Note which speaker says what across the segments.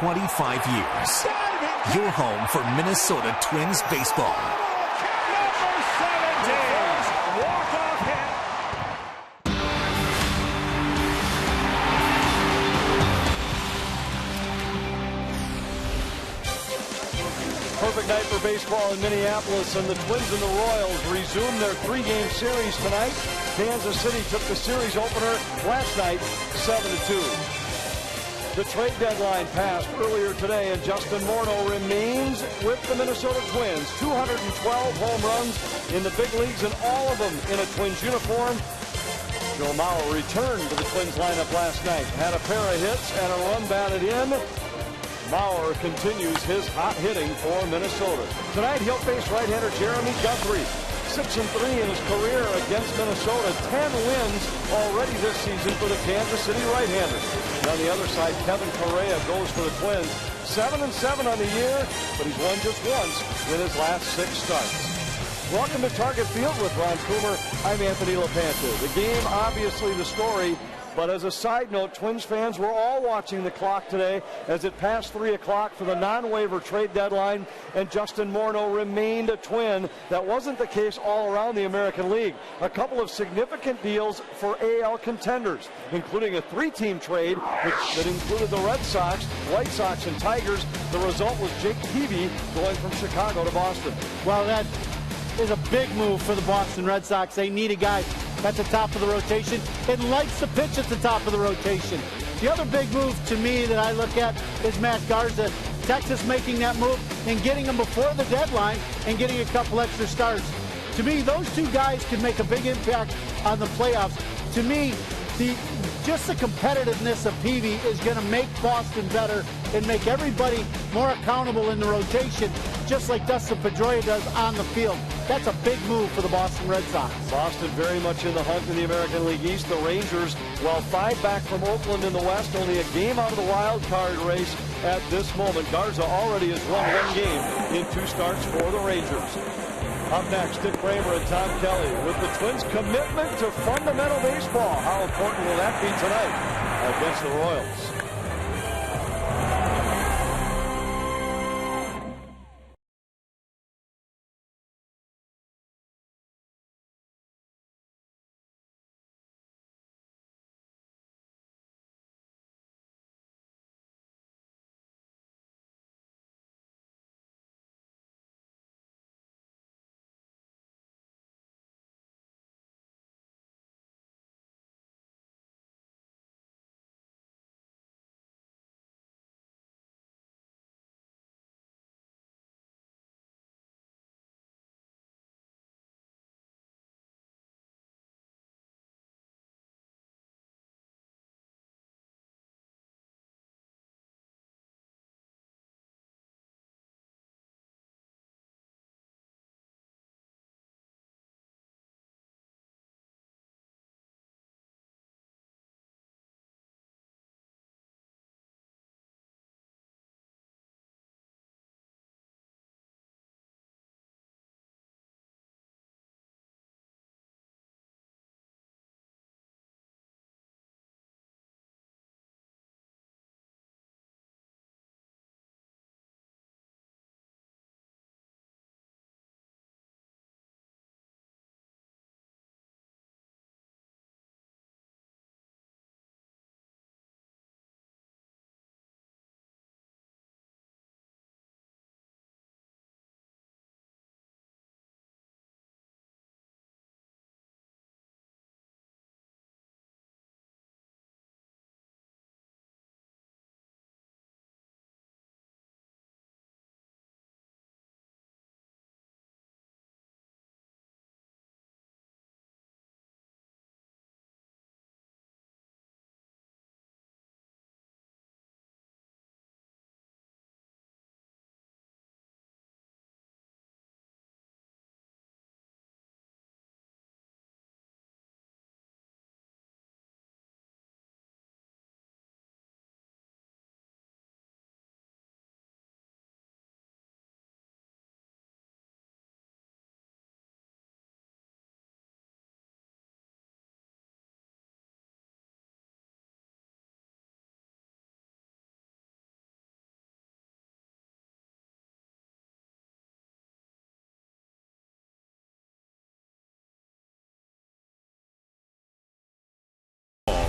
Speaker 1: 25 years. Your home for Minnesota Twins baseball.
Speaker 2: Number 17. Walk-off hit.
Speaker 3: Perfect night for baseball in Minneapolis, and the Twins and the Royals resume their three-game series tonight. Kansas City took the series opener last night, 7-2. The trade deadline passed earlier today, and Justin Morneau remains with the Minnesota Twins. 212 home runs in the big leagues, and all of them in a Twins uniform. Joe Mauer returned to the Twins lineup last night, had a pair of hits and a run batted in. Mauer continues his hot hitting for Minnesota. Tonight he'll face right-hander Jeremy Guthrie. 6-3 in his career against Minnesota. 10 wins already this season for the Kansas City right-hander. And on the other side, Kevin Correa goes for the Twins. 7-7 on the year, but he's won just once in his last 6 starts. Welcome to Target Field with Ron Coomer. I'm Anthony LaPanta. The game, obviously the story. But as a side note, Twins fans, we're all watching the clock today as it passed 3 o'clock for the non-waiver trade deadline, and Justin Morneau remained a Twin. That wasn't the case all around the American League. A couple of significant deals for AL contenders, including a 3-team trade that included the Red Sox, White Sox, and Tigers. The result was Jake Peavy going from Chicago to Boston.
Speaker 4: Well, that is a big move for the Boston Red Sox. They need a guy at the top of the rotation and likes to pitch at the top of the rotation. The other big move to me that I look at is Matt Garza. Texas making that move and getting him before the deadline and getting a couple extra starts. To me, those two guys could make a big impact on the playoffs. To me, just the competitiveness of Peavy is going to make Boston better and make everybody more accountable in the rotation, just like Dustin Pedroia does on the field. That's a big move for the Boston Red Sox.
Speaker 3: Boston very much in the hunt in the American League East. The Rangers, while 5 back from Oakland in the West, only a game out of the wild card race at this moment. Garza already has won 1 game in 2 starts for the Rangers. Up next, Dick Kramer and Tom Kelly with the Twins' commitment to fundamental baseball. How important will that be tonight against the Royals?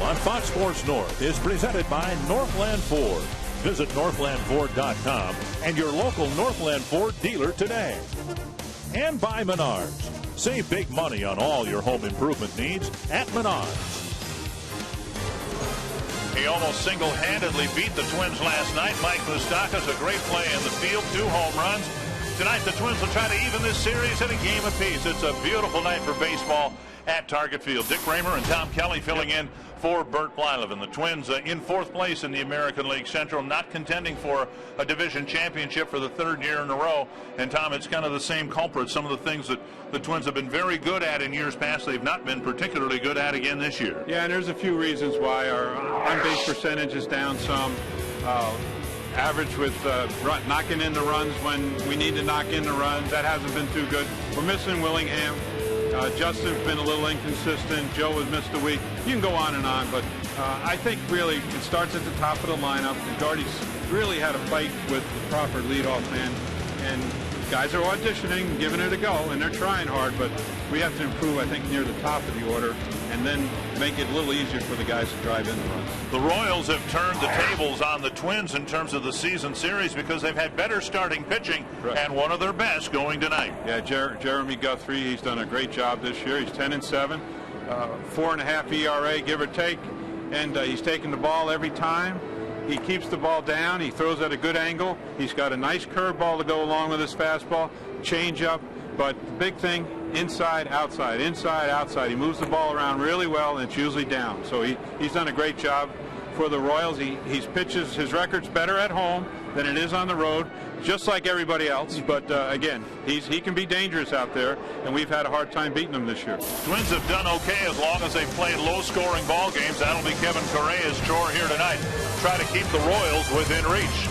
Speaker 5: on Fox Sports North is presented by Northland Ford. Visit northlandford.com and your local Northland Ford dealer today. And by Menards. Save big money on all your home improvement needs at Menards.
Speaker 6: He almost single-handedly beat the Twins last night. Mike Moustakas, a great play in the field, 2 home runs. Tonight, the Twins will try to even this series at a game apiece. It's a beautiful night for baseball at Target Field. Dick Raymer and Tom Kelly filling in for Bert Blyleven. The Twins in 4th place in the American League Central, not contending for a division championship for the 3rd year in a row. And Tom, it's kind of the same culprit. Some of the things that the Twins have been very good at in years past, they've not been particularly good at again this year.
Speaker 7: Yeah, and there's a few reasons why. Our on-base percentage is down some. Average with knocking in the runs when we need to knock in the runs. That hasn't been too good. We're missing Willingham. Justin's been a little inconsistent. Joe has missed a week. You can go on and on, but I think really it starts at the top of the lineup. Gardy's really had a fight with the proper leadoff man, and guys are auditioning, giving it a go, and they're trying hard, but we have to improve, I think, near the top of the order, and then make it a little easier for the guys to drive in the runs.
Speaker 6: The Royals have turned the tables on the Twins in terms of the season series because they've had better starting pitching and one of their best going tonight.
Speaker 7: Yeah, Jeremy Guthrie, he's done a great job this year. He's 10-7, 4.5 ERA, give or take, and he's taking the ball every time. He keeps the ball down. He throws at a good angle. He's got a nice curveball to go along with his fastball, changeup. But the big thing, inside, outside, inside, outside. He moves the ball around really well, and it's usually down. So he's done a great job for the Royals. He's pitches his record's better at home than it is on the road, just like everybody else. But again, he can be dangerous out there, and we've had a hard time beating him this year.
Speaker 6: Twins have done okay as long as they've played low-scoring ball games. That'll be Kevin Correa's chore here tonight. Try to keep the Royals within reach.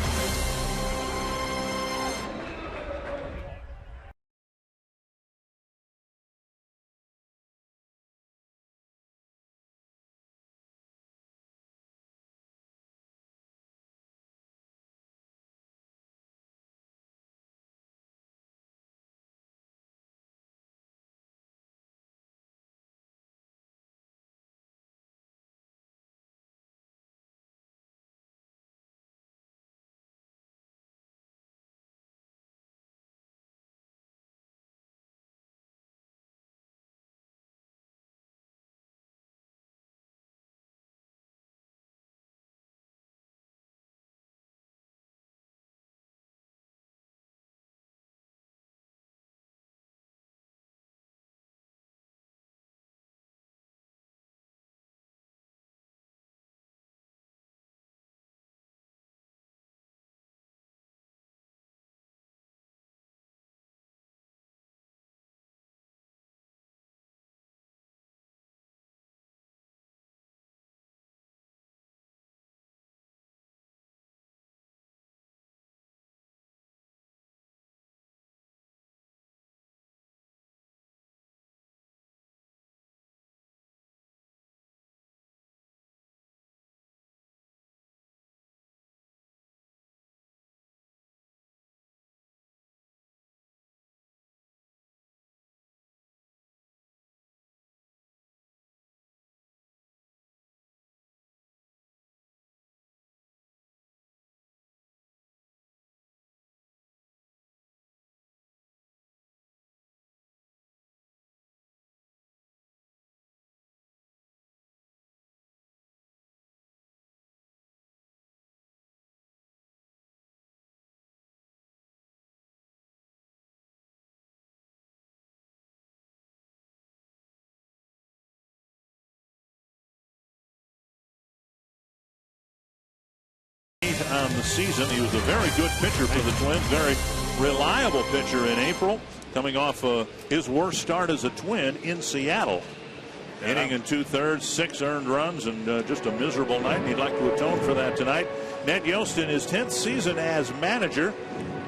Speaker 5: On the season, he was a very good pitcher for the Twins, very reliable pitcher in April, coming off his worst start as a Twin in Seattle. Inning and 2/3, 6 earned runs, and just a miserable night. And he'd like to atone for that tonight. Ned Yost in his 10th season as manager,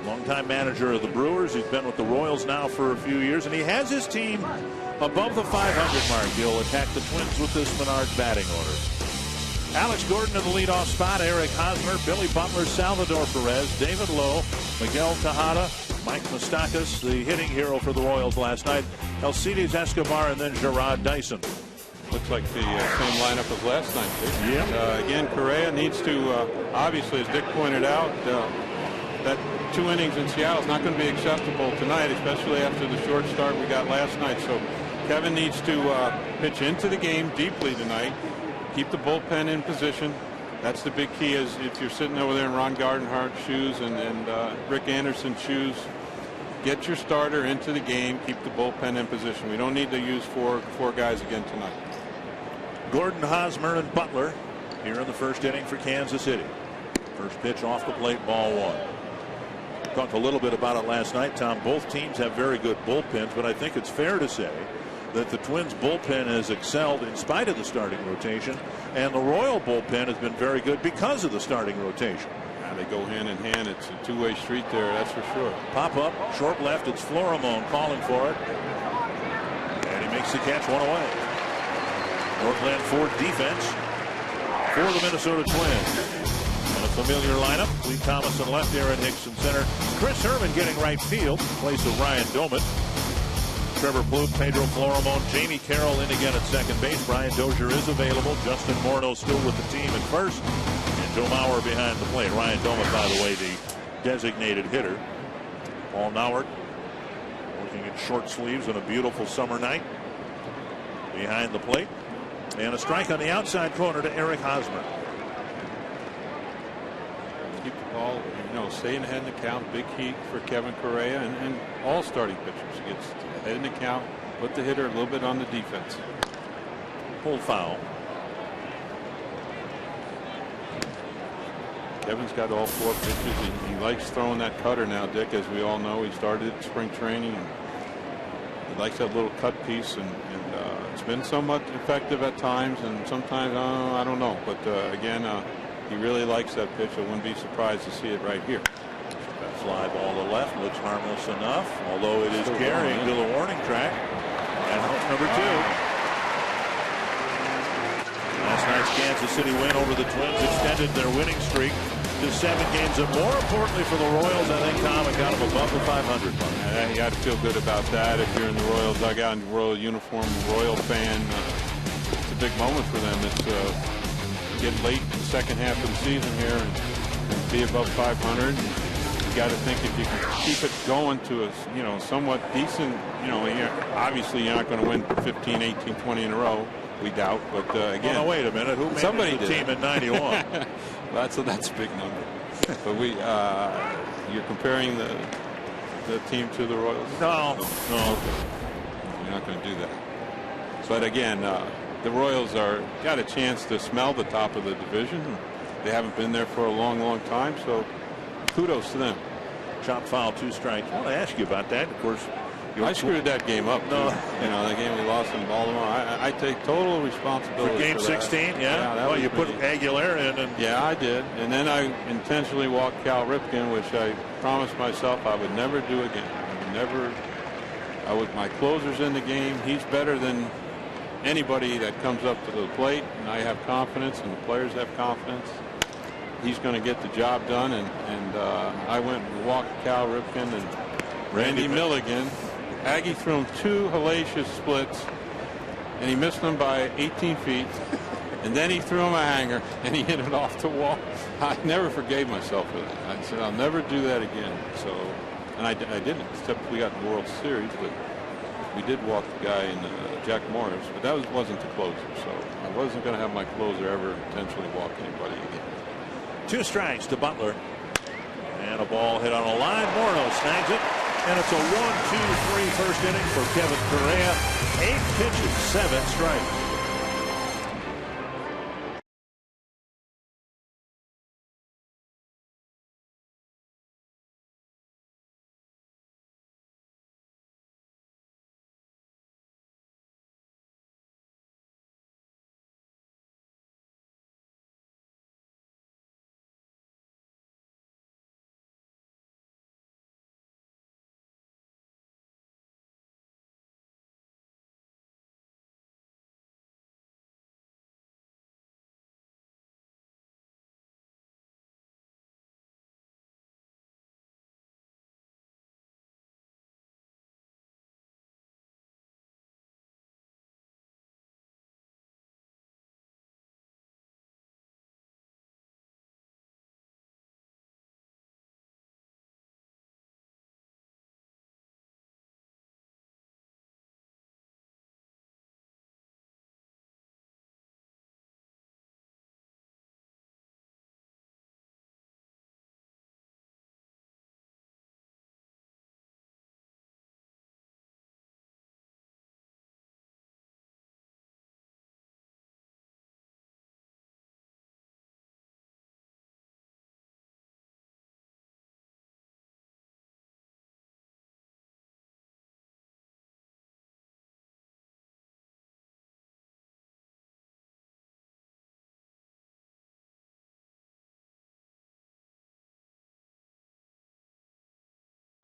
Speaker 5: longtime manager of the Brewers. He's been with the Royals now for a few years, and he has his team above the 500 mark. He'll attack the Twins with this Menards batting order. Alex Gordon in the leadoff spot, Eric Hosmer, Billy Butler, Salvador Perez, David Lowe, Miguel Tejada, Mike Moustakas, the hitting hero for the Royals last night, Alcides Escobar, and then Gerard Dyson.
Speaker 7: Looks like the same lineup as last night.
Speaker 5: Yeah.
Speaker 7: Again, Correa needs to, obviously, as Dick pointed out, that 2 innings in Seattle is not going to be acceptable tonight, especially after the short start we got last night. So Kevin needs to pitch into the game deeply tonight, keep the bullpen in position. That's the big key. Is if you're sitting over there in Ron Gardenhart's shoes and Rick Anderson's shoes, get your starter into the game, keep the bullpen in position. We don't need to use four guys again tonight.
Speaker 5: Gordon, Hosmer, and Butler here in the first inning for Kansas City. First pitch off the plate, ball 1. Talked a little bit about it last night, Tom. Both teams have very good bullpens, but I think it's fair to say that the Twins bullpen has excelled in spite of the starting rotation, and the Royal bullpen has been very good because of the starting rotation.
Speaker 7: Yeah, they go hand in hand. It's a two-way street there, that's for sure.
Speaker 5: Pop up, short left, it's Florimone calling for it. And he makes the catch, 1 away. Northland Ford defense for the Minnesota Twins. And a familiar lineup. Lee Thomas in left, Aaron Hicks in center. Chris Herman getting right field in place of Ryan Doman. Trevor Plouffe, Pedro Florimone, Jamie Carroll in again at second base. Brian Dozier is available. Justin Morneau still with the team at first. And Joe Mauer behind the plate. Ryan Doman, by the way, the designated hitter. Paul Nauert working in short sleeves on a beautiful summer night behind the plate. And a strike on the outside corner to Eric Hosmer.
Speaker 7: Keep the ball, staying ahead in the count. Big key for Kevin Correa and all starting pitchers. Gets ahead in the count, put the hitter a little bit on the defense.
Speaker 5: Pulled foul.
Speaker 7: Kevin's got all 4 pitches. He likes throwing that cutter now, Dick, as we all know. He started at spring training. And he likes that little cut piece, and it's been somewhat effective at times, and sometimes I don't know. But again, he really likes that pitch. I wouldn't be surprised to see it right here.
Speaker 5: That fly ball to left looks harmless enough, although it is carrying to the warning track. And out number 2. Last night's Kansas City win over the Twins extended their winning streak to 7 games, and more importantly for the Royals, I think, Tom, it got them above the 500 mark.
Speaker 7: You got to feel good about that. If you're in the Royal dugout and Royal uniform, Royal fan, it's a big moment for them. It's get late in the second half of the season here and be above 500. You got to think if you can keep it going to a somewhat decent, obviously you're not going to win 15, 18, 20 in a row. We doubt, but again.
Speaker 5: Well, no, wait a minute. Who made
Speaker 7: somebody
Speaker 5: the team in '91?
Speaker 7: Well, that's a big number. But you're comparing the team to the Royals.
Speaker 5: No.
Speaker 7: You're not going to do that. But again, the Royals got a chance to smell the top of the division. They haven't been there for a long, long time. So kudos to them.
Speaker 5: Chop foul, 2 strikes. I want to ask you about that. Of course.
Speaker 7: I screwed that game up.
Speaker 5: No.
Speaker 7: The game we lost in Baltimore. I take total responsibility
Speaker 5: for game 16. Yeah. Well, you put Aguilera in.
Speaker 7: Yeah, I did. And then I intentionally walked Cal Ripken, which I promised myself I would never do again. My closer's in the game. He's better than anybody that comes up to the plate, and I have confidence, and the players have confidence. He's going to get the job done, and I went and walked Cal Ripken and Randy Milligan. Aggie threw him 2 hellacious splits, and he missed them by 18 feet. And then he threw him a hanger, and he hit it off the wall. I never forgave myself for that. I said, I'll never do that again. So, and I didn't, except we got in the World Series. But we did walk the guy in Jack Morris, but that wasn't the closer. So I wasn't going to have my closer ever intentionally walk anybody again.
Speaker 5: 2 strikes to Butler. And a ball hit on a line. Morneau snags it. And it's a 1-2-3 first inning for Kevin Correa. 8 pitches, 7 strikes.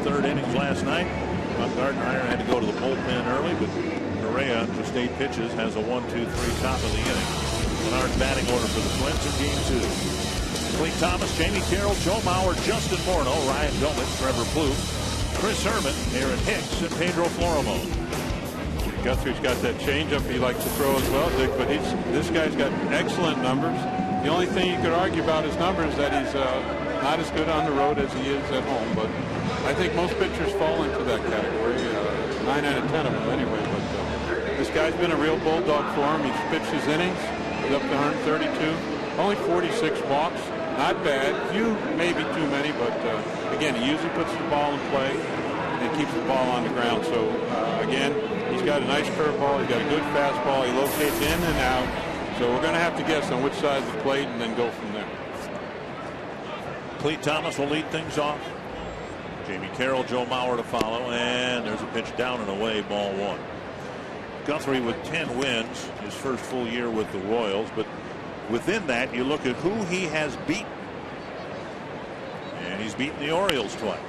Speaker 5: third innings last night. Gardner had to go to the bullpen early, but Correa, just 8 pitches, has a 1-2-3 top of the inning. Menard's batting order for the Twins in Game 2. Clete Thomas, Jamie Carroll, Joe Mauer, Justin Morneau, Ryan Domick, Trevor Plouffe, Chris Herman, Aaron Hicks, and Pedro Florimo.
Speaker 7: Guthrie's got that changeup he likes to throw as well, Dick, but this guy's got excellent numbers. The only thing you could argue about his numbers is that he's not as good on the road as he is at home, but I think most pitchers fall into that category, 9 out of 10 of them anyway. But this guy's been a real bulldog for him. He's pitched his innings. He's up to 132, only 46 walks. Not bad. Few, maybe too many, but again, he usually puts the ball in play and keeps the ball on the ground. So again, he's got a nice curveball. He's got a good fastball. He locates in and out. So we're going to have to guess on which side of the plate and then go from there.
Speaker 5: Clete Thomas will lead things off. Jamie Carroll, Joe Mauer to follow, and there's a pitch down and away, ball 1. Guthrie with 10 wins, his first full year with the Royals, but within that, you look at who he has beaten. And he's beaten the Orioles twice.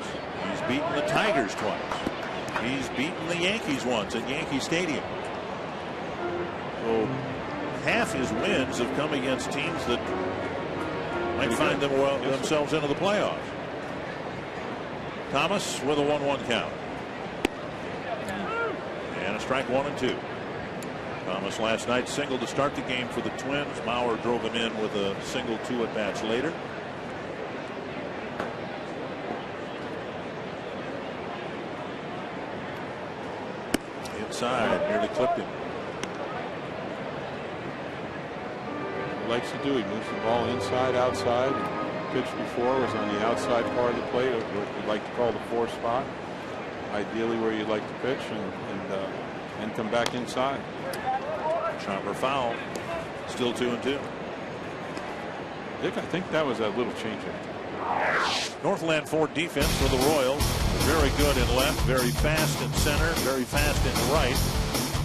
Speaker 5: He's beaten the Tigers twice. He's beaten the Yankees once at Yankee Stadium. So half his wins have come against teams that might find themselves into the playoffs. Thomas with a 1-1 count. And a strike 1 and 2. Thomas last night singled to start the game for the Twins. Mauer drove him in with a single 2 at bats later. Inside, nearly clipped him.
Speaker 7: He likes to do. He moves the ball inside, outside. Pitch before was on the outside part of the plate, what we like to call the 4 spot. Ideally where you'd like to pitch and come back inside.
Speaker 5: Chopper foul. Still 2-2.
Speaker 7: Dick, I think that was that little changeup.
Speaker 5: Northland Ford defense for the Royals. Very good in left, very fast in center, very fast in right.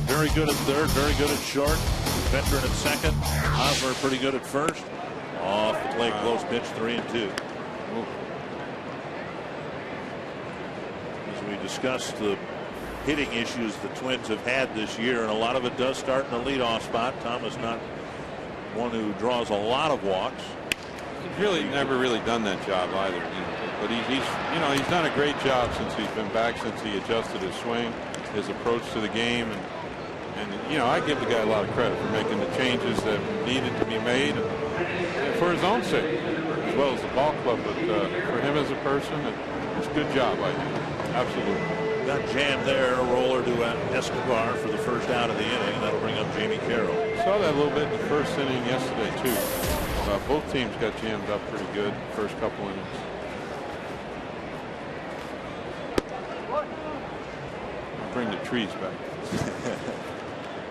Speaker 5: Very good at third, very good at short. Veteran at second. Hosmer pretty good at first. Off the plate, close pitch, 3-2. As we discussed the hitting issues the Twins have had this year, and a lot of it does start in the leadoff spot. Thomas not one who draws a lot of walks.
Speaker 7: He's really never really done that job either, but he's done a great job since he's been back, since he adjusted his swing, his approach to the game, and I give the guy a lot of credit for making the changes that needed to be made and for his own sake as well as the ball club, but for him as a person, it's a good job, I think. Absolutely.
Speaker 5: Got jammed there, a roller to Escobar for the first out of the inning, and that'll bring up Jamie Carroll.
Speaker 7: Saw that a little bit in the first inning yesterday too. Both teams got jammed up pretty good first couple innings. Bring the trees back.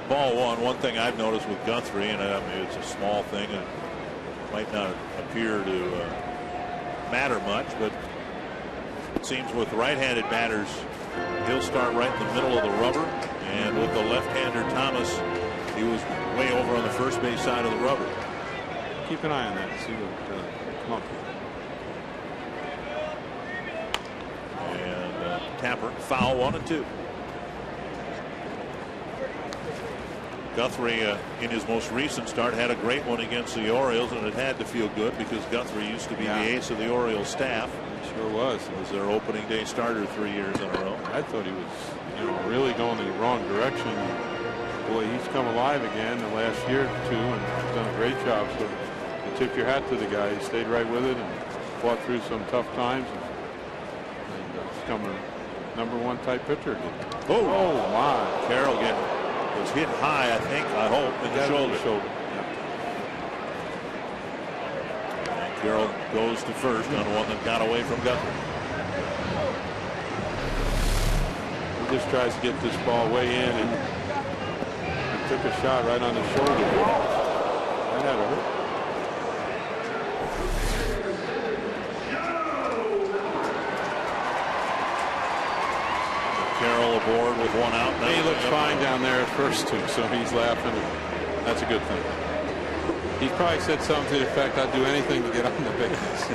Speaker 5: Ball 1. One thing I've noticed with Guthrie, and I mean, it's a small thing and it might not appear to matter much, but it seems with right-handed batters, he'll start right in the middle of the rubber, and with the left-hander Thomas, he was way over on the first base side of the rubber.
Speaker 7: Keep an eye on that. See what come up.
Speaker 5: And Tapper foul 1-2. Guthrie in his most recent start had a great one against the Orioles, and it had to feel good because Guthrie used to be the ace of the Orioles staff.
Speaker 7: He sure was.
Speaker 5: He was their opening day starter 3 years in a row.
Speaker 7: I thought he was really going in the wrong direction. Boy, he's come alive again the last year or two and he's done a great job. So you tip your hat to the guy. He stayed right with it and fought through some tough times and become a #1 type pitcher again.
Speaker 5: Oh my. Carroll was hit high, I hope, in the shoulder. And Carroll goes to first on one that got away from Guthrie.
Speaker 7: He just tries to get this ball way in, and he took a shot right on the shoulder. That had to hurt.
Speaker 5: Carroll aboard with 1 out.
Speaker 7: He looks fine down there at first too, so he's laughing. That's a good thing. He probably said something to the effect, "I'd do anything to get on the base."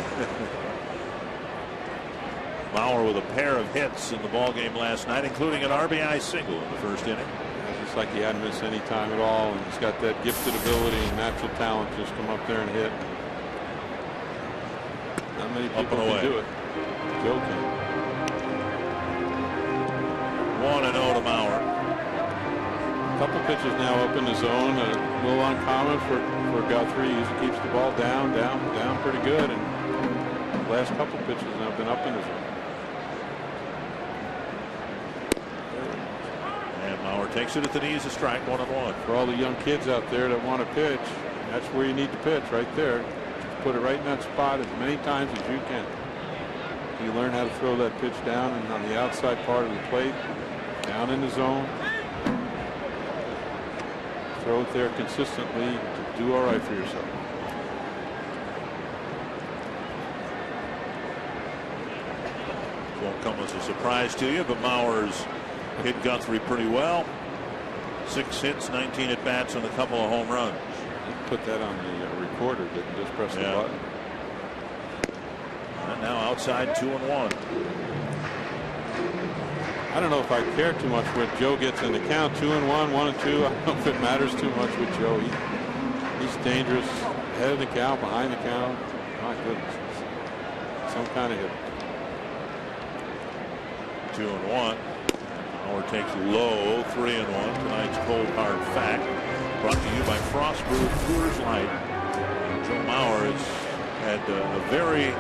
Speaker 5: Mauer with a pair of hits in the ball game last night, including an RBI single in the first inning.
Speaker 7: It's just like he hadn't missed any time at all, and he's got that gifted ability and natural talent to just come up there and hit. Not many people can do it. Joe can.
Speaker 5: 1-0 to Mauer.
Speaker 7: A couple pitches now up in the zone. A little uncommon for Guthrie. He usually keeps the ball down pretty good, and the last couple pitches now have been up in the zone.
Speaker 5: And Mauer takes it at the knees, a strike, 1-1.
Speaker 7: For all the young kids out there that want to pitch, that's where you need to pitch, right there. Just put it right in that spot as many times as you can. You learn how to throw that pitch down and on the outside part of the plate, down in the zone. Throw it there consistently to do all right for yourself.
Speaker 5: Won't come as a surprise to you, but Mauer's hit Guthrie pretty well. 6 hits, 19 at bats, and a couple of home runs.
Speaker 7: Put that on the recorder, didn't just press the button.
Speaker 5: And now outside, 2-1.
Speaker 7: I don't know if I care too much when Joe gets in the count. 2-1, 1-2. I don't know if it matters too much with Joe. He's dangerous. Ahead of the count, behind the count. My goodness. Some kind of hit. 2-1.
Speaker 5: Mauer takes low, 3-1. Tonight's cold hard fact brought to you by Frostproof Coors Light. Joe Mauer has had a very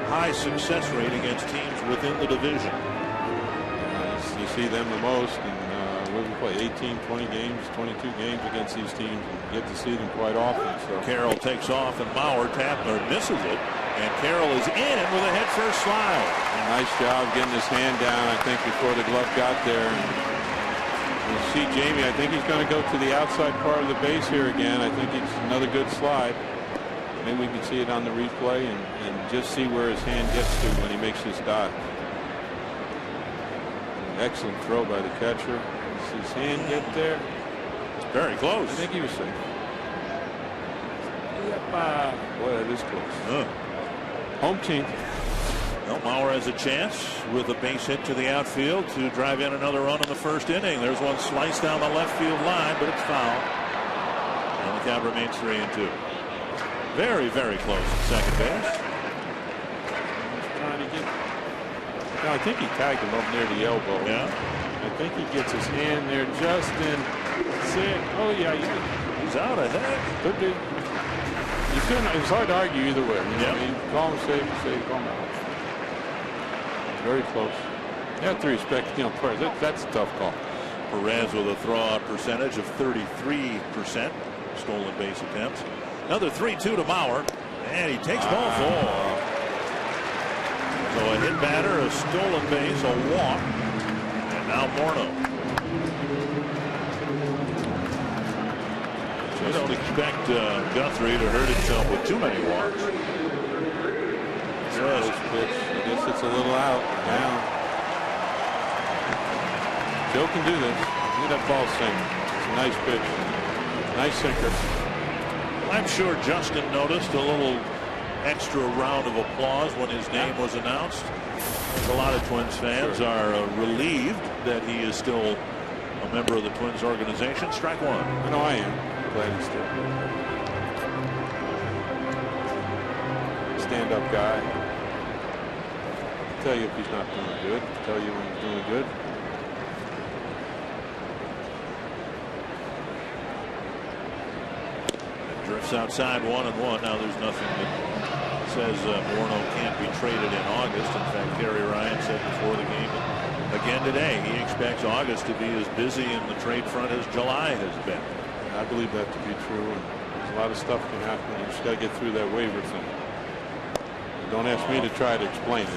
Speaker 5: high success rate against teams within the division.
Speaker 7: You see them the most, and we play 18, 20 games, 22 games against these teams, and get to see them quite often. So
Speaker 5: Carroll takes off, and Mauer misses it, and Carroll is in with a head-first slide.
Speaker 7: Nice job getting his hand down, I think, before the glove got there. And you see Jamie, I think he's going to go to the outside part of the base here again. I think it's another good slide. Maybe we can see it on the replay and just see where his hand gets to when he makes this dive. Excellent throw by the catcher. See his hand get there.
Speaker 5: Very close.
Speaker 7: I think he was safe. Boy, that is close. Home team.
Speaker 5: Well, Mauer has a chance with a base hit to the outfield to drive in another run in the first inning. There's one sliced down the left field line, but it's foul. And the count remains 3-2. Very, very close at second base.
Speaker 7: Trying to get. No, I think he tagged him up near the elbow.
Speaker 5: Yeah.
Speaker 7: I think he gets his hand there just in. Oh yeah,
Speaker 5: he's out ahead.
Speaker 7: Could be. You couldn't. It was hard to argue either way. You know, I mean, call him safe, call him out. Very close. You have to respect the umpires. That's a tough call.
Speaker 5: Perez with a throw-out percentage of 33%. Stolen base attempts. Another 3-2 to Mauer, and he takes ball 4. So a hit batter, a stolen base, a walk, and now Morneau. You don't expect Guthrie to hurt himself with too many walks.
Speaker 7: Just pitch. I guess it's a little out. Down. Joe can do this. Look at that ball sink. It's a nice pitch. Nice sinker.
Speaker 5: I'm sure Justin noticed a little extra round of applause when his name was announced. A lot of Twins fans are relieved that he is still a member of the Twins organization. Strike one.
Speaker 7: I know I am. Glad he's still. Stand-up guy. I'll tell you if he's not doing good. I'll tell you when he's doing good.
Speaker 5: Drifts outside 1-1. Now there's nothing that says Morneau can't be traded in August. In fact, Kerry Ryan said before the game again today he expects August to be as busy in the trade front as July has been.
Speaker 7: I believe that to be true. And a lot of stuff can happen. You just got to get through that waiver thing. Don't ask me to try to explain it.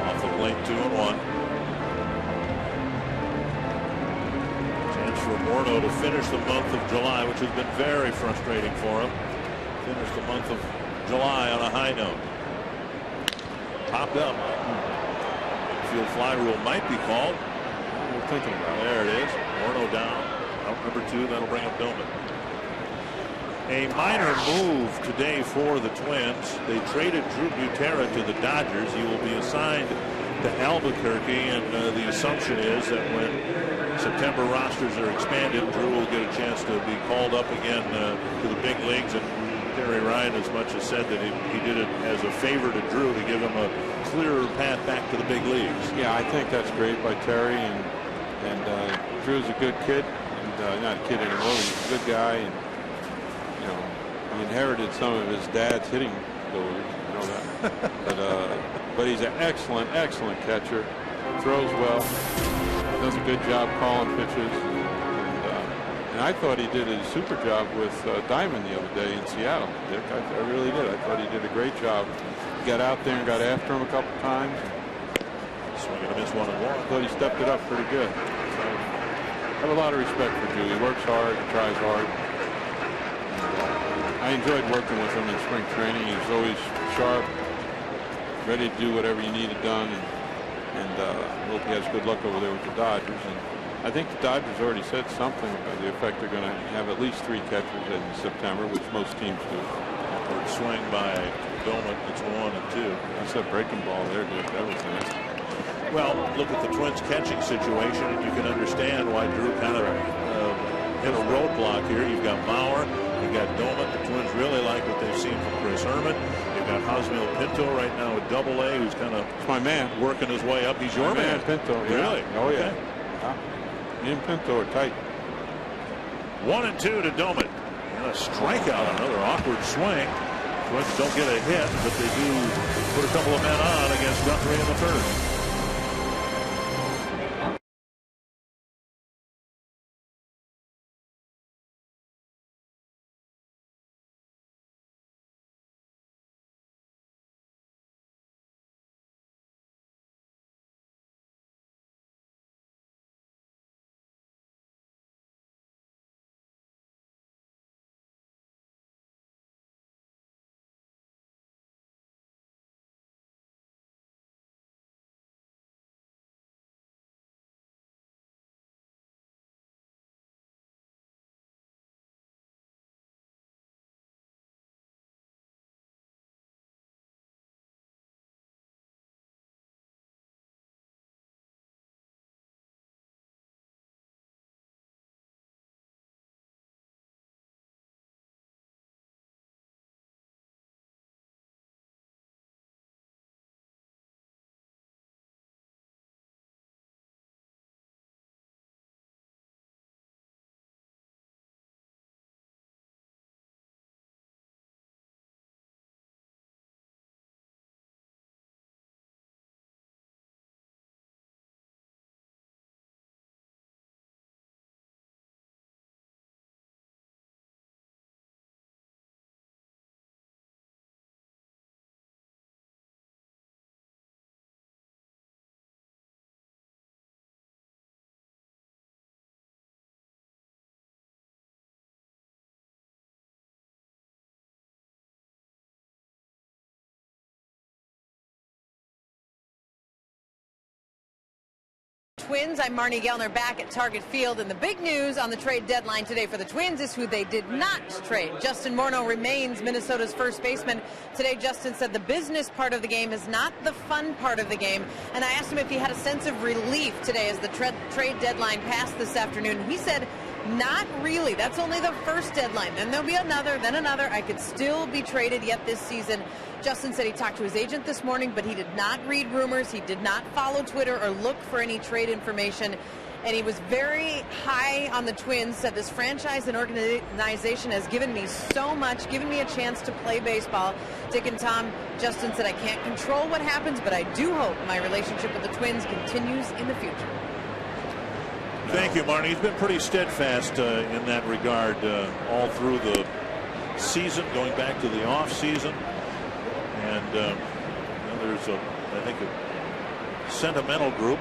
Speaker 5: Off the plate, 2-1. For Morneau to finish the month of July, which has been very frustrating for him. Finish the month of July on a high note. Popped up. Field fly rule might be called.
Speaker 7: We're thinking about it.
Speaker 5: There it is. Morneau down. Out number 2. That'll bring up Dillman. A minor move today for the Twins. They traded Drew Butera to the Dodgers. He will be assigned to Albuquerque, and the assumption is that when September rosters are expanded, Drew will get a chance to be called up again to the big leagues. And Terry Ryan as much as said that he did it as a favor to Drew to give him a clearer path back to the big leagues.
Speaker 7: Yeah, I think that's great by Terry, and Drew's a good kid, and not a kid anymore. He's a good guy, and you know, he inherited some of his dad's hitting ability. You know that, but he's an excellent catcher. Throws well, does a good job calling pitches, and I thought he did a super job with Diamond the other day in Seattle. Dick, I really did. I thought he did a great job. He got out there and got after him a couple times.
Speaker 5: Swinging a miss 1-1.
Speaker 7: I thought he stepped it up pretty good. So, I have a lot of respect for Drew. He works hard, he tries hard. And, I enjoyed working with him in spring training. He was always sharp, ready to do whatever you needed done, and I hope he has good luck over there with the Dodgers. And I think the Dodgers already said something about the effect they're going to have at least 3 catchers in September, which most teams do.
Speaker 5: Upward swing by Doman. It's 1 and 2.
Speaker 7: That's a breaking ball there, Dick. That was nasty.
Speaker 5: Well, look at the Twins catching situation, and you can understand why Drew kind of hit a roadblock here. You've got Mauer, you've got Doman. The Twins really like what they've seen from Chris Herman. You've got Hosmil Pinto right now at Double-A, who's kind of
Speaker 7: my man,
Speaker 5: working his way up. He's your man.
Speaker 7: Pinto. Yeah.
Speaker 5: Really?
Speaker 7: Oh yeah.
Speaker 5: Okay.
Speaker 7: Me and Pinto are tight.
Speaker 5: 1 and 2 to Doman. And a strikeout, another awkward swing. Twins don't get a hit, but they do put a couple of men on against Guthrie in the first.
Speaker 8: Twins. I'm Marnie Gellner back at Target Field, and the big news on the trade deadline today for the Twins is who they did not trade. Justin Morneau remains Minnesota's first baseman. Today, Justin said the business part of the game is not the fun part of the game, and I asked him if he had a sense of relief today as the trade deadline passed this afternoon. He said, not really. That's only the first deadline. Then there'll be another, then another. I could still be traded yet this season. Justin said he talked to his agent this morning, but he did not read rumors. He did not follow Twitter or look for any trade information. And he was very high on the Twins, said this franchise and organization has given me so much, given me a chance to play baseball. Dick and Tom, Justin said, I can't control what happens, but I do hope my relationship with the Twins continues in the future.
Speaker 5: Thank you, Marnie. He's been pretty steadfast in that regard all through the season, going back to the off season. And there's I think a sentimental group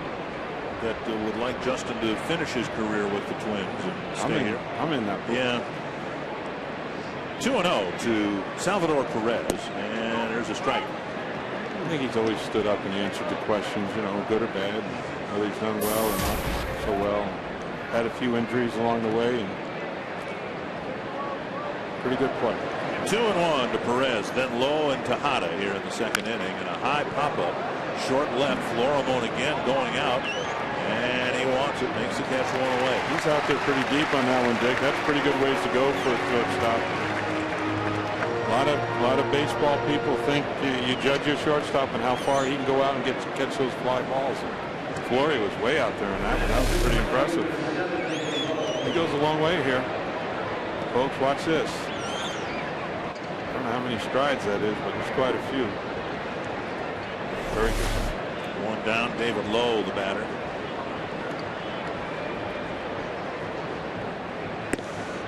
Speaker 5: that would like Justin to finish his career with the Twins and stay here.
Speaker 7: I'm in that group.
Speaker 5: Yeah. 2-0 to Salvador Perez, and there's a strike.
Speaker 7: I think he's always stood up and answered the questions, you know, good or bad, whether he's done well or not so well. Had a few injuries along the way, and
Speaker 9: Pretty good play.
Speaker 5: 2-1 to Perez, then low and Tejada here in the second inning, and a high pop-up. Short left, Florimon again going out, and he wants it, makes the catch one away.
Speaker 9: He's out there pretty deep on that one, Dick. That's pretty good ways to go for a shortstop. A lot of baseball people think you judge your shortstop and how far he can go out and catch those fly balls. Flory was way out there on that one. That was pretty impressive. He goes a long way here. Folks, watch this. I don't know how many strides that is, but it's quite a few. Very good.
Speaker 5: One down, David Lowe, the batter.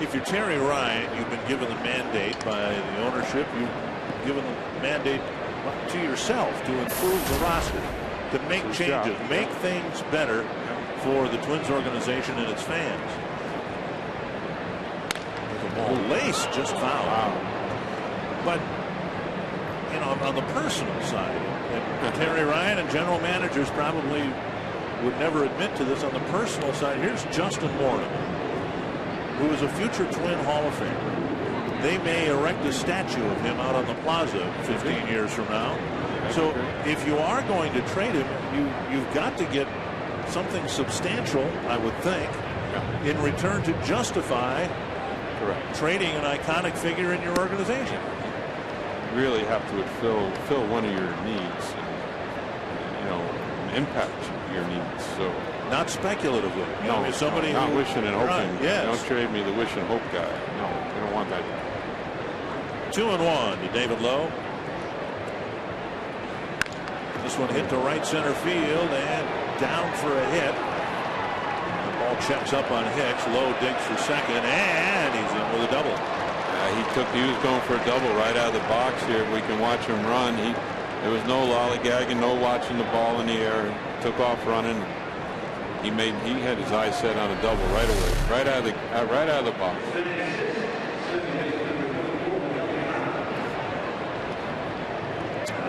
Speaker 5: If you're Terry Ryan, you've been given the mandate by the ownership. You've given the mandate to yourself to improve the roster, to make changes, make things better for the Twins organization and its fans. The ball laced, just foul.
Speaker 9: Wow.
Speaker 5: But you know, on the personal side, and Terry Ryan and general managers probably would never admit to this. On the personal side, here's Justin Morneau, who is a future Twin Hall of Famer. They may erect a statue of him out on the plaza 15 years from now. So if you are going to trade him, you've got to get something substantial, I would think, in return to justify trading an iconic figure in your organization.
Speaker 9: You really have to fill one of your needs, you know, impact your needs. So
Speaker 5: not speculatively.
Speaker 9: No,
Speaker 5: I mean, somebody
Speaker 9: not
Speaker 5: who,
Speaker 9: wishing and hoping.
Speaker 5: Right, yes.
Speaker 9: Don't trade me the wish and hope guy. No, you don't want that.
Speaker 5: 2-1 to David Lowe. This one hit to right center field and down for a hit. The ball checks up on Hicks. Lowe digs for second, and he's in with a double.
Speaker 9: He was going for a double right out of the box here. We can watch him run. There was no lollygagging, no watching the ball in the air. He took off running. He had his eyes set on a double right away, right out of the box.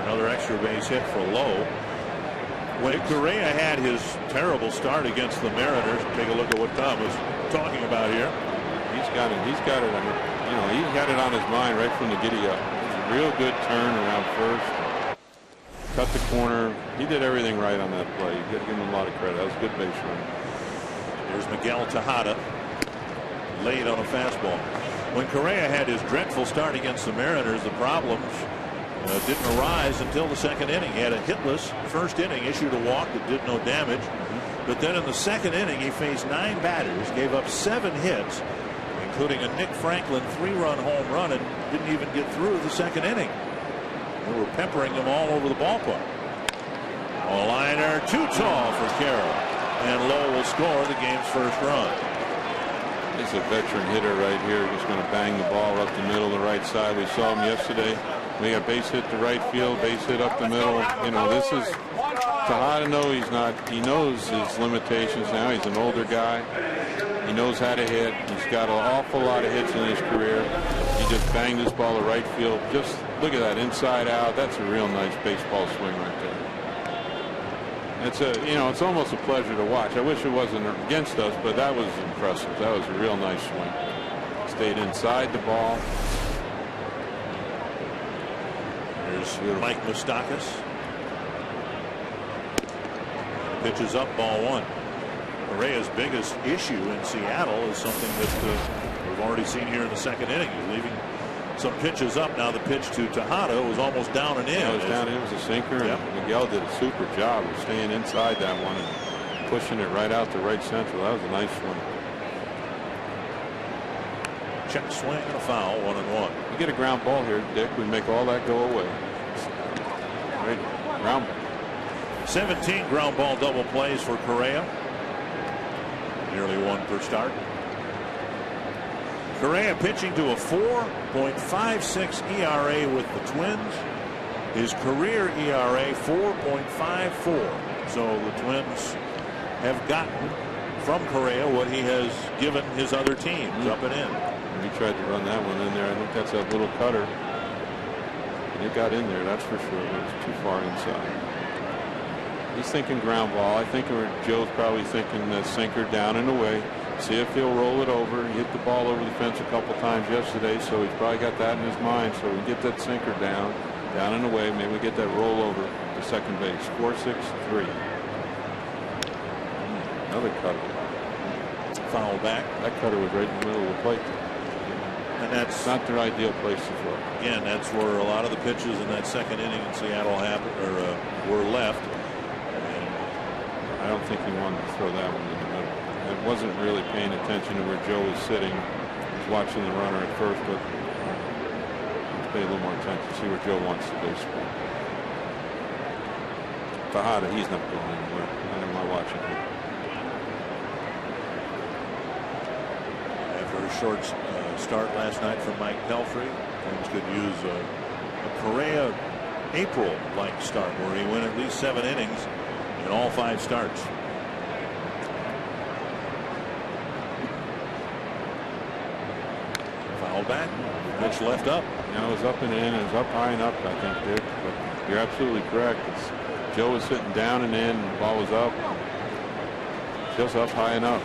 Speaker 5: Another extra base hit for Lowe. When Correa had his terrible start against the Mariners, take a look at what Tom was talking about here.
Speaker 9: He's got it. He's got it. You know, he had it on his mind right from the giddy up. It was a real good turn around first. Cut the corner. He did everything right on that play. You got to give him a lot of credit. That was a good base run.
Speaker 5: Here's Miguel Tejada, late on a fastball. When Correa had his dreadful start against the Mariners, the problems didn't arise until the second inning. He had a hitless first inning, issued a walk that did no damage. But then in the second inning, he faced 9 batters, gave up 7 hits, including a Nick Franklin 3-run home run, and didn't even get through the second inning. They were peppering him all over the ballpark. A liner too tall for Carroll, and Lowe will score the game's first run.
Speaker 9: He's a veteran hitter right here. Just going to bang the ball up the middle, the right side. We saw him yesterday. We got base hit to right field, base hit up the middle. You know, this is Tejada. He knows his limitations now. He's an older guy. He knows how to hit. He's got an awful lot of hits in his career. He just banged this ball to right field. Just look at that inside out. That's a real nice baseball swing right there. It's almost a pleasure to watch. I wish it wasn't against us, but that was impressive. That was a real nice swing. Stayed inside the ball.
Speaker 5: Here's Mike Moustakas. Pitches up, ball 1. Correa's biggest issue in Seattle is something that we've already seen here in the second inning. He's leaving some pitches up. Now the pitch to Tejada was almost down and in.
Speaker 9: It was down. It was a sinker. Yep. And Miguel did a super job of staying inside that one and pushing it right out to right central. That was a nice one.
Speaker 5: Check swing and a foul, 1-1.
Speaker 9: You get a ground ball here, Dick. We make all that go away. Right, ground ball.
Speaker 5: 17 ground ball double plays for Correa. Nearly 1 per start. Correa pitching to a 4.56 ERA with the Twins. His career ERA 4.54. So the Twins have gotten from Correa what he has given his other teams up and in.
Speaker 9: He tried to run that one in there. I think that's that little cutter. And it got in there, that's for sure. It was too far inside. He's thinking ground ball. I think Joe's probably thinking the sinker down and away. See if he'll roll it over. He hit the ball over the fence a couple times yesterday, so he's probably got that in his mind. So we get that sinker down and away. Maybe we get that roll over to second base. 4-6-3. Another cutter.
Speaker 5: Foul back.
Speaker 9: That cutter was right in the middle of the plate.
Speaker 5: And that's
Speaker 9: not their ideal place to throw.
Speaker 5: Again, that's where a lot of the pitches in that second inning in Seattle were left.
Speaker 9: I don't think he wanted to throw that one in the middle. It wasn't really paying attention to where Joe was sitting. He was watching the runner at first, but let's pay a little more attention, see where Joe wants the baseball. Tejada, he's not going anywhere. I don't mind watching him.
Speaker 5: After a short start last night from Mike Pelfrey, Twins could use a Correa April-like start where he went at least 7 innings in all 5 starts. Foul back. Pitch left up.
Speaker 9: It was up and in. It was up high and up, I think, Dick. But you're absolutely correct. Joe was sitting down and in. The ball was up. Just up high enough.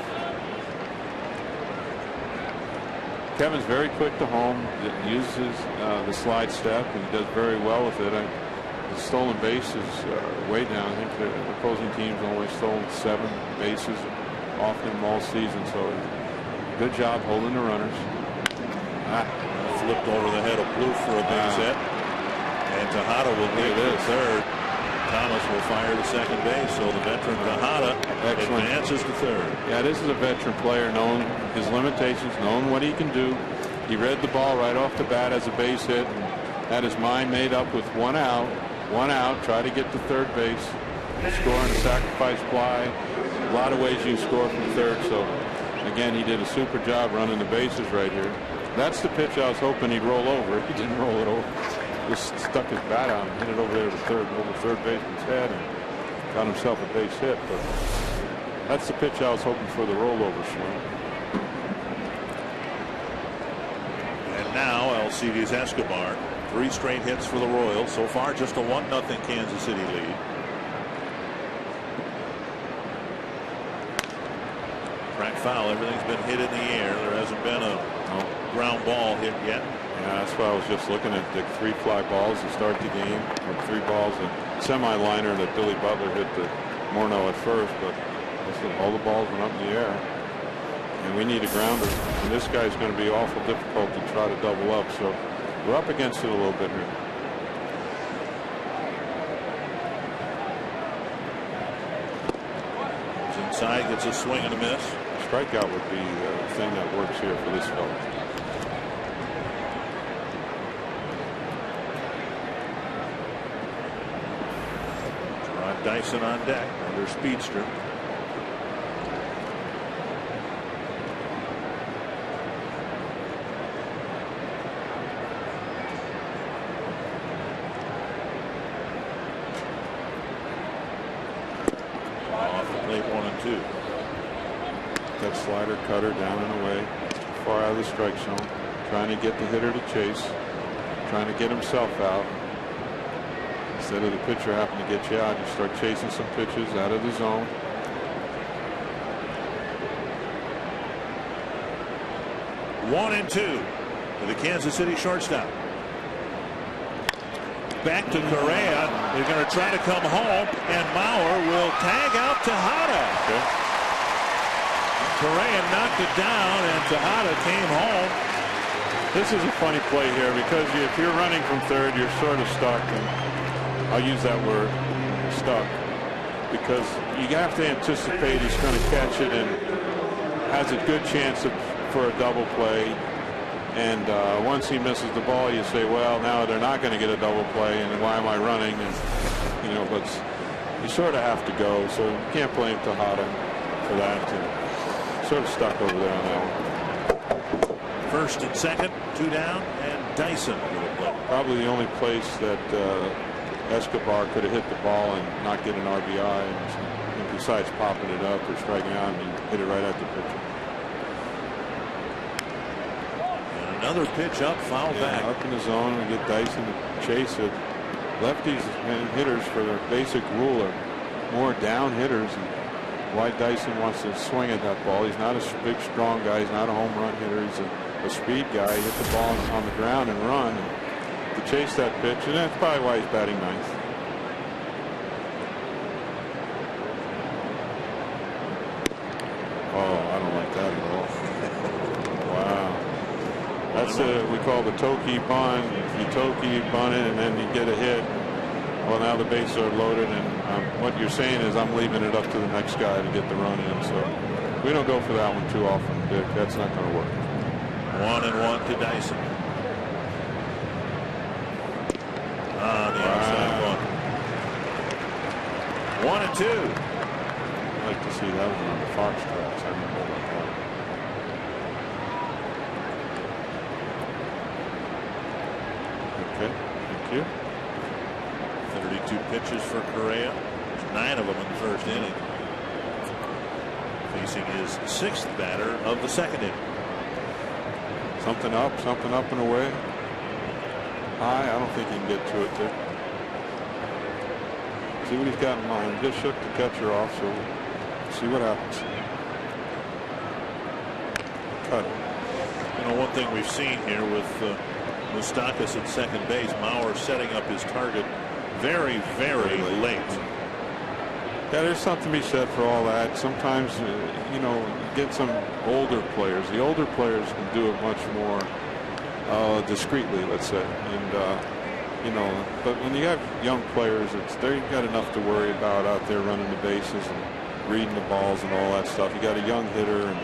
Speaker 9: Kevin's very quick to home. Uses the slide step, and he does very well with it. The stolen base is way down. I think the opposing team's only stolen 7 bases off him all season. So good job holding the runners.
Speaker 5: Flipped over the head of Plouffe for a base hit. And Tejada will dig to third. Thomas will fire to second base. So the veteran Tejada advances to third.
Speaker 9: Yeah, this is a veteran player, knowing his limitations, knowing what he can do. He read the ball right off the bat as a base hit and had his mind made up with 1 out. 1 out, try to get to third base. Score on a sacrifice fly. A lot of ways you score from third. So again, he did a super job running the bases right here. That's the pitch I was hoping he'd roll over. He didn't roll it over. Just stuck his bat out and hit it over there to over third baseman's head, and got himself a base hit. But that's the pitch I was hoping for, the rollover swing.
Speaker 5: And now Alcides Escobar. 3 straight hits for the Royals. So far, just a 1-0 Kansas City lead. Crack foul. Everything's been hit in the air. There hasn't been a ground ball hit yet.
Speaker 9: Yeah, that's why I was just looking at the 3 fly balls to start the game. Or 3 balls, a semi-liner that Billy Butler hit to Morneau at first, but all the balls went up in the air. And we need a grounder. And this guy's going to be awful difficult to try to double up. So we're up against it a little bit here.
Speaker 5: He's inside, gets a swing and a miss.
Speaker 9: Strikeout would be the thing that works here for this fellow.
Speaker 5: Gerard Dyson on deck, another speedster. Off the plate, 1-2.
Speaker 9: That slider cutter down and away, far out of the strike zone, trying to get the hitter to chase, trying to get himself out. Instead of the pitcher having to get you out, you start chasing some pitches out of the zone.
Speaker 5: One and 2 to the Kansas City shortstop. Back to Correa. They're going to try to come home, and Mauer will tag out Tejada.
Speaker 9: Okay.
Speaker 5: Correa knocked it down, and Tejada came home.
Speaker 9: This is a funny play here because if you're running from third, you're sort of stuck. And I'll use that word, stuck, because you have to anticipate he's going to catch it and has a good chance for a double play. And once he misses the ball, you say, well, now they're not going to get a double play, and why am I running? And but you sort of have to go, so you can't blame Tejada for that. And sort of stuck over there on that one.
Speaker 5: First and second, 2 down, and Dyson will play.
Speaker 9: Probably the only place that Escobar could have hit the ball and not get an RBI, and besides popping it up or striking out, and he hit it right at the pitcher.
Speaker 5: Another pitch up, foul back.
Speaker 9: Up in the zone, and get Dyson to chase it. Lefties and hitters, for their basic rule, are more down hitters. And why Dyson wants to swing at that ball. He's not a big, strong guy. He's not a home run hitter. He's a speed guy. He hit the ball on the ground and run to chase that pitch, and that's probably why he's batting ninth. Oh, I don't like that at all. Wow. That's we call the Toki bunt. You Toki bunt it and then you get a hit. Well, now the bases are loaded, and what you're saying is I'm leaving it up to the next guy to get the run in. So we don't go for that one too often, Dick. That's not going to work.
Speaker 5: 1-1 to Dyson. The outside one. 1-2.
Speaker 9: I'd like to see that one on the Fox tracks. I don't know about that. Okay, thank you.
Speaker 5: 32 pitches for Correa. There's 9 of them in the first inning. Facing his 6th batter of the second inning.
Speaker 9: Something up and away. High. I don't think he can get to it there. See what he's got in mind. Just shook the catcher off, so we'll see what happens. Cut it.
Speaker 5: You know, one thing we've seen here with Moustakas at second base, Mauer setting up his target very, very late.
Speaker 9: Yeah, there's something to be said for all that. Sometimes, you know, get some older players. The older players can do it much more discreetly, let's say. And, you know, but when you have young players, they've got enough to worry about out there running the bases and reading the balls and all that stuff. You got a young hitter, and,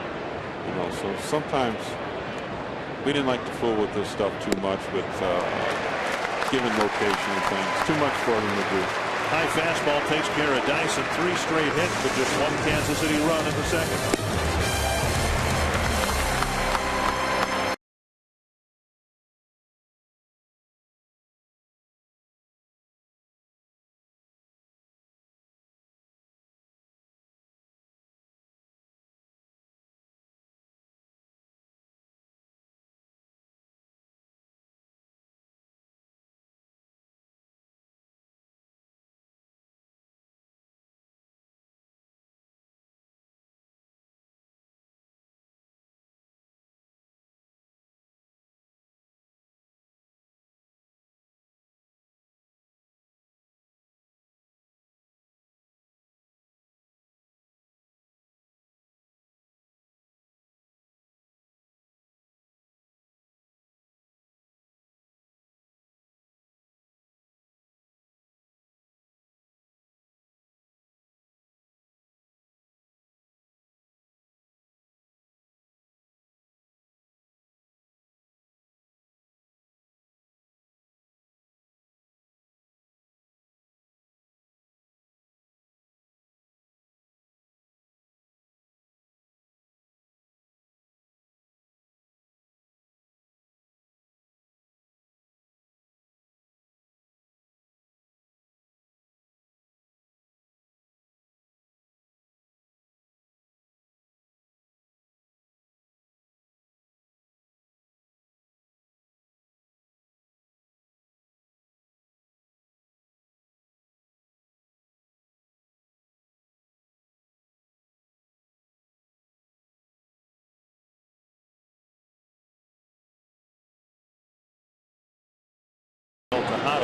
Speaker 9: you know, so sometimes we didn't like to fool with this stuff too much with given location and things. Too much for them to do.
Speaker 5: High fastball takes care of Dyson. 3 straight hits, but just 1 Kansas City run in the second.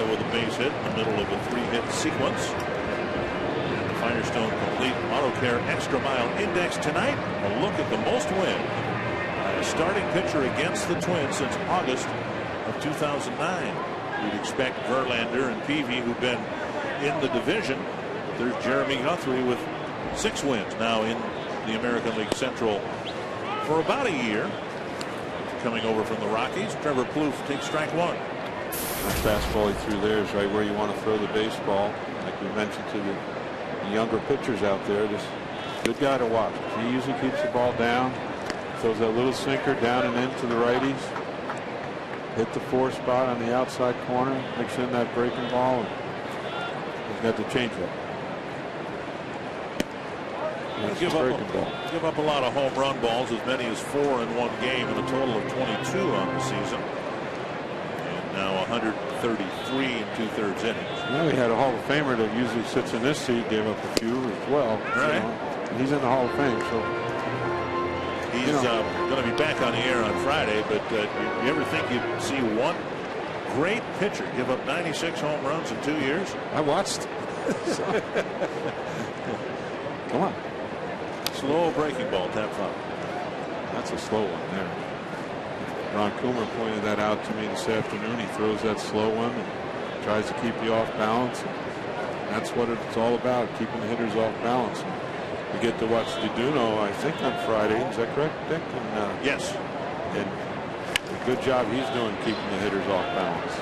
Speaker 5: With a base hit in the middle of a 3-hit sequence. Firestone Complete Auto Care Extra Mile Index tonight. A look at the most win by a starting pitcher against the Twins since August of 2009. We'd expect Verlander and Peavy, who've been in the division. There's Jeremy Guthrie with 6 wins now in the American League Central for about a year. Coming over from the Rockies, Trevor Plouffe takes strike 1.
Speaker 9: That fastball he threw there is right where you want to throw the baseball. Like we mentioned to the younger pitchers out there, just good guy to watch. He usually keeps the ball down, throws that little sinker down and into the righties, hit the 4 spot on the outside corner, mix in that breaking ball, and he's got the changeup.
Speaker 5: Give up a lot of home run balls, as many as 4 in one game, and a total of 22 on the season. Now 133 and 2/3 innings.
Speaker 9: Well, we had a Hall of Famer that usually sits in this seat, gave up a few as well.
Speaker 5: Right.
Speaker 9: he's in the Hall of Fame. So
Speaker 5: he's going to be back on the air on Friday. But you ever think you'd see one great pitcher give up 96 home runs in 2 years?
Speaker 9: I watched. Come on.
Speaker 5: Slow breaking ball, tap foul.
Speaker 9: That's a slow one there. Ron Coomer pointed that out to me this afternoon. He throws that slow one and tries to keep you off balance. And that's what it's all about, keeping the hitters off balance. We get to watch DiDuno, I think, on Friday. Is that correct, Dick? And,
Speaker 5: yes.
Speaker 9: And a good job he's doing keeping the hitters off balance.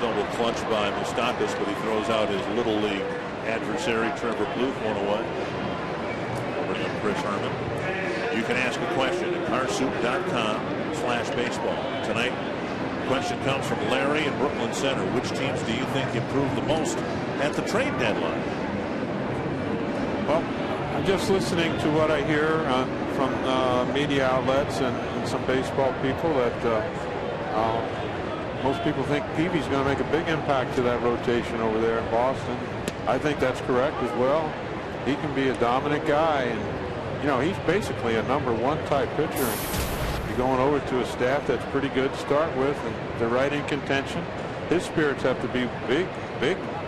Speaker 5: Double clutch by Moustakas, but he throws out his little league adversary Trevor Bluth one away. Bring up Chris Herman. You can ask a question at carsoup.com/baseball. Tonight, the question comes from Larry in Brooklyn Center. Which teams do you think improved the most at the trade deadline?
Speaker 9: Well, I'm just listening to what I hear from media outlets and some baseball people that most people think Peavy's going to make a big impact to that rotation over there in Boston. I think that's correct as well. He can be a dominant guy, and he's basically a #1 type pitcher. You're going over to a staff that's pretty good to start with, and they're right in contention. His spirits have to be big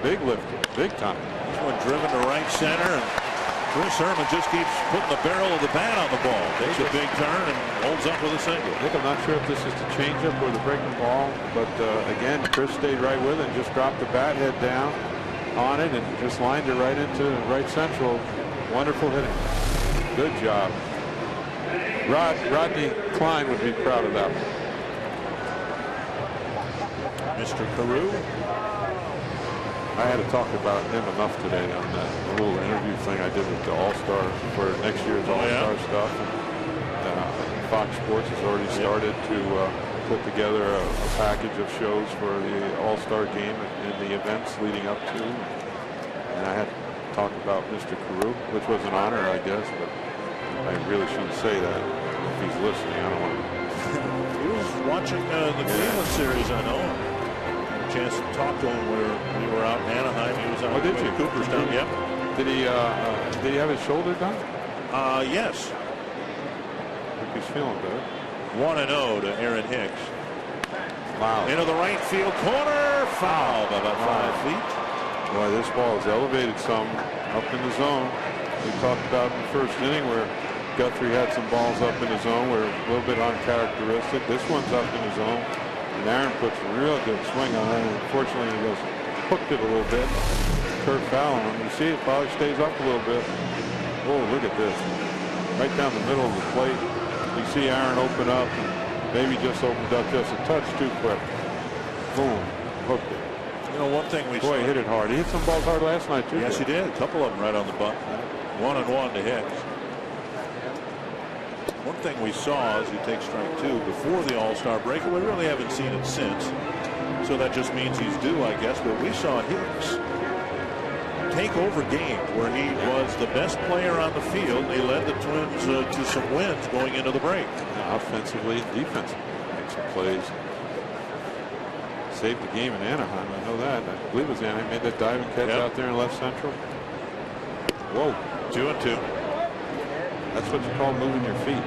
Speaker 9: lifted, big time.
Speaker 5: This one driven to right center, and Chris Herman just keeps putting the barrel of the bat on the ball. Takes a big turn and holds up with a single.
Speaker 9: Nick, I'm not sure if this is the changeup or the breaking ball, but again, Chris stayed right with it and just dropped the bat head down on it and just lined it right into right central. Wonderful hitting. Good job. Rodney Klein would be proud of that one.
Speaker 5: Mr. Carew.
Speaker 9: I had to talk about him enough today on that little interview thing I did with the All-Star for next year's All-Star stuff. And, Fox Sports has already started to put together a package of shows for the All-Star game and the events leading up to. And I had to talk about Mr. Carew, which was an honor, I guess, but I really shouldn't say that. If he's listening, I don't want to.
Speaker 5: He was watching the Cleveland series, I know. Chance to talk to him where we were out in Anaheim. He was out in Cooperstown. Yep.
Speaker 9: Did he have his shoulder done?
Speaker 5: Yes.
Speaker 9: I think he's feeling better.
Speaker 5: 1-0 to Aaron Hicks.
Speaker 9: Wow.
Speaker 5: Into the right field corner. Foul by about 5 feet.
Speaker 9: Boy, this ball is elevated some up in the zone. We talked about in the first inning where Guthrie had some balls up in the zone where a little bit uncharacteristic. This one's up in the zone. And Aaron puts a real good swing on it. Unfortunately, he just hooked it a little bit. Kurt fouling him. You see it probably stays up a little bit. Oh, look at this. Right down the middle of the plate. You see Aaron open up. And maybe just opened up just a touch too quick. Boom. Hooked it.
Speaker 5: One thing we saw.
Speaker 9: Boy, he hit it hard. He hit some balls hard last night, too.
Speaker 5: Yes, he did. A couple of them right on the button. 1-1 to Hicks. One thing we saw as he takes strike 2 before the All-Star break, and we really haven't seen it since. So that just means he's due, I guess. But we saw Hicks take over games where he was the best player on the field. He led the Twins to some wins going into the break.
Speaker 9: Offensively and defensively. Make some plays. Saved the game in Anaheim. I know that. I believe it was Anaheim. Made that diving catch out there in left central. Whoa.
Speaker 5: 2-2.
Speaker 9: That's what you call moving your feet.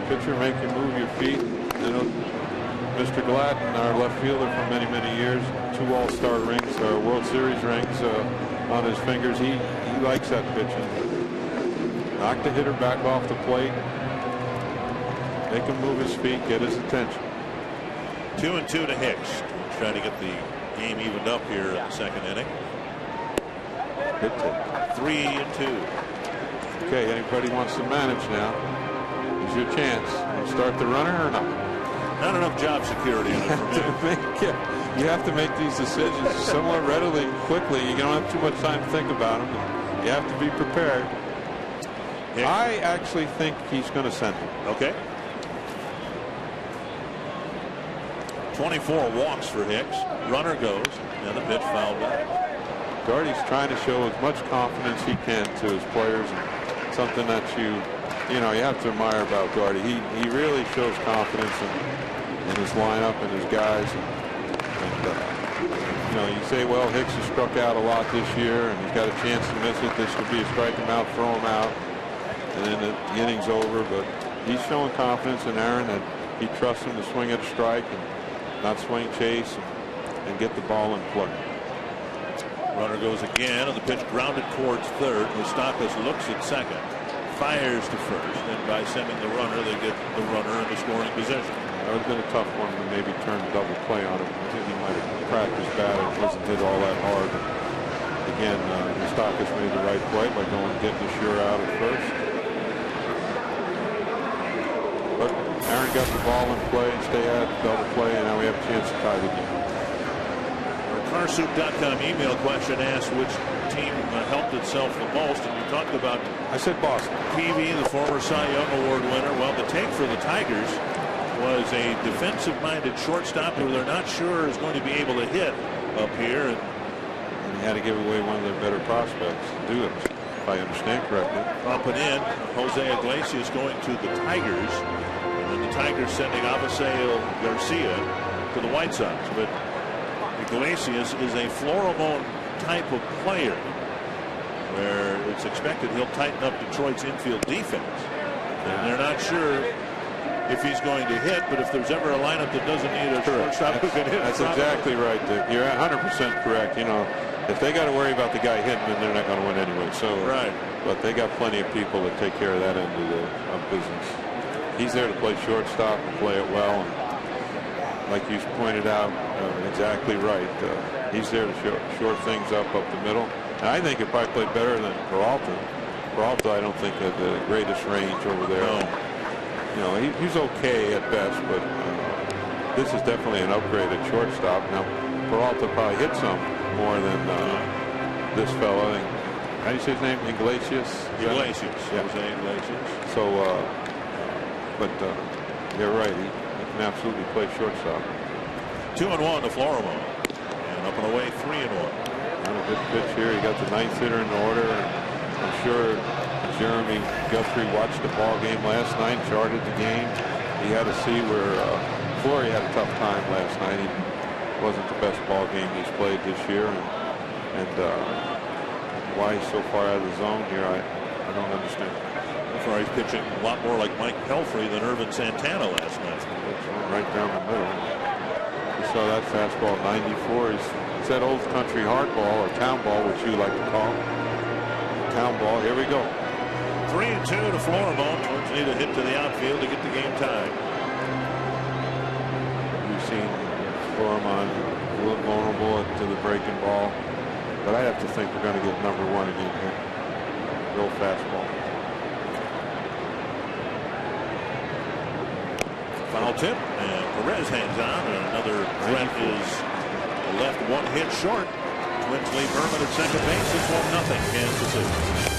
Speaker 9: Pitcher make you move your feet. Mr. Gladden, our left fielder for many, many years, 2 All-Star rings, World Series rings on his fingers. He likes that pitching. Knock the hitter back off the plate. Make him move his feet, get his attention.
Speaker 5: 2-2 to Hicks. Trying to get the game evened up here in the second inning.
Speaker 9: Good take.
Speaker 5: 3-2.
Speaker 9: Okay, anybody wants to manage now. Here's your chance. You start the runner or not?
Speaker 5: Not enough job security in it for me.
Speaker 9: You have to make these decisions somewhat readily, quickly. You don't have too much time to think about them. You have to be prepared.
Speaker 5: Yeah.
Speaker 9: I actually think he's going to send him.
Speaker 5: Okay. 24 walks for Hicks. Runner goes, and the pitch fouled back.
Speaker 9: Gardy's trying to show as much confidence he can to his players, and something that you have to admire about Gardy. He really shows confidence in his lineup and his guys. And you know, you say, well, Hicks has struck out a lot this year, and he's got a chance to miss it. This could be a strike him out, throw him out, and then the inning's over. But he's showing confidence in Aaron that he trusts him to swing at a strike and not swing chase and get the ball in play.
Speaker 5: Runner goes again, and the pitch grounded towards third. Moustakas looks at second, fires to first, and by sending the runner, they get the runner in the scoring position.
Speaker 9: That would have been a tough one to maybe turn double play on him. I think he might have cracked his bat. It wasn't hit all that hard. Again, Moustakas made the right play by going and getting the sure out at first. But Aaron got the ball in play, stay at double play, and now we have a chance to tie the game.
Speaker 5: Carsoup.com email question asked which team helped itself the most, and you talked about.
Speaker 9: I said Boston.
Speaker 5: Peavy, the former Cy Young Award winner. Well, the take for the Tigers was a defensive-minded shortstop who they're not sure is going to be able to hit up here. And
Speaker 9: he had to give away one of their better prospects to do it, if I understand correctly.
Speaker 5: Up and in, Jose Iglesias going to the Tigers, and then the Tigers sending Avisail Garcia to the White Sox. But Iglesias is a Florimon type of player where it's expected he'll tighten up Detroit's infield defense. And they're not sure if he's going to hit, but if there's ever a lineup that doesn't need a shortstop who can hit.
Speaker 9: That's exactly right, Dick. You're 100% correct. You know, if they got to worry about the guy hitting, then they're not going to win anyway. So,
Speaker 5: right.
Speaker 9: But they got plenty of people that take care of that end of business. He's there to play shortstop and play it well. And like you pointed out, exactly right. He's there to short things up the middle. And I think he'll probably play better than Peralta. Peralta, I don't think had the greatest range over there.
Speaker 5: No.
Speaker 9: You know, he's okay at best, but this is definitely an upgraded shortstop. Now, Peralta probably hit some more than this fellow. How do you say his name? Iglesias?
Speaker 5: Iglesias.
Speaker 9: Yeah.
Speaker 5: Jose Iglesias.
Speaker 9: So, but you're right. He can absolutely play shortstop.
Speaker 5: 2-1 to Florimon. And up and away, 3-1.
Speaker 9: Not a good pitch here. He got the ninth hitter in order. I'm sure Jeremy Guthrie watched the ball game last night, charted the game. He had to see where Fleury had a tough time last night. He wasn't the best ball game he's played this year, and why he's so far out of the zone here, I don't understand.
Speaker 5: So far, he's pitching a lot more like Mike Pelfrey than Irvin Santana last night.
Speaker 9: Right down the middle. You saw that fastball, 94. It's that old country hardball or town ball, which you like to call town ball. Here we go.
Speaker 5: 3-2 to Florimon. Twins need a hit to the outfield to get the game tied.
Speaker 9: We've seen Florimon a little vulnerable to the breaking ball, but I have to think we're going to get number one again here. Real fastball.
Speaker 5: Foul tip, and Perez hangs on, and another threat is left one hit short. Twins lead Berman at second base. It's 1-0 Kansas City.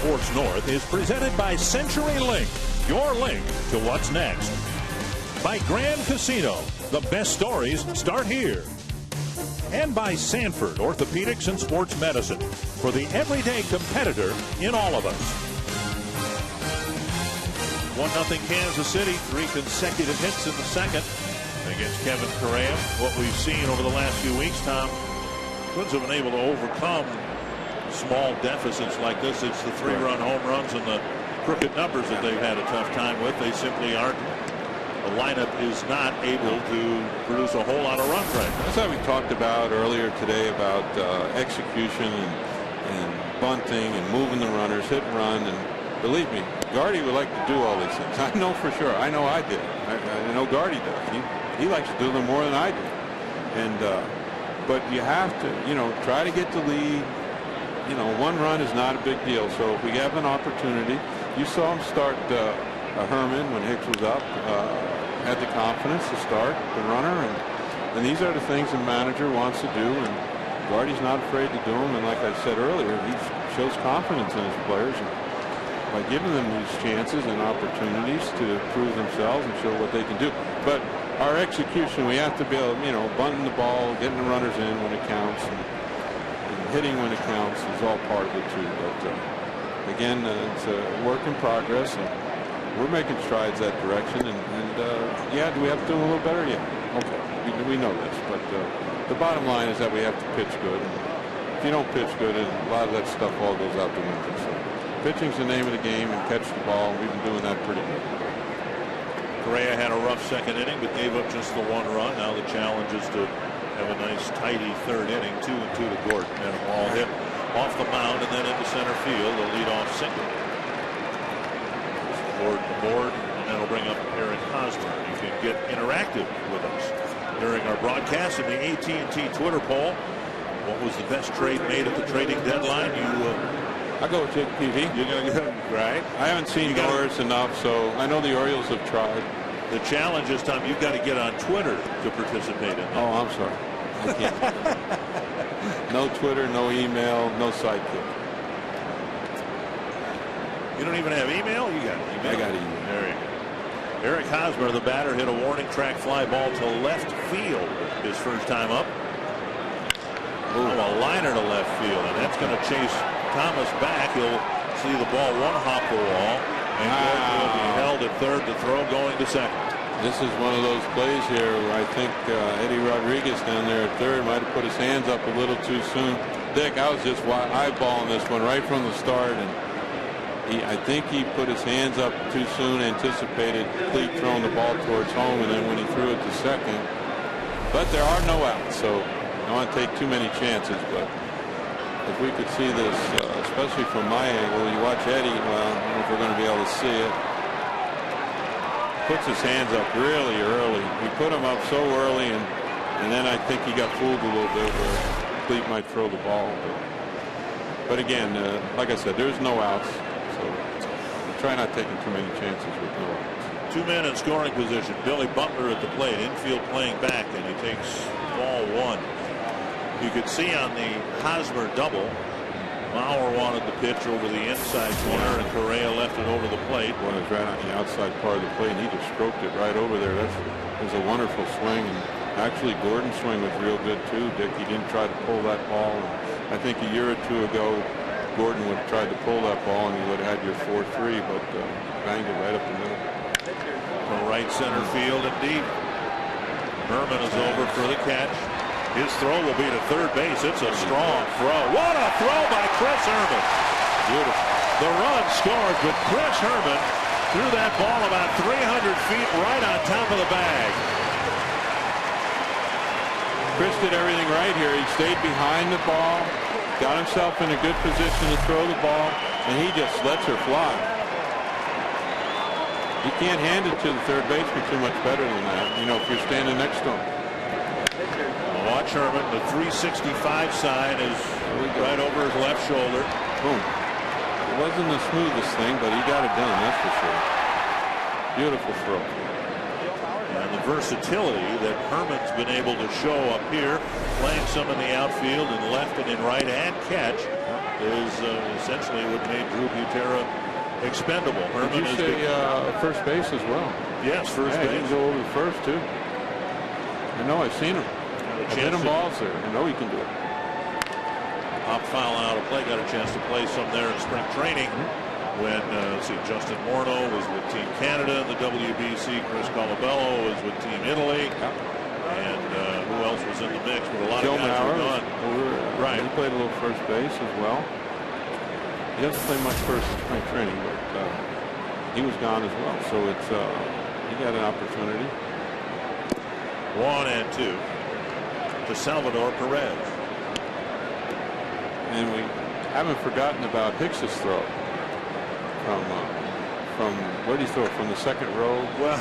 Speaker 5: Sports North is presented by CenturyLink, your link to what's next. By Grand Casino, the best stories start here. And by Sanford Orthopedics and Sports Medicine, for the everyday competitor in all of us. 1-0 Kansas City, 3 consecutive hits in the second against Kevin Correa. What we've seen over the last few weeks, Tom, Twins have been able to overcome small deficits like this. It's the 3-run home runs and the crooked numbers that they've had a tough time with. They simply aren't. The lineup is not able to produce a whole lot of runs right now.
Speaker 9: That's what we talked about earlier today about execution and bunting and moving the runners, hit and run. And believe me, Gardy would like to do all these things. I know for sure. I know I did. I know Gardy does. He likes to do them more than I do. And but you have to, try to get the lead. 1 run is not a big deal. So if we have an opportunity, you saw him start Herman when Hicks was up, had the confidence to start the runner, and these are the things the manager wants to do, and Gardy's not afraid to do them. And like I said earlier, he shows confidence in his players by giving them these chances and opportunities to prove themselves and show what they can do. But our execution, we have to be able, bunting the ball, getting the runners in when it counts, and hitting when it counts is all part of it too. But again, it's a work in progress, and we're making strides that direction. And yeah, do we have to do a little better? Yeah, okay, we know this. But the bottom line is that we have to pitch good. And if you don't pitch good, a lot of that stuff all goes out the window. So pitching's the name of the game, and catch the ball. We've been doing that pretty good.
Speaker 5: Correa had a rough second inning, but gave up just the 1 run. Now the challenge is to have a nice tidy 3rd inning, 2-2 to Gordon, and a ball hit off the mound and then into center field, a leadoff single. Gordon aboard, and that'll bring up Eric Hosmer. You can get interactive with us during our broadcast in the AT&T Twitter poll. What was the best trade made at the trading deadline?
Speaker 9: I go with JPV.
Speaker 5: You're going to go right.
Speaker 9: I haven't seen Norris enough, so I know the Orioles have tried.
Speaker 5: The challenge this time, you've got to get on Twitter to participate in that.
Speaker 9: Oh, I'm sorry. I can't. No Twitter, no email, no sidekick.
Speaker 5: You don't even have email? You got email?
Speaker 9: I got email.
Speaker 5: There you go. Eric Hosmer, the batter, hit a warning track fly ball to left field his first time up. Oh, a liner to left field, and that's going to chase Thomas back. He'll see the ball hop the wall, and Gordon will be held at third to throw going to second.
Speaker 9: This is one of those plays here where I think Eddie Rodriguez down there at third might have put his hands up a little too soon. Dick, I was just eyeballing this one right from the start, and I think he put his hands up too soon, anticipated Cleat throwing the ball towards home, and then when he threw it to second. But there are no outs, so I don't want to take too many chances. But if we could see this, especially from my angle, you watch Eddie, well, I don't know if we're going to be able to see it. Puts his hands up really early. He put them up so early, and then I think he got fooled a little bit where Cleat might throw the ball. But again, like I said, there's no outs. So try not taking too many chances with no outs.
Speaker 5: 2 men in scoring position. Billy Butler at the plate, infield playing back, and he takes ball 1. You could see on the Hosmer double, Mauer wanted the pitch over the inside corner, and Correa left it over the plate.
Speaker 9: Well, it was right on the outside part of the plate, and he just stroked it right over there. That was a wonderful swing. And actually, Gordon's swing was real good too, Dick. He didn't try to pull that ball. And I think a year or two ago, Gordon would have tried to pull that ball, and he would have had your 4-3, but banged it right up the middle.
Speaker 5: From right center field and deep. Herman is over for the catch. His throw will be to third base. It's a strong throw. What a throw by Chris Herman.
Speaker 9: Beautiful.
Speaker 5: The run scored, but Chris Herman threw that ball about 300 feet right on top of the bag.
Speaker 9: Chris did everything right here. He stayed behind the ball, got himself in a good position to throw the ball, and he just lets her fly. You can't hand it to the third baseman too much better than that, if you're standing next to him.
Speaker 5: Watch Herman. The 365 sign is right over his left shoulder.
Speaker 9: Boom. It wasn't the smoothest thing, but he got it done, that's for sure. Beautiful throw.
Speaker 5: And the versatility that Herman's been able to show up here, playing some in the outfield and left and in right and catch. is essentially what made Drew Butera expendable. Herman
Speaker 9: Did you say first base as well?
Speaker 5: Yes, first
Speaker 9: base.
Speaker 5: base.
Speaker 9: He can go over the first too. I know. I've seen him. I've hit him balls there. I know he can do it.
Speaker 5: Pop foul out of play. Got a chance to play some there in spring training. When let's see, Justin Morneau was with Team Canada in the WBC. Chris Colabello was with Team Italy. And who else was in the mix? But a lot of guys were gone. Right.
Speaker 9: He played a little first base as well. He doesn't play much first in spring training, but he was gone as well. So it's he got an opportunity.
Speaker 5: 1-2 to Salvador Perez.
Speaker 9: And we haven't forgotten about Hicks's throw from where did he throw it? From the second row?
Speaker 5: Well,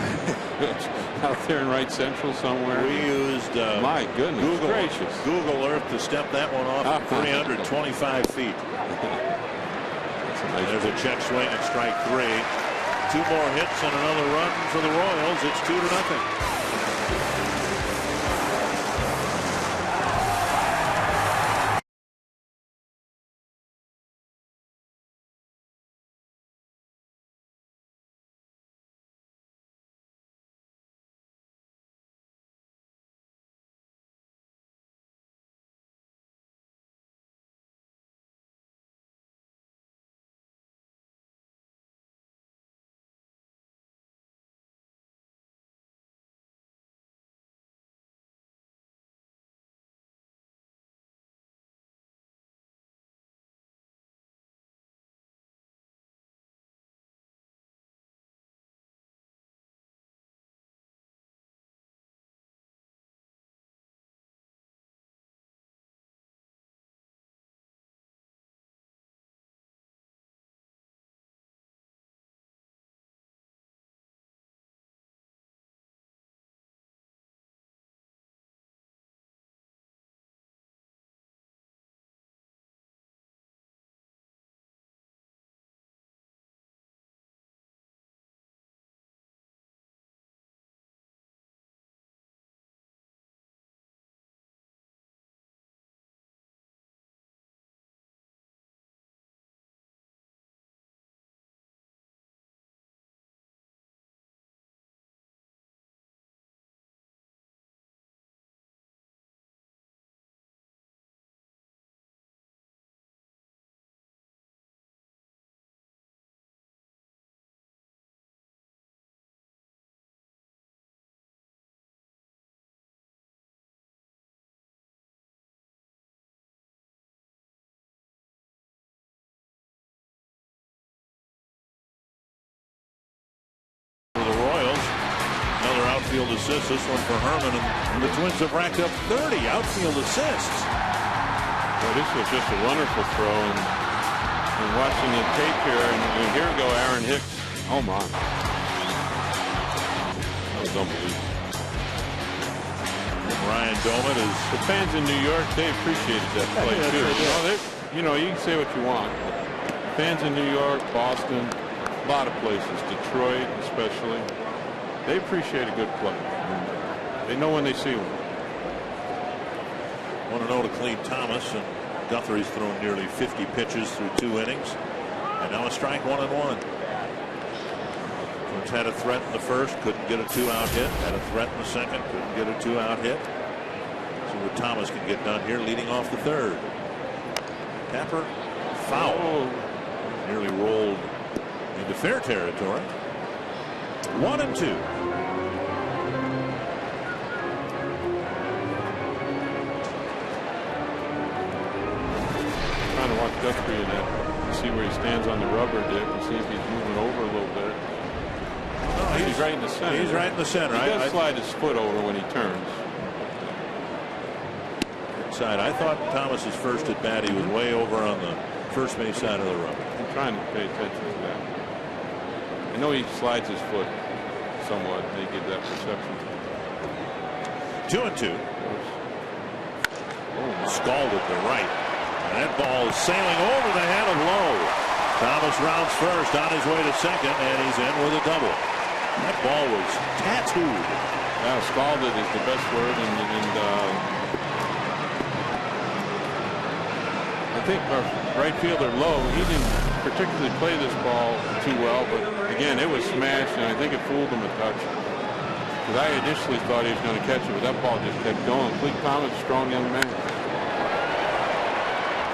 Speaker 9: out there in right central somewhere.
Speaker 5: We used
Speaker 9: my goodness gracious
Speaker 5: Google Earth to step that one off at 325 feet. There's a check swing and strike 3. 2 more hits and another run for the Royals. It's 2-0. Outfield assist, this one for Herman, and the Twins have racked up 30 outfield assists.
Speaker 9: Well, this was just a wonderful throw, and watching the tape here, and here we go, Aaron Hicks. Oh my, that was unbelievable.
Speaker 5: Ryan Doman is.
Speaker 9: The fans in New York, they appreciated that play too. You know, you can say what you want. Fans in New York, Boston, a lot of places, Detroit especially. They appreciate a good play. They know when they see one.
Speaker 5: 1-0 to Cleve Thomas, and Guthrie's thrown nearly 50 pitches through 2 innings. And now a strike, 1-1. Twins had a threat in the first, couldn't get a 2-out hit. Had a threat in the second, couldn't get a 2-out hit. See what Thomas can get done here, leading off the third. Tapper, foul. Oh. Nearly rolled into fair territory. 1-2.
Speaker 9: Trying to watch Guthrie in that, see where he stands on the rubber, Dick, and see if he's moving over a little bit.
Speaker 5: No,
Speaker 9: he's right in the center.
Speaker 5: He's right in the center.
Speaker 9: He does slide his foot over when he turns.
Speaker 5: Inside. I thought Thomas's first at bat, he was way over on the first base side of the rubber.
Speaker 9: I'm trying to pay attention to that. I know he slides his foot somewhat. They give that perception.
Speaker 5: 2-2. Scalded to right. And that ball is sailing over the head of Lowe. Thomas rounds first, on his way to second, and he's in with a double. That ball was tattooed.
Speaker 9: Yeah, scalded is the best word, and I think our right fielder Lowe, he didn't particularly play this ball too well, but again, it was smashed, and I think it fooled him a touch. Because I initially thought he was going to catch it, but that ball just kept going. Cleet Thomas, strong young man.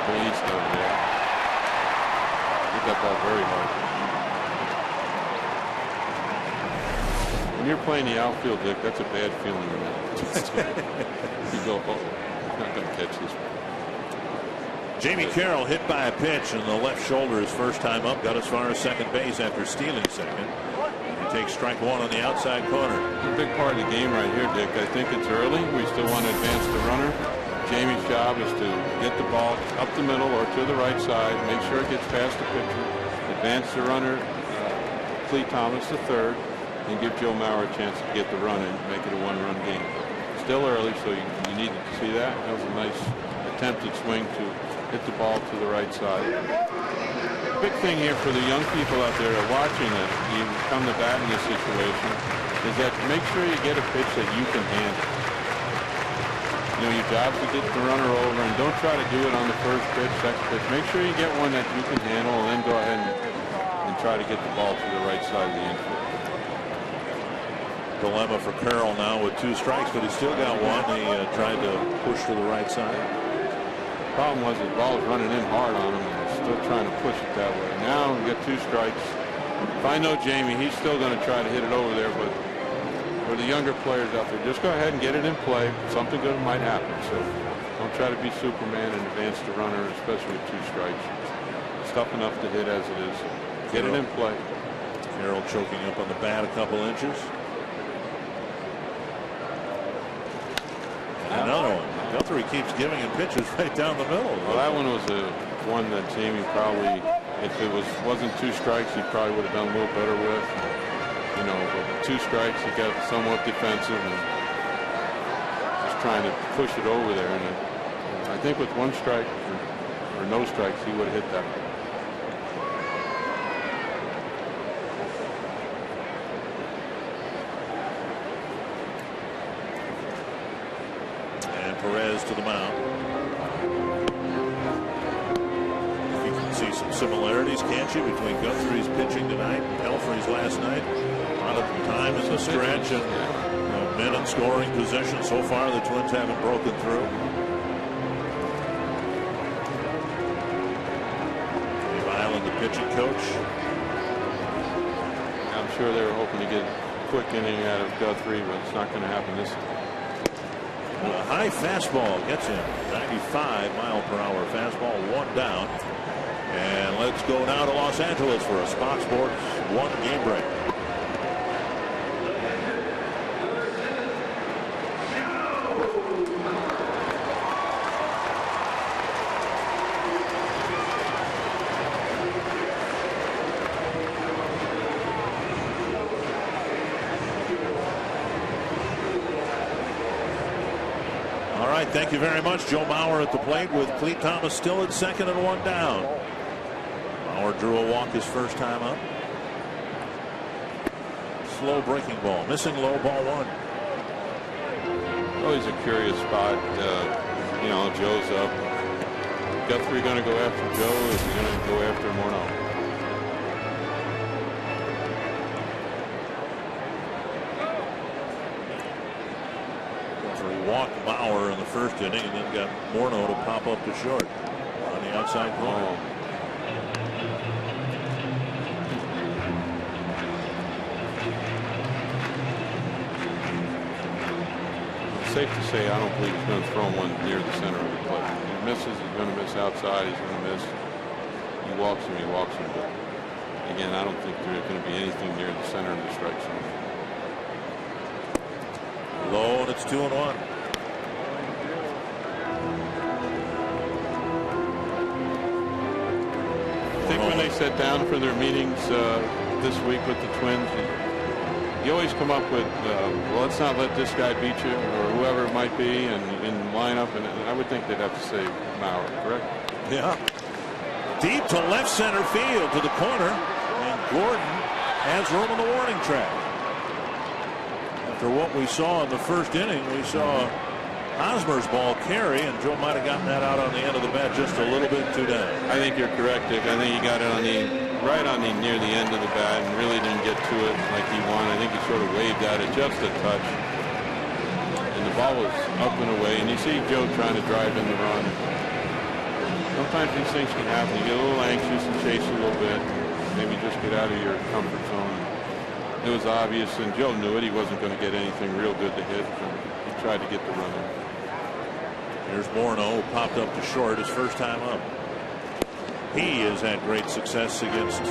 Speaker 9: He's still there. Hit that ball very hard. When you're playing the outfield, Dick, that's a bad feeling. You go, oh, he's not going to catch this one.
Speaker 5: Jamie Carroll hit by a pitch in the left shoulder his first time up, got as far as second base after stealing second. He takes strike one on the outside corner.
Speaker 9: A big part of the game right here, Dick. I think it's early. We still want to advance the runner. Jamie's job is to get the ball up the middle or to the right side, make sure it gets past the pitcher, advance the runner, Cleet Thomas to third, and give Joe Mauer a chance to get the run and make it a one-run game. Still early, so you needed to see that. That was a nice attempted swing to hit the ball to the right side. Big thing here for the young people out there watching it, you come to bat in this situation, is that make sure you get a pitch that you can handle. You know, your job is to get the runner over, and don't try to do it on the first pitch, second pitch. Make sure you get one that you can handle, and then go ahead and try to get the ball to the right side of the infield.
Speaker 5: Dilemma for Carroll now with 2 strikes, but he still got one. He tried to push to the right side.
Speaker 9: Problem was the ball was running in hard on him, and he's still trying to push it that way. Now we got 2 strikes. If I know Jamie, he's still going to try to hit it over there, but for the younger players out there, just go ahead and get it in play. Something good might happen. So don't try to be Superman and advance the runner, especially with 2 strikes. It's tough enough to hit as it is. Get it in play.
Speaker 5: Carroll choking up on the bat a couple inches. Another one. Guthrie keeps giving him pitches right down the middle.
Speaker 9: Well, that one was one that Jamie probably, if it wasn't 2 strikes, he probably would have done a little better with. You know, but 2 strikes, he got somewhat defensive and just trying to push it over there. And I think with 1 strike or no strikes, he would have hit that.
Speaker 5: Perez to the mound. You can see some similarities, can't you, between Guthrie's pitching tonight and Pelfrey's last night. A lot of time in the stretch and men in scoring position. So far, the Twins haven't broken through. Dave Island, the pitching coach.
Speaker 9: I'm sure they were hoping to get a quick inning out of Guthrie, but it's not going to happen this time.
Speaker 5: A high fastball gets him. 95-mile-per-hour fastball, 1 down. And let's go now to Los Angeles for a Fox Sports 1 game break. Thank you very much. Joe Mauer at the plate with Cleet Thomas still at second and 1 down. Mauer drew a walk his first time up. Slow breaking ball. Missing low, ball 1.
Speaker 9: Always a curious spot. You know, Joe's up. Guthrie going to go after Joe? Is he going to go after Morneau?
Speaker 5: Walked Mauer in the first inning and then got Morneau to pop up to short on the outside corner.
Speaker 9: It's safe to say I don't believe he's going to throw one near the center of the plate. If he misses, he's going to miss outside. He's going to miss. He walks him, he walks him. But again, I don't think there's going to be anything near the center of the strike zone.
Speaker 5: Low, and it's 2-1.
Speaker 9: I think when they sat down for their meetings this week with the Twins, you always come up with, well, let's not let this guy beat you, or whoever it might be, and in lineup, and I would think they'd have to say Mauer, correct?
Speaker 5: Yeah. Deep to left center field to the corner, and Gordon has room on the warning track. After what we saw in the first inning, we saw Hosmer's ball carry, and Joe might have gotten that out on the end of the bat just a little bit too down.
Speaker 9: I think you're correct, Dick. I think he got it on right on the near the end of the bat and really didn't get to it like he wanted. I think he sort of waved at it just a touch. And the ball was up and away, and you see Joe trying to drive in the run. Sometimes these things can happen. You get a little anxious and chase a little bit. Maybe just get out of your comfort zone. It was obvious, and Joe knew it. He wasn't going to get anything real good to hit. He tried to get the run in.
Speaker 5: Here's Morneau, popped up to short his first time up. He has had great success against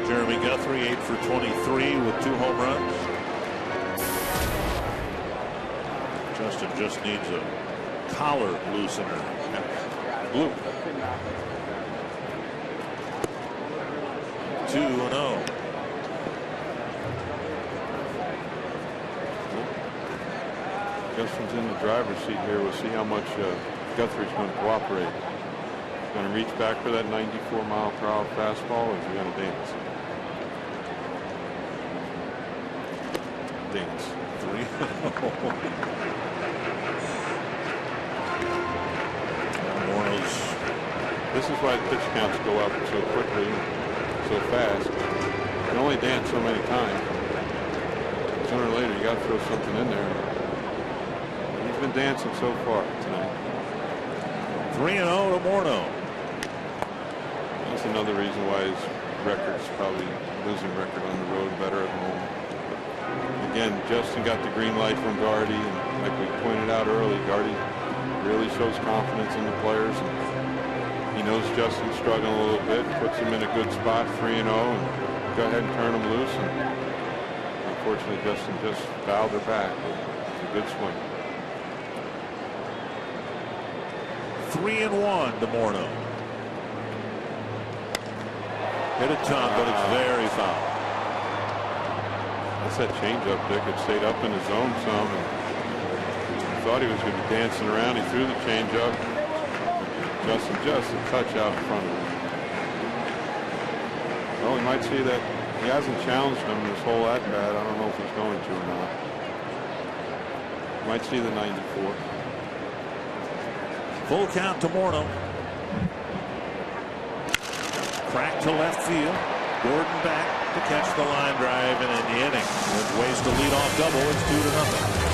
Speaker 5: Jeremy Guthrie, 8 for 23 with 2 home runs. Justin just needs a collar loosener. Blue. 2-0.
Speaker 9: Justin's in the driver's seat here. We'll see how much Guthrie's going to cooperate. He's going to reach back for that 94-mile-per-hour fastball, or is he going to dance? Dance.
Speaker 5: 3-0.
Speaker 9: This is why the pitch counts go up so quickly, so fast. You can only dance so many times. Sooner or later, you got to throw something in there. He's been dancing so far tonight.
Speaker 5: 3-0 to Morneau.
Speaker 9: That's another reason why his record's probably losing record on the road, better at home. Again, Justin got the green light from Gardy, and like we pointed out early, Gardy really shows confidence in the players. And he knows Justin's struggling a little bit, puts him in a good spot, 3-0, and go ahead and turn him loose. And unfortunately, Justin just fouled her back. It's a good swing.
Speaker 5: 3-1 to Morneau. Hit a ton, but it's very foul.
Speaker 9: That's that changeup, Dick. It stayed up in the zone some. And thought he was going to be dancing around. He threw the changeup. Justin just a touch out in front of him. Well, we might see that he hasn't challenged him this whole at-bat. I don't know if he's going to or not. Might see the 94.
Speaker 5: Full count to Morneau. Crack to left field. Gordon back to catch the line drive and in the inning. With ways to lead off double, it's 2-0.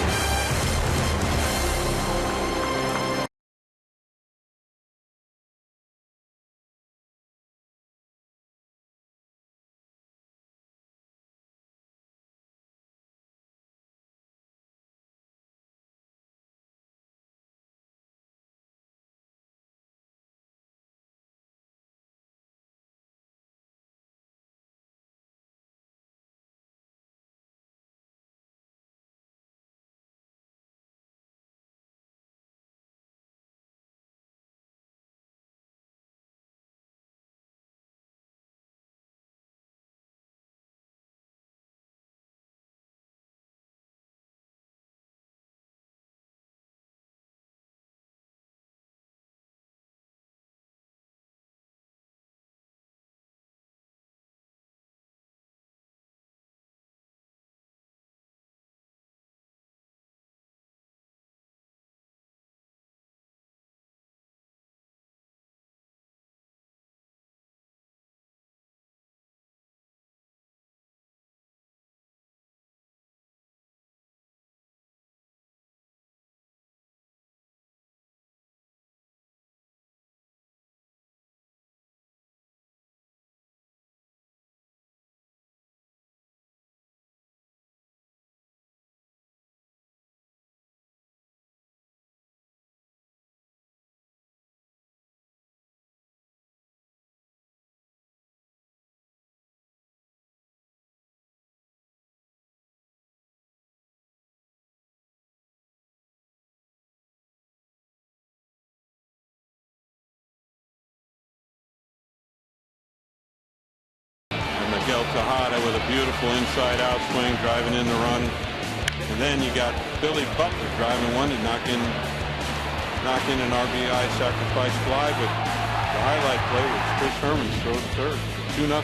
Speaker 9: Miguel Tejada with a beautiful inside-out swing, driving in the run. And then you got Billy Butler driving one to knock in an RBI sacrifice fly. But the highlight play was Chris Herman's throw to third. 2-0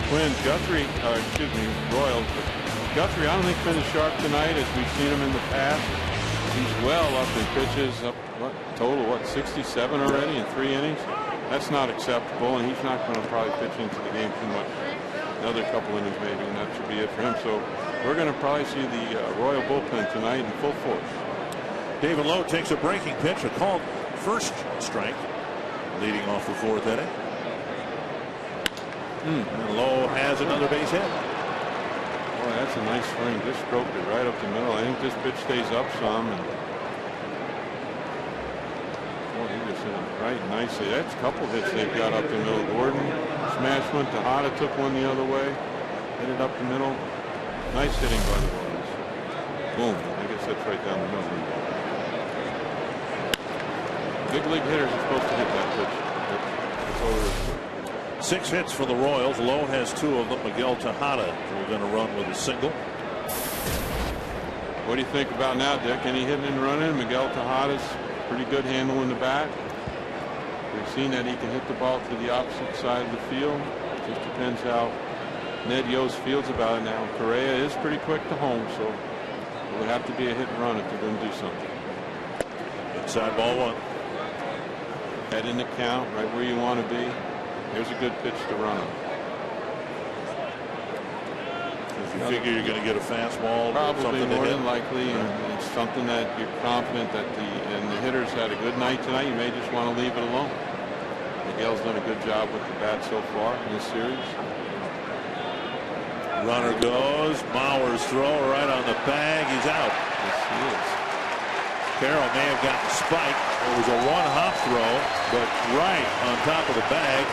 Speaker 9: Twins. Royals. But Guthrie, I don't think finished sharp tonight as we've seen him in the past. He's well up in pitches, up total 67 already in 3 innings. That's not acceptable, and he's not going to probably pitch into the game too much. Another couple innings maybe, and that should be it for him. So we're going to probably see the Royal bullpen tonight in full force.
Speaker 5: David Lowe takes a breaking pitch, a called first strike, leading off the 4th inning. And Lowe has another base hit.
Speaker 9: Boy, that's a nice swing. Just stroked it right up the middle. I think this pitch stays up some. And boy, he just hit it right nicely. That's a couple hits they've got up the middle. Gordon smashed one. Tejada took one the other way. Hit it up the middle. Nice hitting by the Royals. Boom. I guess that's right down the middle. Big league hitters are supposed to hit that pitch. That's all there is to it.
Speaker 5: 6 hits for the Royals. Lowe has 2 of them. Miguel Tejada we're going to run with a single.
Speaker 9: What do you think about now, Dick? Any hitting and running? Miguel Tejada's pretty good handling the bat. We've seen that he can hit the ball to the opposite side of the field. Just depends how Ned Yost feels about it now. Correa is pretty quick to home, so it would have to be a hit and run if they're going to do something.
Speaker 5: Inside ball 1.
Speaker 9: Head in the count, right where you want to be. Here's a good pitch to run on.
Speaker 5: If you figure you're going to get a fastball,
Speaker 9: probably more than likely, and it's something that you're confident that the hitters had a good night tonight. You may just want to leave it alone. Miguel's done a good job with the bat so far in this series.
Speaker 5: Runner goes. Bauer's throw right on the bag. He's out.
Speaker 9: Yes, he is.
Speaker 5: Carroll may have gotten spiked. It was a 1-hop throw, but right on top of the bag.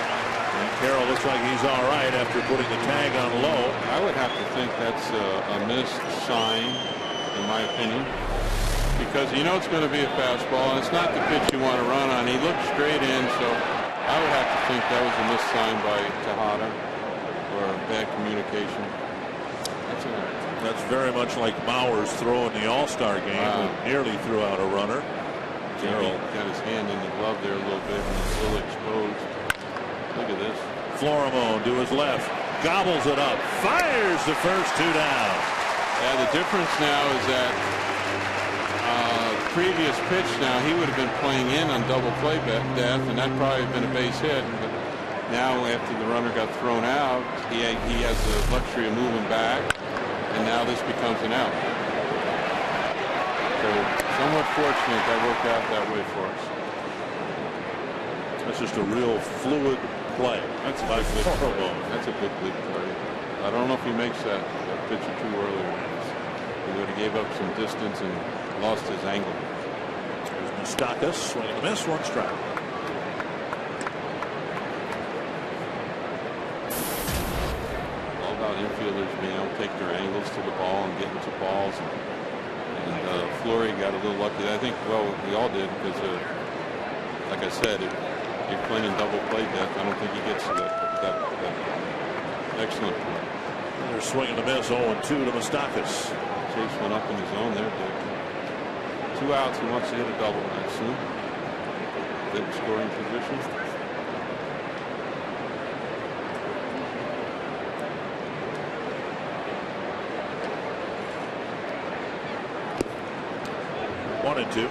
Speaker 5: And Carroll looks like he's all right after putting the tag on Lowe.
Speaker 9: I would have to think that's a missed sign, in my opinion, because you know it's going to be a fastball, and it's not the pitch you want to run on. He looked straight in, so I would have to think that was a missed sign by Tejada or bad communication.
Speaker 5: That's very much like Bauer's throw in the All-Star game. Who nearly threw out a runner.
Speaker 9: Carroll got his hand in the glove there a little bit, and it's a little exposed. Look at this.
Speaker 5: Florimone to his left. Gobbles it up. Fires the first 2 down.
Speaker 9: Yeah, the difference now is that previous pitch now, he would have been playing in on double play death, and that probably have been a base hit. But now, after the runner got thrown out, he has the luxury of moving back, and now this becomes an out. So, somewhat fortunate that worked out that way for us.
Speaker 5: That's just a real fluid play.
Speaker 9: That's a big league play. I don't know if he makes that pitch or 2 earlier. He would have gave up some distance and lost his angle.
Speaker 5: There's Moustakas swinging and a miss, 1 strike.
Speaker 9: All about infielders being able to take their angles to the ball and get into balls. And Fleury got a little lucky. I think, well, we all did, because like I said, if you're playing in double play death, I don't think he gets to that excellent point.
Speaker 5: They're swinging the miss, 0-2 to Moustakas.
Speaker 9: Chase went up in his zone there, Dick. 2 outs, he wants to hit a double, I assume. Good scoring position.
Speaker 5: One and 2.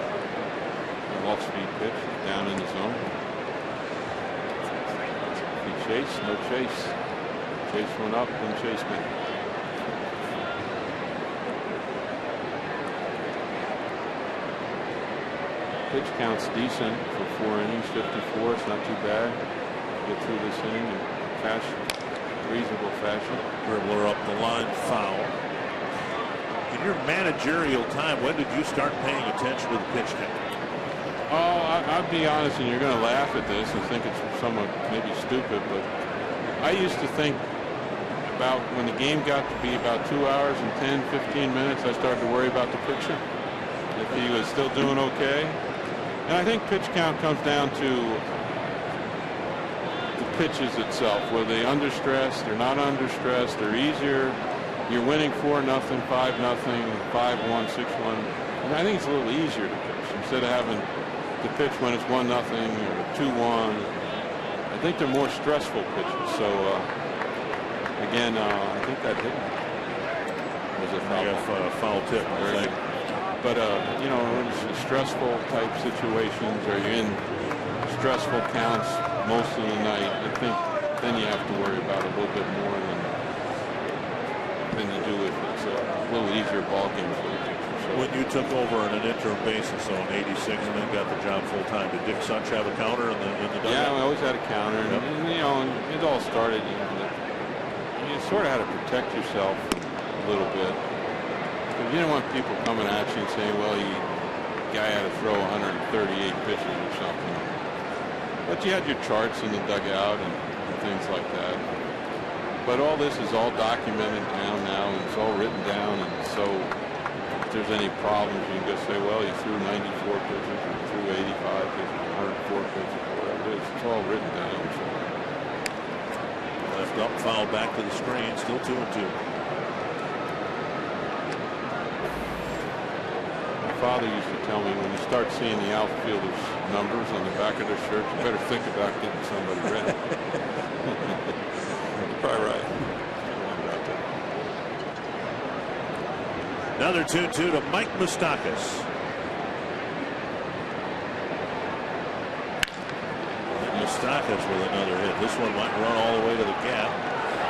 Speaker 9: Off-speed pitch down in the zone. He chase, no chase. Chase went up, then chase back. Pitch count's decent for 4 innings, 54. It's not too bad. Get through this inning in reasonable fashion.
Speaker 5: Dribbler up the line, foul. In your managerial time, when did you start paying attention to the pitch count?
Speaker 9: Oh, I'll be honest, and you're going to laugh at this and think it's somewhat maybe stupid, but I used to think about when the game got to be about 2 hours and 10, 15 minutes, I started to worry about the pitcher, if he was still doing okay. And I think pitch count comes down to the pitches itself. Were they under stress? They're not under stress. They're easier. You're winning 4-0, 5-0, 5-1, 6-1. And I think it's a little easier to pitch instead of having to pitch when it's 1-0 or 2-1. I think they're more stressful pitches. So again, I think that hit was a foul.
Speaker 5: Foul tip.
Speaker 9: But, you know, in stressful type situations or you're in stressful counts most of the night, I think then you have to worry about a little bit more than you do if it's a little easier ball game for the pitcher. So
Speaker 5: when you took over on an interim basis on 86 and then got the job full time, did Dick Such have a counter in the dugout?
Speaker 9: Yeah, we always had a counter.
Speaker 5: Yep.
Speaker 9: And, you know, and it all started, you sort of had to protect yourself a little bit. Because you didn't want people coming at you and saying, well, the guy had to throw 138 pitches or something. But you had your charts in the dugout and things like that. But all this is all documented down now, and it's all written down. And so if there's any problems, you can just say, well, you threw 94 pitches, or threw 85 pitches, 104 pitches, or whatever it is. It's all written down. So.
Speaker 5: Left up, foul back to the screen, still 2-2.
Speaker 9: My father used to tell me, when you start seeing the outfielders' numbers on the back of their shirt, you better think about getting somebody ready. You're probably right.
Speaker 5: Another 2-2 to Mike Moustakas. Moustakas with another hit. This one might run all the way to the gap.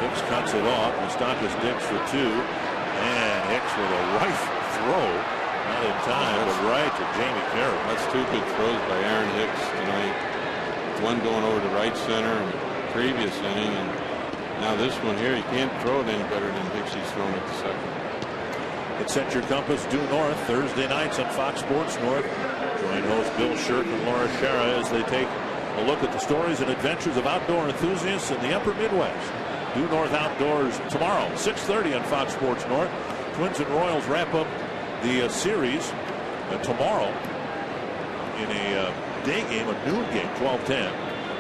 Speaker 5: Hicks cuts it off. Moustakas digs for 2. And Hicks with a rifle throw. Not in time, but right to Jamie Carroll.
Speaker 9: That's 2 good throws by Aaron Hicks tonight. One going over to right center in the previous inning, and now this one here, you can't throw it any better than Hicksy's thrown it to second.
Speaker 5: It's Set Your Compass due north Thursday nights on Fox Sports North. Join host Bill Shirk and Laura Schara as they take a look at the stories and adventures of outdoor enthusiasts in the upper Midwest. Due North Outdoors tomorrow, 6:30 on Fox Sports North. Twins and Royals wrap up the series tomorrow in a day game, a noon game, 12:10.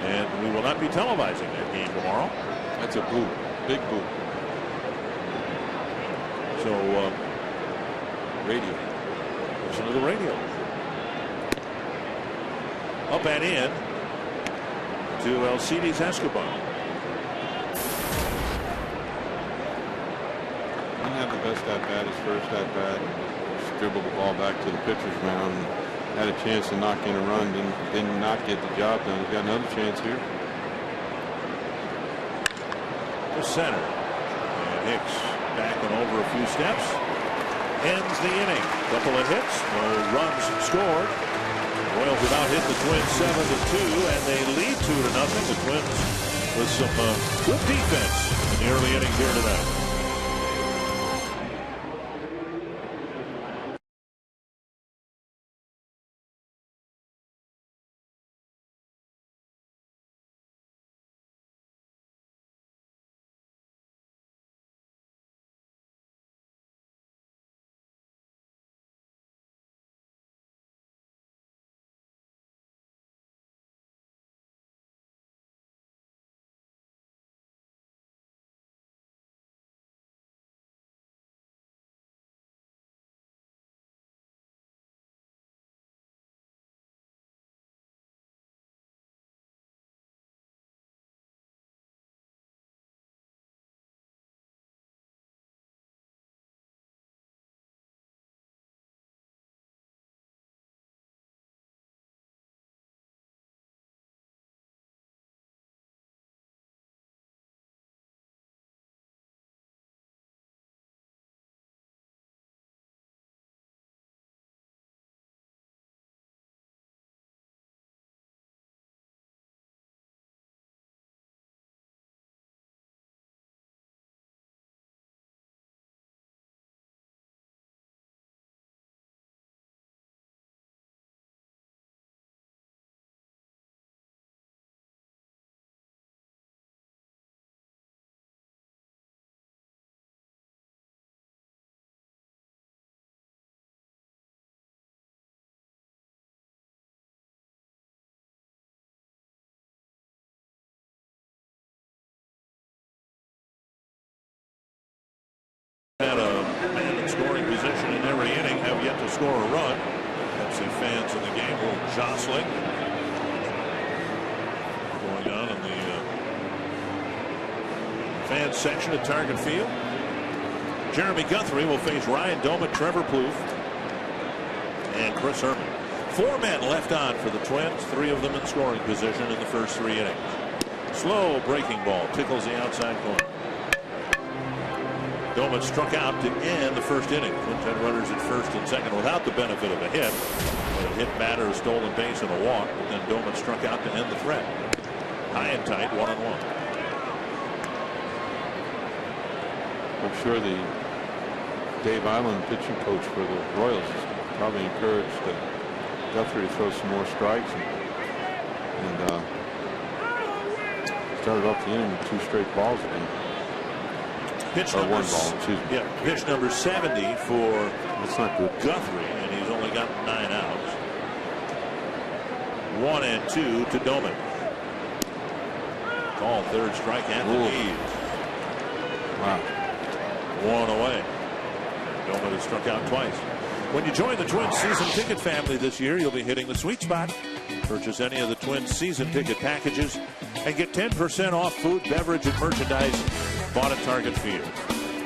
Speaker 5: And we will not be televising that game tomorrow.
Speaker 9: That's a boot. Big boot.
Speaker 5: So,
Speaker 9: radio.
Speaker 5: Listen to the radio. Up and in to Alcides Escobar.
Speaker 9: Didn't have the best at-bat his first at-bat. Dribbled the ball back to the pitcher's mound. And had a chance to knock in a run. Did not get the job done. He's got another chance here.
Speaker 5: To center. And Hicks backing over a few steps. Ends the inning. Couple of hits. No runs scored. The Royals have out hit the Twins 7-2, and they lead 2-0. The Twins with some good defense in the early innings here tonight. Had a man in scoring position in every inning, have yet to score a run. Pepsi fans in the game, a little jostling going on in the fan section at Target Field. Jeremy Guthrie will face Ryan Doman, Trevor Plouffe, and Chris Herman. 4 men left on for the Twins, 3 of them in scoring position in the first 3 innings. Slow breaking ball tickles the outside corner. Doman struck out to end the first inning. Twins had runners at first and second without the benefit of a hit. But a hit batter, a stolen base, and a walk. But then Doman struck out to end the threat. High and tight, 1-1.
Speaker 9: I'm sure the Dave Island pitching coach for the Royals is probably encouraged Guthrie to throw some more strikes and started off the inning with 2 straight balls again.
Speaker 5: Pitch
Speaker 9: or
Speaker 5: number,
Speaker 9: 1 ball, excuse me.
Speaker 5: Yeah, pitch number 70 for
Speaker 9: That's not good.
Speaker 5: Guthrie, and he's only got 9 outs. 1-2 to Doman. Called third strike at the knees.
Speaker 9: Wow.
Speaker 5: 1 away. Doman has struck out twice. When you join the Twins season ticket family this year, you'll be hitting the sweet spot. Purchase any of the Twins season ticket packages and get 10% off food, beverage, and merchandise bought at Target Field.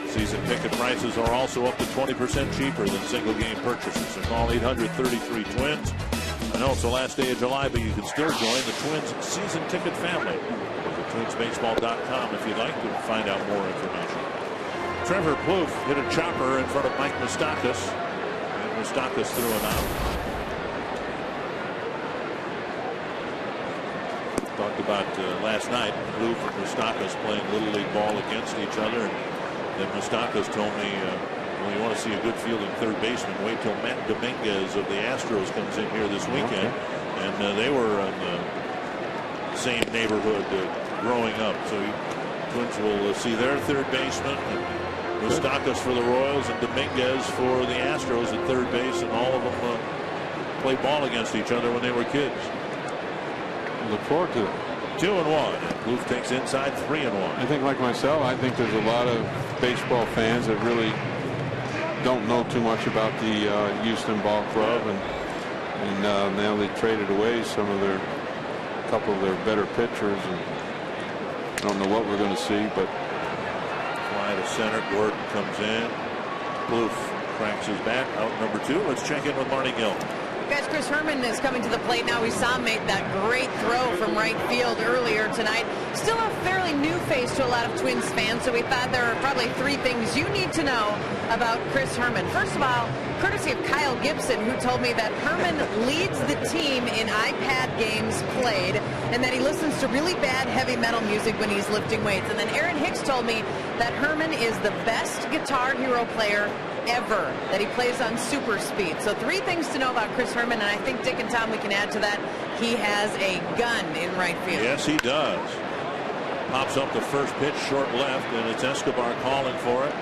Speaker 5: Season ticket prices are also up to 20% cheaper than single game purchases. So call 800-33-TWINS. I know it's the last day of July, but you can still join the Twins season ticket family. Go to twinsbaseball.com if you'd like to find out more information. Trevor Plouffe hit a chopper in front of Mike Moustakas. And Moustakas threw him out. Talked about last night, Plouffe and Moustakas playing Little League ball against each other. And then Moustakas told me, well, you want to see a good fielding third baseman, wait till Matt Dominguez of the Astros comes in here this weekend. Okay. And they were in the same neighborhood growing up. So Twins will see their third baseman. And Moustakas for the Royals and Dominguez for the Astros at third base, and all of them played ball against each other when they were kids.
Speaker 9: Look forward to it.
Speaker 5: 2-1. And Plouffe takes inside 3-1.
Speaker 9: I think, like myself, I think there's a lot of baseball fans that really don't know too much about the Houston Ball Club, and now they traded away a couple of their better pitchers, and I don't know what we're going to see, but.
Speaker 5: Fly to center. Gordon comes in. Plouffe cracks his bat. Out number 2. Let's check in with Marnie Gill.
Speaker 8: Guys, Chris Herman is coming to the plate now. We saw him make that great throw from right field earlier tonight. Still a fairly new face to a lot of Twins fans, so we thought there are probably 3 things you need to know about Chris Herman. First of all, courtesy of Kyle Gibson, who told me that Herman leads the team in iPad games played, and that he listens to really bad heavy metal music when he's lifting weights. And then Aaron Hicks told me that Herman is the best Guitar Hero player ever, that he plays on super speed. So 3 things to know about Chris Herman, and I think Dick and Tom, we can add to that. He has a gun in right field.
Speaker 5: Yes, he does. Pops up the first pitch, short left, and it's Escobar calling for it.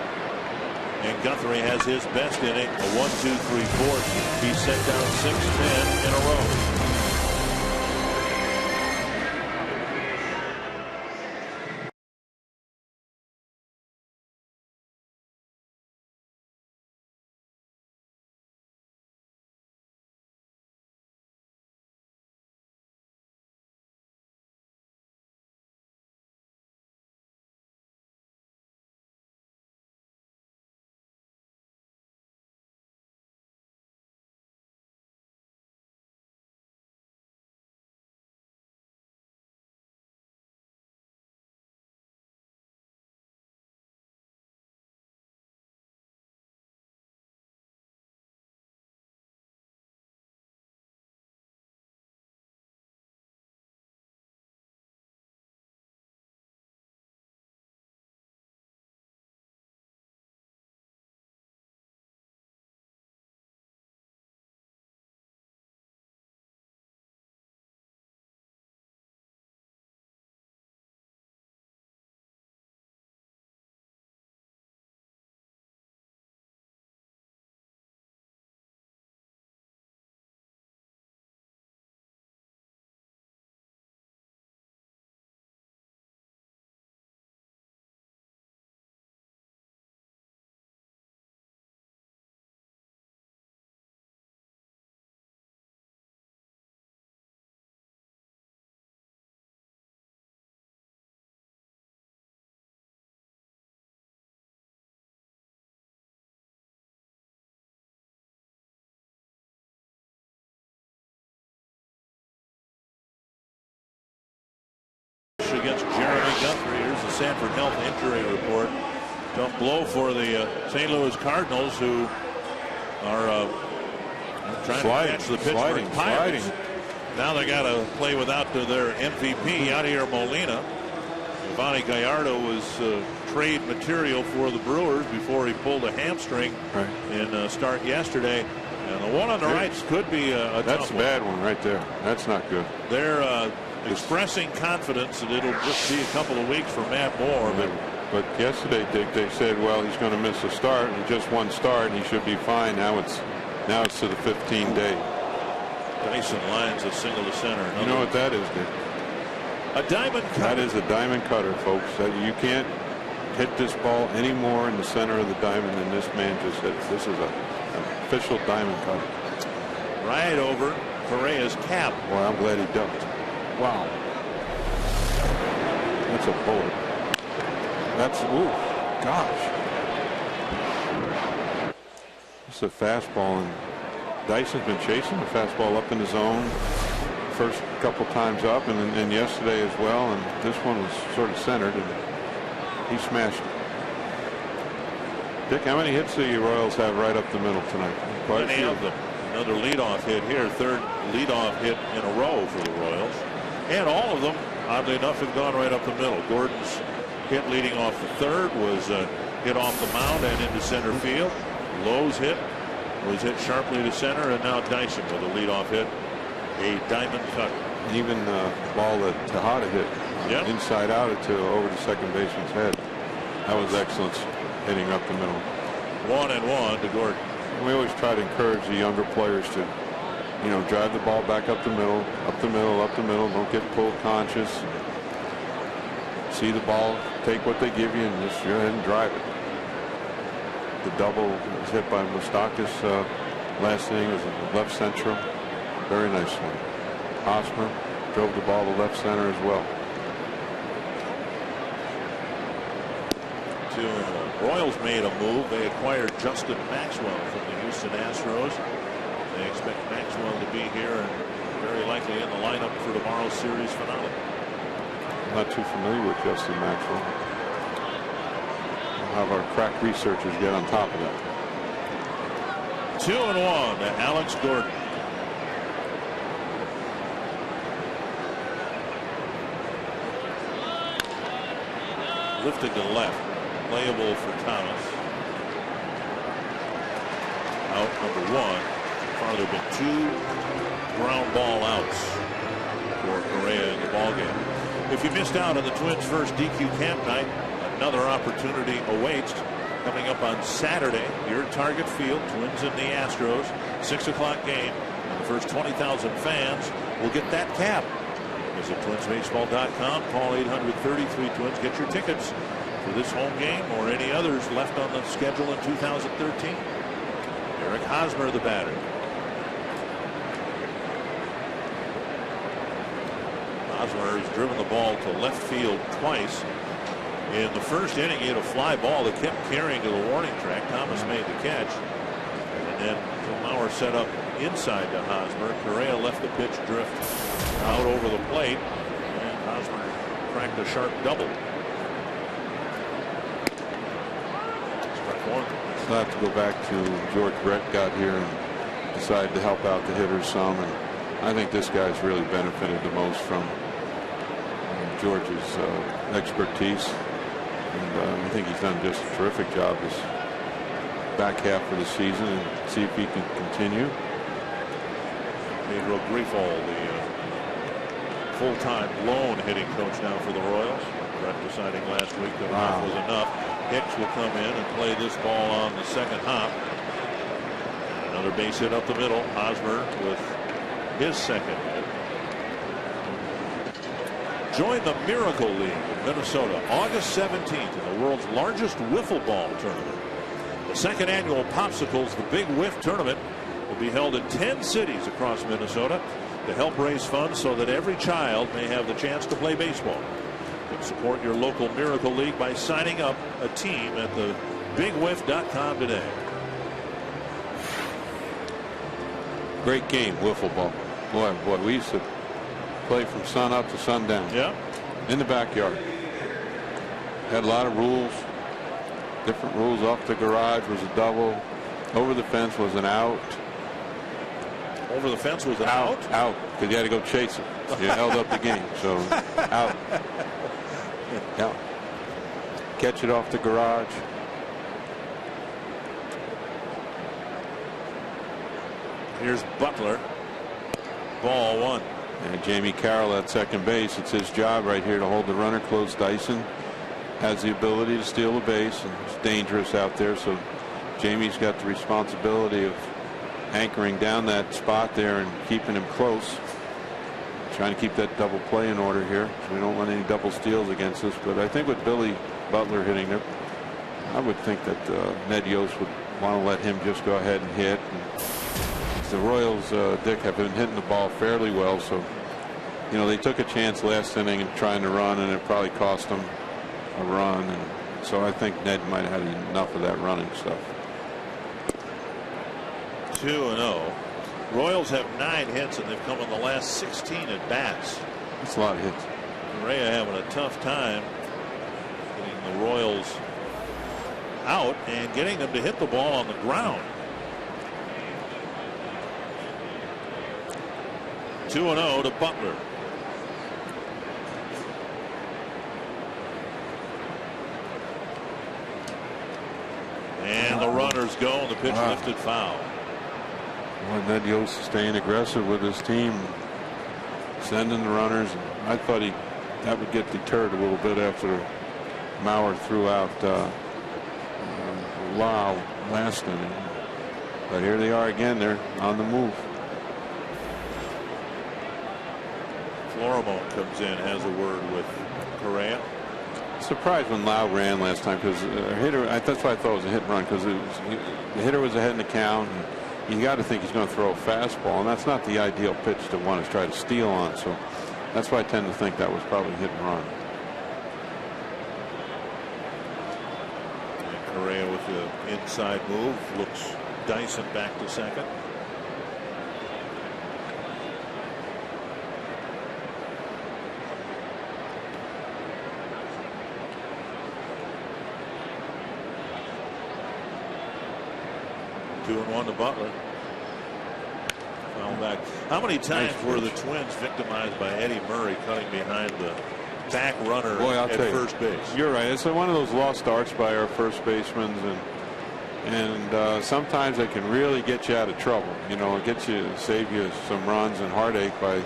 Speaker 5: And Guthrie has his best inning, a 1-2-3-4. He sent down 6-10 in a row. Sanford Health injury report. Tough blow for the St. Louis Cardinals, who are trying to catch the Pittsburgh Pirates. Now they got to play without their MVP, Yadier Molina. Giovanni Gallardo was trade material for the Brewers before he pulled a hamstring in start yesterday. And the one on the right could be a
Speaker 9: that's a bad one right there. That's not good.
Speaker 5: They're expressing confidence that it'll just be a couple of weeks for Matt Moore.
Speaker 9: But yesterday, Dick, they said, well, he's going to miss a start, and just one start, and he should be fine. Now it's to the 15-day.
Speaker 5: Dyson lines a single to center.
Speaker 9: You know what that is, Dick?
Speaker 5: A diamond cutter.
Speaker 9: That is a diamond cutter, folks. You can't hit this ball any more in the center of the diamond than this man just hit. This is an official diamond cutter.
Speaker 5: Right over Correa's cap.
Speaker 9: Well, I'm glad he ducked. Wow. That's a bullet. That's, ooh, gosh. It's a fastball, and Dyson's been chasing the fastball up in the zone first couple times up, and then yesterday as well, and this one was sort of centered, and he smashed it. Dick, how many hits do the Royals have right up the middle tonight?
Speaker 5: Quite a few of them. Another leadoff hit here, third leadoff hit in a row for the Royals, and all of them, oddly enough, have gone right up the middle. Gordon's hit leading off the third was hit off the mound and into center field. Lowe's hit was hit sharply to center, and now Dyson with a leadoff hit, a diamond cutter.
Speaker 9: Even the ball that Tejada hit inside out over the second baseman's head. That was excellent hitting up the middle.
Speaker 5: 1-1 to Gordon.
Speaker 9: We always try to encourage the younger players to, drive the ball back up the middle, up the middle, up the middle. Don't get pulled conscious. See the ball, take what they give you, and just go ahead and drive it. The double was hit by Moustakas last inning. Was a left central. Very nice one. Hosmer drove the ball to left center as well.
Speaker 5: 2-1. Royals made a move. They acquired Justin Maxwell from the Houston Astros. They expect Maxwell to be here and very likely in the lineup for tomorrow's series finale.
Speaker 9: I'm not too familiar with Justin Maxwell. We'll have our crack researchers get on top of that.
Speaker 5: 2-1 to Alex Gordon. Lifted to left. Playable for Thomas. Out number one. Far there have been 2 ground ball outs for Correa in the ballgame. If you missed out on the Twins' first DQ camp night, another opportunity awaits coming up on Saturday here at Target Field. Twins and the Astros, 6 o'clock game. And the first 20,000 fans will get that cap. Visit twinsbaseball.com. Call 800-33-TWINS. Get your tickets for this home game or any others left on the schedule in 2013. Eric Hosmer, the batter. Hosmer has driven the ball to left field twice. In the first inning, he had a fly ball that kept carrying to the warning track. Thomas made the catch. And then Mauer set up inside to Hosmer. Correa left the pitch drift out over the plate. And Hosmer cracked a sharp double. Strike one.
Speaker 9: So I have to go back to George Brett got here and decided to help out the hitters some. And I think this guy's really benefited the most from George's expertise. And I think he's done just a terrific job this back half of the season, and see if he can continue.
Speaker 5: Pedro Grifol, the full-time lone hitting coach now for the Royals. Brett deciding last week that enough was enough. Hicks will come in and play this ball on the second hop. And another base hit up the middle. Hosmer with his second hit. Join the Miracle League in Minnesota August 17th in the world's largest wiffle ball tournament. The second annual Popsicles The Big Whiff Tournament will be held in 10 cities across Minnesota to help raise funds so that every child may have the chance to play baseball. You can support your local Miracle League by signing up a team at the BigWhiff.com today.
Speaker 9: Great game, wiffle ball. Boy, we used to play from sun up to sundown.
Speaker 5: Yeah.
Speaker 9: In the backyard. Had a lot of rules, different rules. Off the garage was a double. Over the fence was an out.
Speaker 5: Over the fence was an out?
Speaker 9: Out, because you had to go chase him. You held up the game, so out. Yeah. Catch it off the garage.
Speaker 5: Here's Butler. Ball one.
Speaker 9: And Jamie Carroll at second base. It's his job right here to hold the runner close. Dyson has the ability to steal the base, and it's dangerous out there, so Jamie's got the responsibility of anchoring down that spot there and keeping him close. Trying to keep that double play in order here, so we don't want any double steals against us. But I think with Billy Butler hitting it, I would think that Ned Yost would want to let him just go ahead and hit. And the Royals, Dick, have been hitting the ball fairly well, so you know they took a chance last inning and trying to run, and it probably cost them a run. And so I think Ned might have had enough of that running stuff.
Speaker 5: 2-0. Royals have 9 hits, and they've come in the last 16 at bats.
Speaker 9: That's a lot of hits.
Speaker 5: Correa having a tough time getting the Royals out and getting them to hit the ball on the ground. 2-0 to Butler. And the runners go, and the pitch lifted foul.
Speaker 9: Well, Ned Yost staying aggressive with his team, sending the runners. I thought that would get deterred a little bit after Mauer threw out Lau last inning. But here they are again. They're on the move.
Speaker 5: Florimone comes in, has a word with Correa.
Speaker 9: Surprised when Lau ran last time, because hitter. That's why I thought it was a hit and run, because the hitter was ahead in the count. And you got to think he's going to throw a fastball, and that's not the ideal pitch to want to try to steal on. So that's why I tend to think that was probably hit and run.
Speaker 5: And Correa with the inside move looks Dyson back to second. Two and one to Butler. Foul back. How many times were the Twins victimized by Eddie Murray cutting behind the back runner at first base?
Speaker 9: You're right. It's one of those lost starts by our first basemen, and sometimes they can really get you out of trouble. You know, save you some runs and heartache by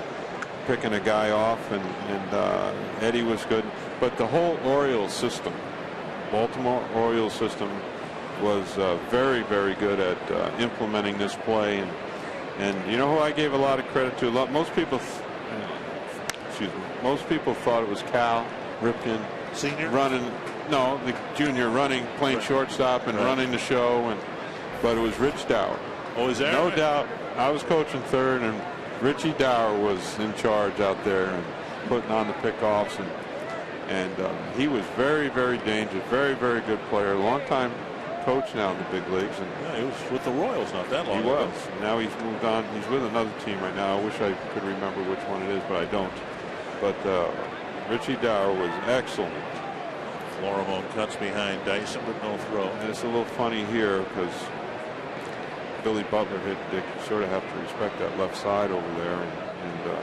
Speaker 9: picking a guy off. And Eddie was good, but the whole Orioles system, Baltimore Orioles system, was very, very good at implementing this play. And you know who I gave a lot of credit to? Most people thought it was Cal Ripken,
Speaker 5: senior,
Speaker 9: running. No, the junior playing shortstop and running the show. But it was Rich Dower.
Speaker 5: Oh, is that
Speaker 9: no
Speaker 5: right?
Speaker 9: doubt? I was coaching third, and Richie Dower was in charge out there and putting on the pickoffs, and he was very, very dangerous, very, very good player. Long time coach now in the big leagues, and
Speaker 5: yeah, he was with the Royals not that long ago.
Speaker 9: He was. Now he's moved on. He's with another team right now. I wish I could remember which one it is, but I don't. But Richie Dower was excellent.
Speaker 5: Florimone cuts behind Dyson, but no throw.
Speaker 9: And it's a little funny here because Billy Butler hit Dick. You sort of have to respect that left side over there, and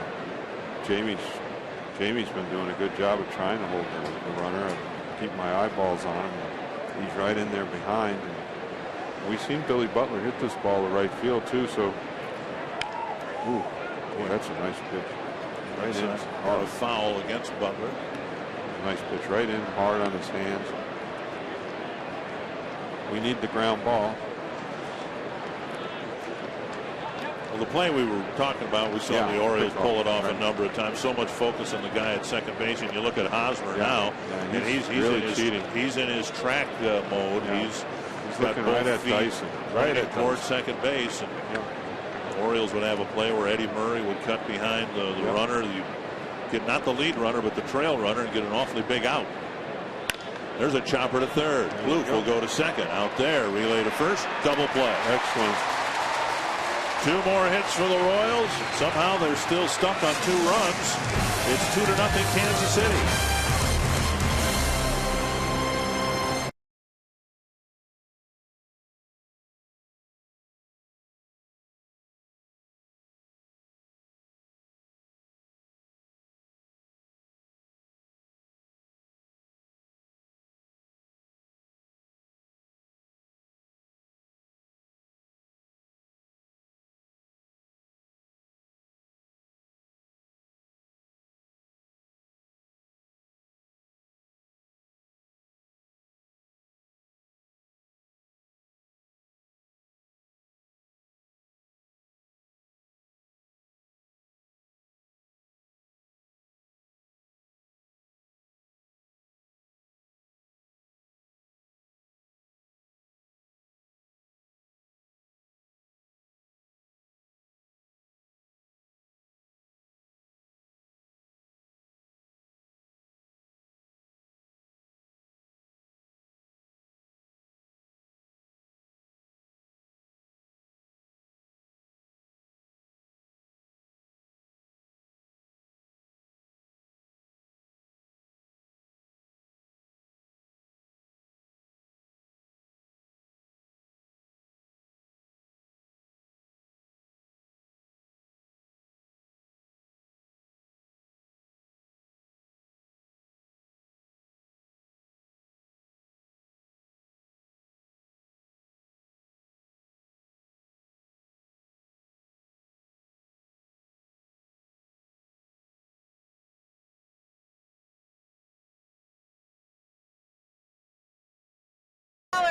Speaker 9: Jamie's been doing a good job of trying to hold the runner and keep my eyeballs on him. He's right in there behind. And we've seen Billy Butler hit this ball to right field too. So, ooh, boy, that's a nice pitch. Right in.
Speaker 5: Hard. A foul against Butler.
Speaker 9: Nice pitch, right in, hard on his hands. We need the ground ball.
Speaker 5: Well, the play we were talking about, we saw the Orioles pull it off a number of times. So much focus on the guy at second base, and you look at Hosmer now, and he's really cheating. He's in his track mode.
Speaker 9: Yeah.
Speaker 5: He's
Speaker 9: got
Speaker 5: looking
Speaker 9: both
Speaker 5: right at
Speaker 9: feet
Speaker 5: Dyson,
Speaker 9: right at
Speaker 5: towards second base. And the Orioles would have a play where Eddie Murray would cut behind the runner. You get not the lead runner, but the trail runner, and get an awfully big out. There's a chopper to third. Luke will go to second. Out there, relay to first, double play.
Speaker 9: Excellent.
Speaker 5: 2 more hits for the Royals. Somehow they're still stuck on 2 runs. It's 2-0 Kansas City.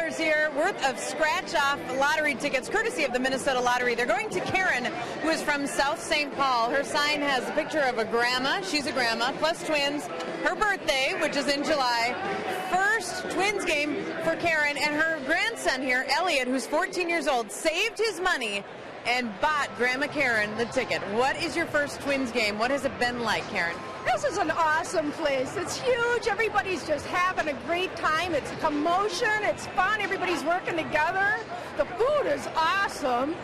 Speaker 8: $1,000 here worth of scratch-off lottery tickets, courtesy of the Minnesota Lottery. They're going to Karen, who is from South St. Paul. Her sign has a picture of a grandma. She's a grandma, plus twins. Her birthday, which is in July. First Twins game for Karen, and her grandson here, Elliot, who's 14 years old, saved his money and bought Grandma Karen the ticket. What is your first Twins game? What has it been like, Karen?
Speaker 10: This is an awesome place. It's huge. Everybody's just having a great time. It's a commotion. It's fun. Everybody's working together. The food is awesome.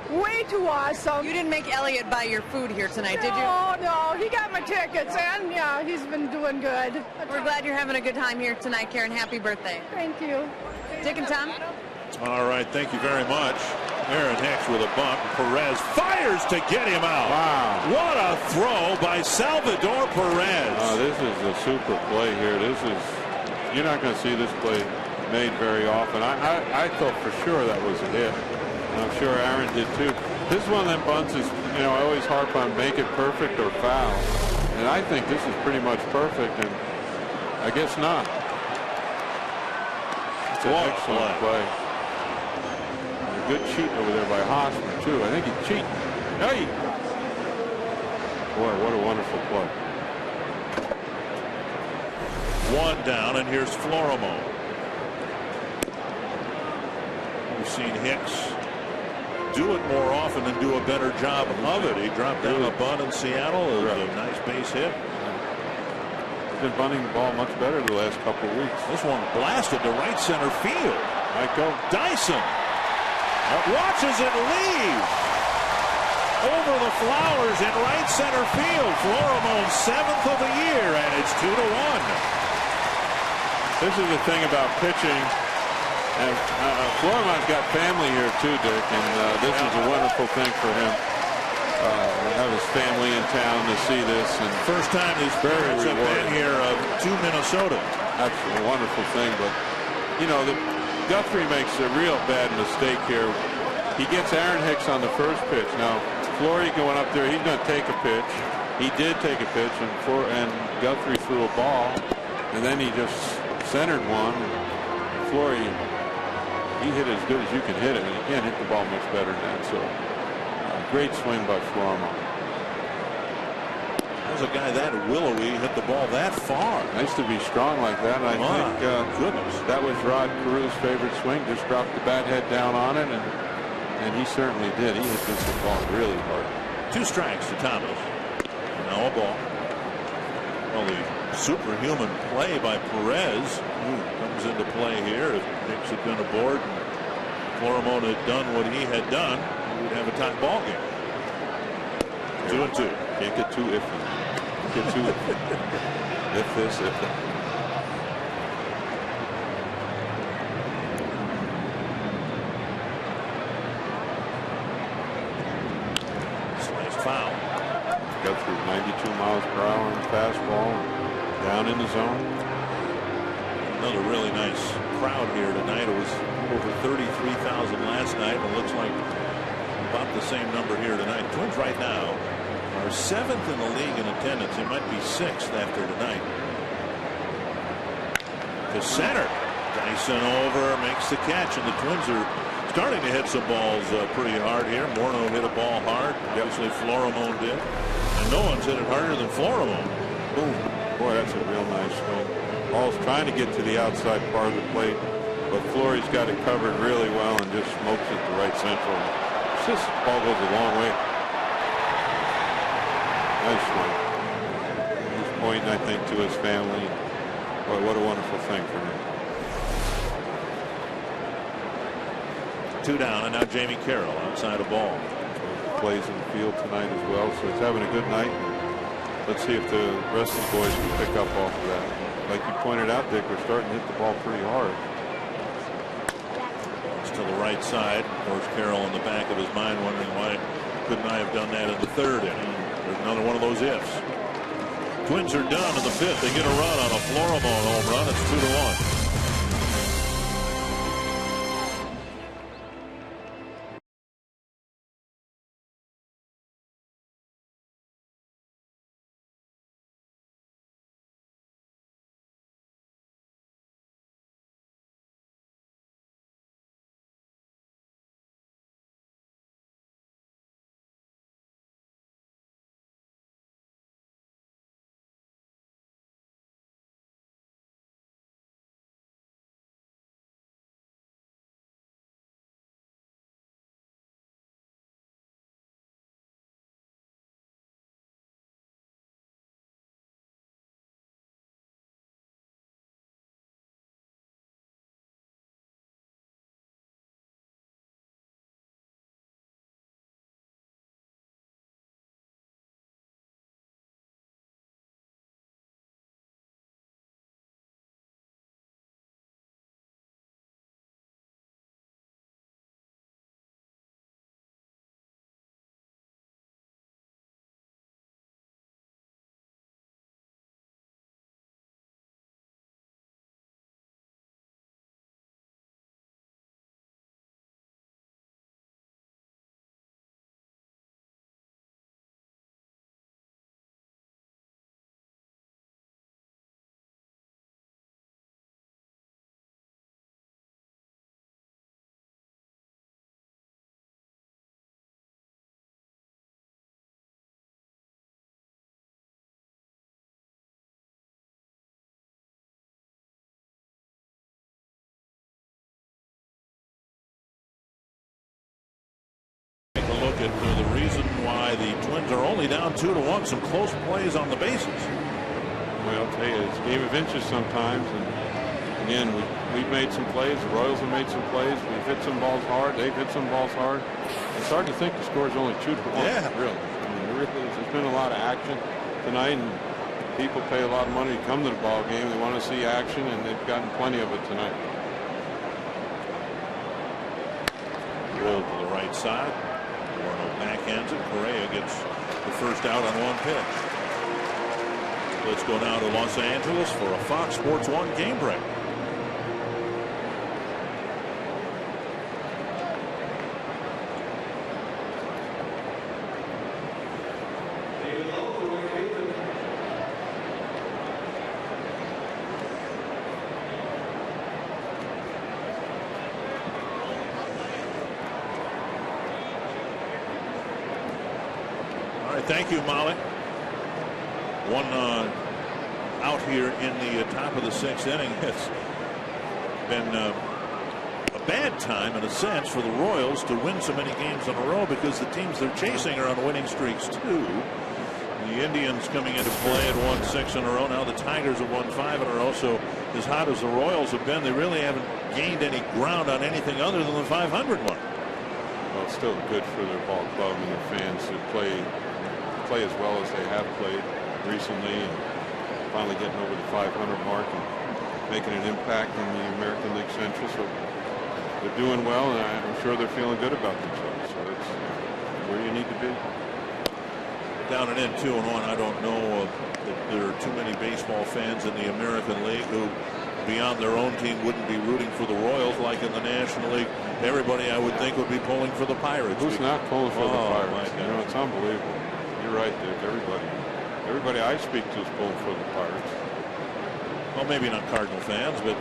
Speaker 10: Way too awesome.
Speaker 8: You didn't make Elliot buy your food here tonight, did you?
Speaker 10: No. He got my tickets, and yeah, he's been doing good.
Speaker 8: We're glad you're having a good time here tonight, Karen. Happy birthday.
Speaker 10: Thank you.
Speaker 8: Dick and Tom?
Speaker 5: All right, thank you very much. Aaron Hicks with a bump. Perez fires to get him out.
Speaker 9: Wow.
Speaker 5: What a throw by Salvador Perez.
Speaker 9: This is a super play here. You're not going to see this play made very often. I thought for sure that was a hit. And I'm sure Aaron did too. This is one of them bunts is, I always harp on make it perfect or foul. And I think this is pretty much perfect, and I guess not. It's an excellent play. Good cheat over there by Hosmer, too. I think he cheated. Hey! Boy, what a wonderful play.
Speaker 5: One down, and here's Florimo. We've seen Hicks do it more often and do a better job of it. He dropped down a bunt in Seattle. It was a nice base hit.
Speaker 9: He's been bunting the ball much better the last couple of weeks.
Speaker 5: This one blasted to right center field.
Speaker 9: Michael
Speaker 5: Dyson watches it leave over the flowers in right center field. Florimo's 7th of the year, and it's 2-1.
Speaker 9: This is the thing about pitching. And Florimo's got family here too, Dick, and this is a wonderful thing for him. Have his family in town to see this, and
Speaker 5: first time these parents have been here to Minnesota.
Speaker 9: That's a wonderful thing, but Guthrie makes a real bad mistake here. He gets Aaron Hicks on the first pitch. Now, Flory going up there, he's going to take a pitch. He did take a pitch, and Guthrie threw a ball, and then he just centered one. Flory, he hit as good as you can hit it, and he can't hit the ball much better than that. So, great swing by Florimo.
Speaker 5: There's a guy that willowy hit the ball that far.
Speaker 9: Nice to be strong like that. I think
Speaker 5: goodness,
Speaker 9: that was Rod Carew's favorite swing. Just dropped the bat head down on it, and he certainly did. He hit this ball really hard.
Speaker 5: 2 strikes to Thomas. Now a ball. Well, the superhuman play by Perez comes into play here. If Hicks had been aboard and Florimo had done what he had done, we would have a tie ball game. 2-2.
Speaker 9: Can't get too iffy. Get too iffy. If this, if that.
Speaker 5: Sliced foul.
Speaker 9: Got through 92 miles per hour on the fastball. Down in the zone.
Speaker 5: Another really nice crowd here tonight. It was over 33,000 last night. It looks like about the same number here tonight. Twins right now are 7th in the league in attendance. They might be 6th after tonight. To center. Dyson over, makes the catch, and the Twins are starting to hit some balls pretty hard here. Morneau hit a ball hard. Obviously, Florimo did. And no one's hit it harder than Florimo.
Speaker 9: Boom. Boy, that's a real nice swing. Ball's trying to get to the outside part of the plate, but Flory's got it covered really well and just smokes it to right central. This ball goes a long way. Nice swing. He's pointing, I think, to his family. Boy, what a wonderful thing for him.
Speaker 5: 2 down, and now Jamie Carroll outside a ball.
Speaker 9: Plays in the field tonight as well, so he's having a good night. Let's see if the rest of the boys can pick up off of that. Like you pointed out, Dick, we're starting to hit the ball pretty hard.
Speaker 5: It's to the right side. Of course, Carroll in the back of his mind wondering why couldn't I have done that in the 3rd inning. There's another one of those ifs. Twins are done in the 5th. They get a run on a Florimo home run. It's 2-1. at the reason why the Twins are only down 2-1. Some close plays on the bases.
Speaker 9: Well, I'll tell you, it's a game of inches sometimes. And again, we've made some plays. The Royals have made some plays. We've hit some balls hard. They've hit some balls hard. It's hard to think the score is only 2-1.
Speaker 5: Yeah.
Speaker 9: Really. I mean, there's been a lot of action tonight, and people pay a lot of money to come to the ball game. They want to see action, and they've gotten plenty of it tonight.
Speaker 5: Rolled to the right side. Moreno backhands it. Correa gets the first out on one pitch. Let's go now to Los Angeles for a Fox Sports 1 game break. Thank you, Molly. One out here in the top of the 6th inning. It's been a bad time, in a sense, for the Royals to win so many games in a row because the teams they're chasing are on winning streaks, too. The Indians coming into play had won 6 in a row. Now the Tigers have won 5 in a row. So as hot as the Royals have been, they really haven't gained any ground on anything other than the 500 mark.
Speaker 9: Well, it's still good for their ball club and their fans to play as well as they have played recently, and finally getting over the 500 mark and making an impact in the American League Central. So they're doing well, and I'm sure they're feeling good about themselves. So it's where you need to be.
Speaker 5: Down and in 2-1. I don't know that there are too many baseball fans in the American League who, beyond their own team, wouldn't be rooting for the Royals like in the National League. Everybody, I would think, would be pulling for the Pirates.
Speaker 9: Who's not pulling for the Pirates? You know, it's unbelievable. You're right, Dick. Everybody I speak to is pulling for the Pirates.
Speaker 5: Well, maybe not Cardinal fans, but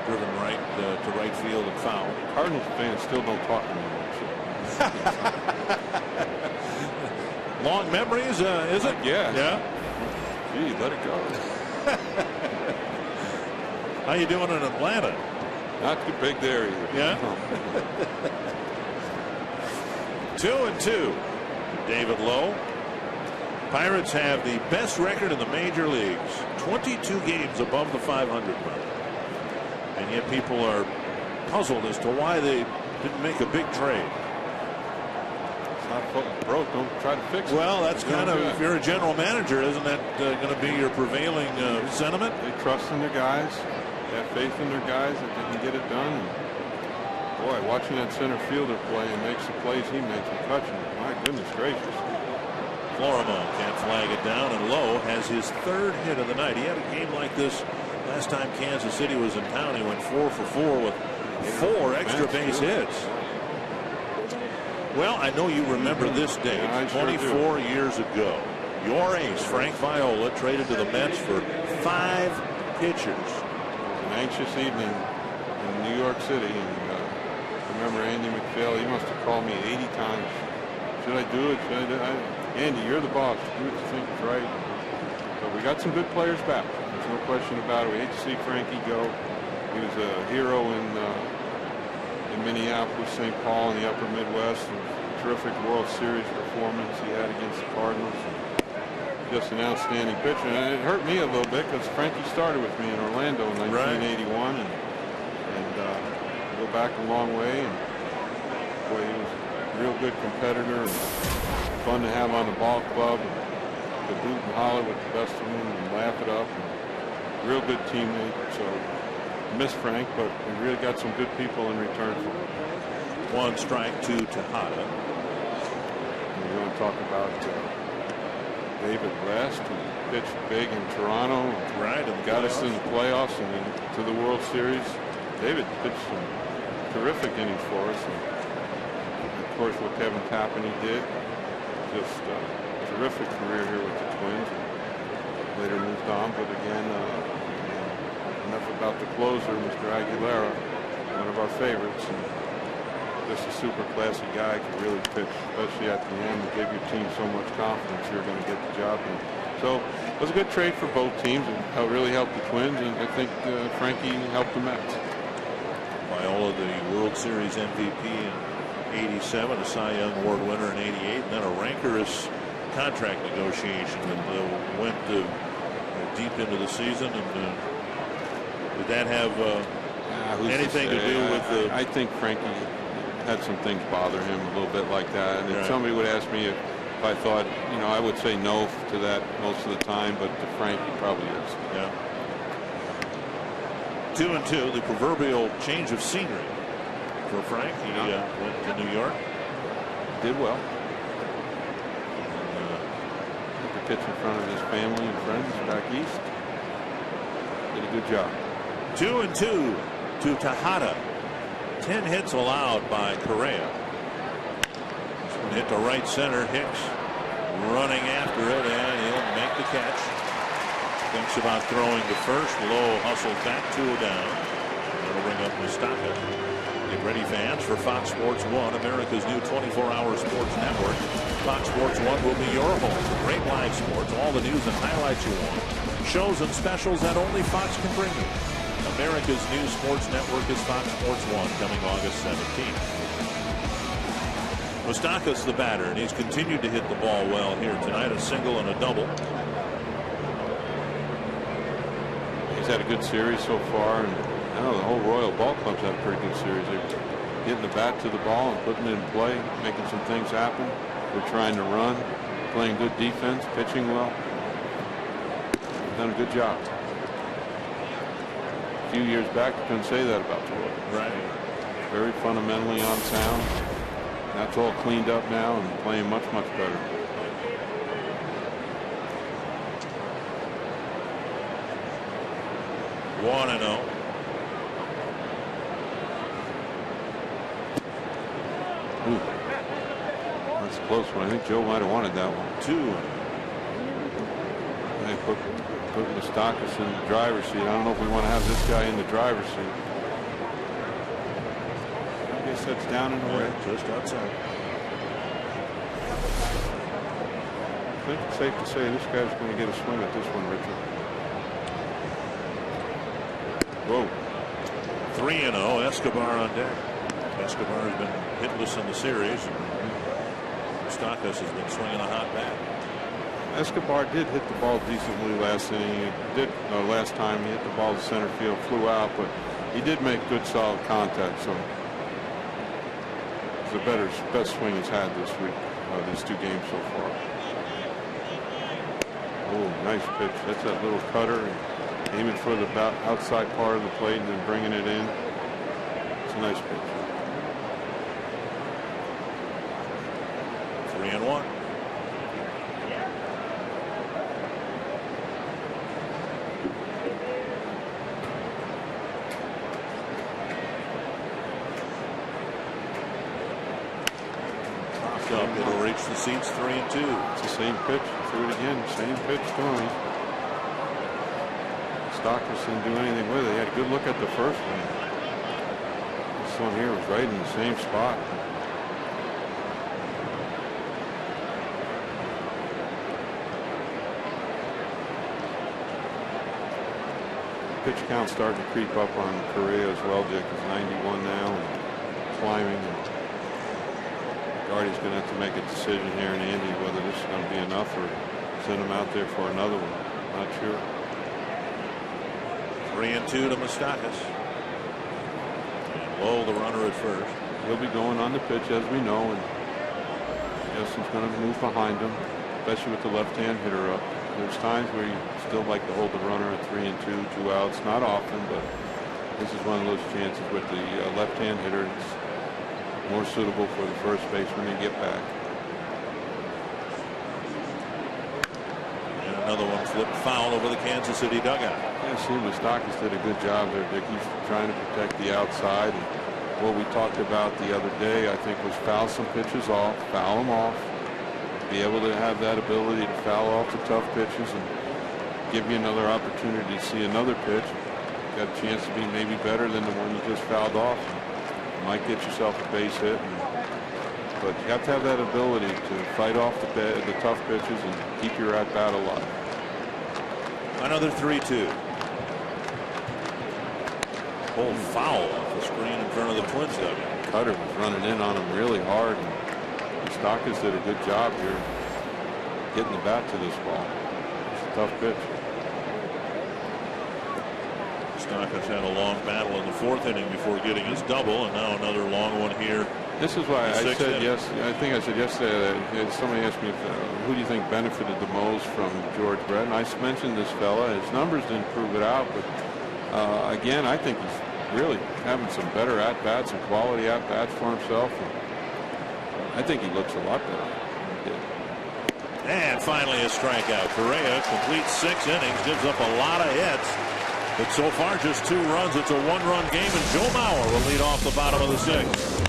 Speaker 5: driven right to right field and foul.
Speaker 9: Cardinals fans still don't talk to me much.
Speaker 5: Long memories, is it?
Speaker 9: Yeah. Gee, let it go.
Speaker 5: How you doing in Atlanta?
Speaker 9: Not too big there either.
Speaker 5: Yeah. 2-2. David Lowe. Pirates have the best record in the major leagues, 22 games above the 500 mark, and yet people are puzzled as to why they didn't make a big trade.
Speaker 9: It's not broke. Don't try to fix it.
Speaker 5: Well, that's kind of, if you're a general manager, isn't that going to be your prevailing sentiment?
Speaker 9: They trust in their guys, they have faith in their guys that they can get it done. And boy, watching that center fielder play and makes the plays he makes with touching, my goodness gracious.
Speaker 5: Florimo can't flag it down, and Lowe has his 3rd hit of the night. He had a game like this last time Kansas City was in town. He went 4 for 4 with 4 extra base hits. Well, I know you remember this date.
Speaker 9: Yeah,
Speaker 5: 24 years ago, your ace, Frank Viola, traded to the Mets for 5 pitchers.
Speaker 9: It was an anxious evening in New York City, and I remember Andy McPhail, he must have called me 80 times. Should I do it? Should I do it? Andy, you're the boss. Do what you think is right. But we got some good players back. There's no question about it. We hate to see Frankie go. He was a hero in Minneapolis, St. Paul, in the upper Midwest. Terrific World Series performance he had against the Cardinals. Just an outstanding pitcher. And it hurt me a little bit because Frankie started with me in Orlando in 1981. Right. And go back a long way. And boy, he was a real good competitor. And fun to have on the ball club. And to hoot and holler with the best of them and laugh it up. And real good teammate. So miss Frank, but we really got some good people in return for him.
Speaker 5: 1 strike to Tejada.
Speaker 9: We're going to talk about David West, who pitched big in Toronto.
Speaker 5: Right. And
Speaker 9: got us in the playoffs and to the World Series. David pitched some terrific innings for us. And of course, what Kevin Tapani did. Just a terrific career here with the Twins. And later moved on, but again, enough about the closer, Mr. Aguilera, one of our favorites. And just a super classy guy, can really pitch, especially at the end, and give your team so much confidence you're going to get the job done. So it was a good trade for both teams, and it really helped the Twins, and I think Frankie helped the Mets.
Speaker 5: Viola, the World Series MVP in '87, a Cy Young Award winner in '88, and then a rancorous contract negotiation that went deep into the season. And did that have anything to do with the?
Speaker 9: I think Frankie had some things bother him a little bit like that. And if somebody would ask me if I thought, I would say no to that most of the time, but to Frank, he probably is.
Speaker 5: Yeah. 2-2, the proverbial change of scenery for Frank. He went to New York.
Speaker 9: Did well. Had to pitch in front of his family and friends back east. Did a good job.
Speaker 5: 2-2 to Tejada. 10 hits allowed by Correa. Hit to right center. Hicks running after it, and he'll make the catch. Thinks about throwing to first. Low hustles back, 2 down. That'll bring up Mustaka. Get ready, fans, for Fox Sports 1, America's new 24-hour sports network. Fox Sports 1 will be your home for great live sports, all the news and highlights you want. Shows and specials that only Fox can bring you. America's new sports network is Fox Sports 1, coming August 17th. Mustaka's the batter, and he's continued to hit the ball well here tonight. A single and a double.
Speaker 9: He's had a good series so far, and I know the whole Royal Ball Club's had a pretty good series. They're getting the bat to the ball and putting it in play, making some things happen. They're trying to run, playing good defense, pitching well. Done a good job. A few years back, you couldn't say that about the Royals.
Speaker 5: Right.
Speaker 9: Very fundamentally unsound. That's all cleaned up now and playing much, much better.
Speaker 5: One and 0.
Speaker 9: Ooh. That's a close one. I think Joe might have wanted that one.
Speaker 5: 2.
Speaker 9: They put Mustakas in the driver's seat. I don't know if we want to have this guy in the driver's seat. I guess that's down and away.
Speaker 5: Just outside.
Speaker 9: I think it's safe to say this guy's going to get a swing at this one, Richard. Whoa.
Speaker 5: 3-0. Escobar on deck. Escobar has been hitless in the series. Mustakas has been swinging a hot bat.
Speaker 9: Escobar did hit the ball decently last inning. Last time he hit the ball to center field, flew out, but he did make good solid contact. So it's the best swing he's had this week, these 2 games so far. Oh, nice pitch. That's that little cutter, and aiming for the outside part of the plate and then bringing it in. It's a nice pitch.
Speaker 5: 3-1. It'll reach the seats. 3-2.
Speaker 9: It's the same pitch. Threw it again. Same pitch to him. Stockers didn't do anything with it. He had a good look at the first one. This one here was right in the same spot. Pitch count starting to creep up on Correa as well, Dick. He's 91 now and climbing. Guardy's going to have to make a decision here in Andy whether this is going to be enough or send him out there for another one. Not sure.
Speaker 5: 3-2 to Mustakas. Low, the runner at first.
Speaker 9: He'll be going on the pitch, as we know, and Justin's going to move behind him, especially with the left-hand hitter up. There's times where you still like to hold the runner at 3-2, 2 outs. Not often, but this is one of those chances with the left-hand hitter. It's more suitable for the first baseman to get back.
Speaker 5: And another one flipped foul over the Kansas City dugout.
Speaker 9: Yeah, see, Mustakas did a good job there, Dick. He's trying to protect the outside. And what we talked about the other day, I think, was foul some pitches off, foul them off, be able to have that ability to foul off the tough pitches and give you another opportunity to see another pitch. Got a chance to be maybe better than the one you just fouled off. Might get yourself a base hit, but you have to have that ability to fight off the tough pitches and keep your at bat alive.
Speaker 5: Another 3-2. Pulled foul off the screen in front of of the Twins dugout.
Speaker 9: Cutter was running in on him really hard. And Moustakas did a good job here getting the bat to this ball. It's a tough pitch.
Speaker 5: Moustakas had a long battle in the 4th inning before getting his double, and now another long one here.
Speaker 9: This is why I said I think I said yesterday that somebody asked me who do you think benefited the most from George Brett, and I mentioned this fella. His numbers didn't prove it out, but again, I think he's really having some better at bats and quality at bats for himself. And I think he looks a lot better.
Speaker 5: And finally a strikeout. Correa completes 6 innings, gives up a lot of hits, but so far just 2 runs. It's a 1-run game, and Joe Mauer will lead off the bottom of the 6th.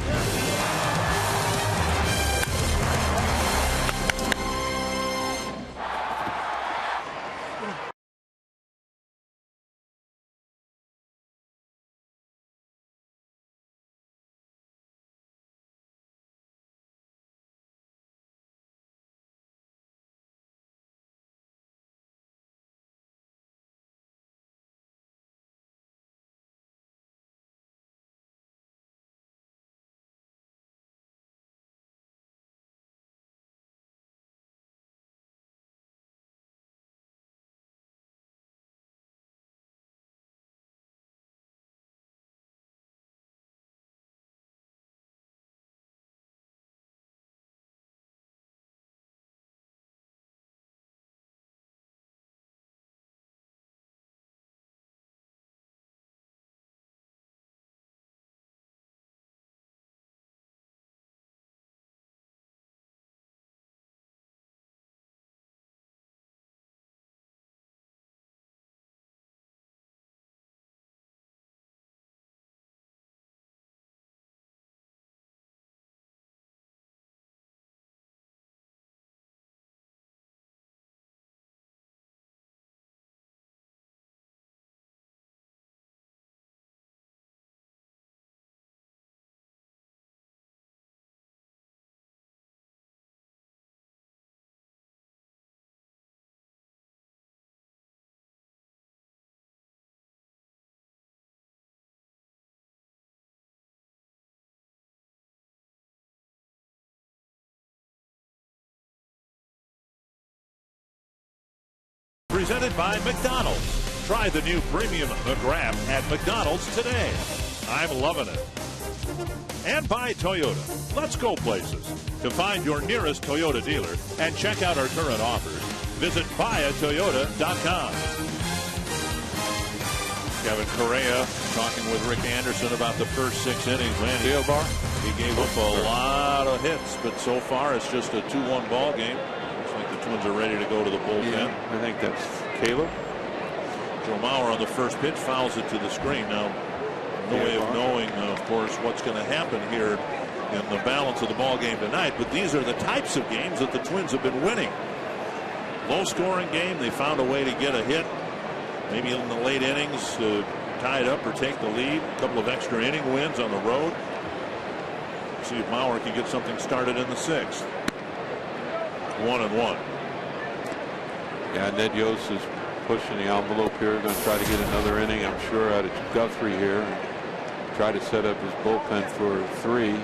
Speaker 5: Presented by McDonald's. Try the new Premium McWrap at McDonald's today. I'm loving it. And by Toyota. Let's go places. To find your nearest Toyota dealer and check out our current offers, visit buyatoyota.com. Kevin Correa talking with Rick Anderson about the first 6 innings. Man, he gave up a lot of hits, but so far it's just a 2-1 ball game. The Twins are ready to go to the bullpen.
Speaker 9: Yeah, I think that's Caleb.
Speaker 5: Joe Mauer on the first pitch fouls it to the screen. Now, no way of knowing, of course, what's going to happen here in the balance of the ball game tonight. But these are the types of games that the Twins have been winning. Low-scoring game. They found a way to get a hit, maybe in the late innings to tie it up or take the lead. A couple of extra inning wins on the road. See if Mauer can get something started in the 6th. 1-1.
Speaker 9: Yeah, Ned Yost is pushing the envelope here. Going to try to get another inning, I'm sure, out of Guthrie here. And try to set up his bullpen for 3.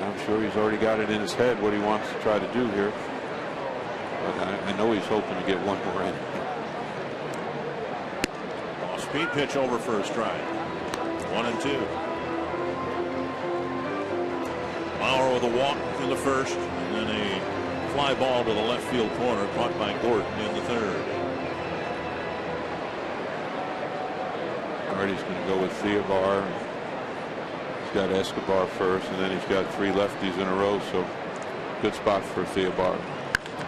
Speaker 9: I'm sure he's already got it in his head what he wants to try to do here. But I know he's hoping to get one more inning.
Speaker 5: Speed pitch over for a strike. 1-2. Mauer with a walk in the first, and then a fly ball to the left field corner caught by Gordon in the 3rd.
Speaker 9: Artie's going to go with Theobar. He's got Escobar first, and then he's got 3 lefties in a row, so good spot for Theobar.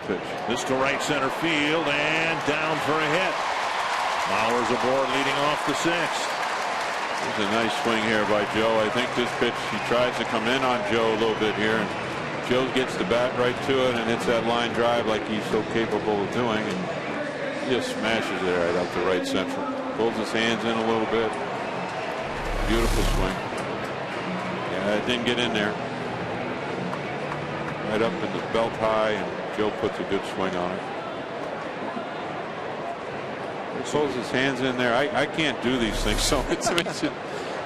Speaker 9: Pitch.
Speaker 5: This to right center field and down for a hit. Mauer's aboard leading off the 6th.
Speaker 9: There's a nice swing here by Joe. I think this pitch, he tries to come in on Joe a little bit here, and Joe gets the bat right to it and hits that line drive like he's so capable of doing, and just smashes it right up to right central. Pulls his hands in a little bit. Beautiful swing. Yeah, it didn't get in there. Right up in the belt high, and Joe puts a good swing on it. He pulls his hands in there. I can't do these things, so it makes it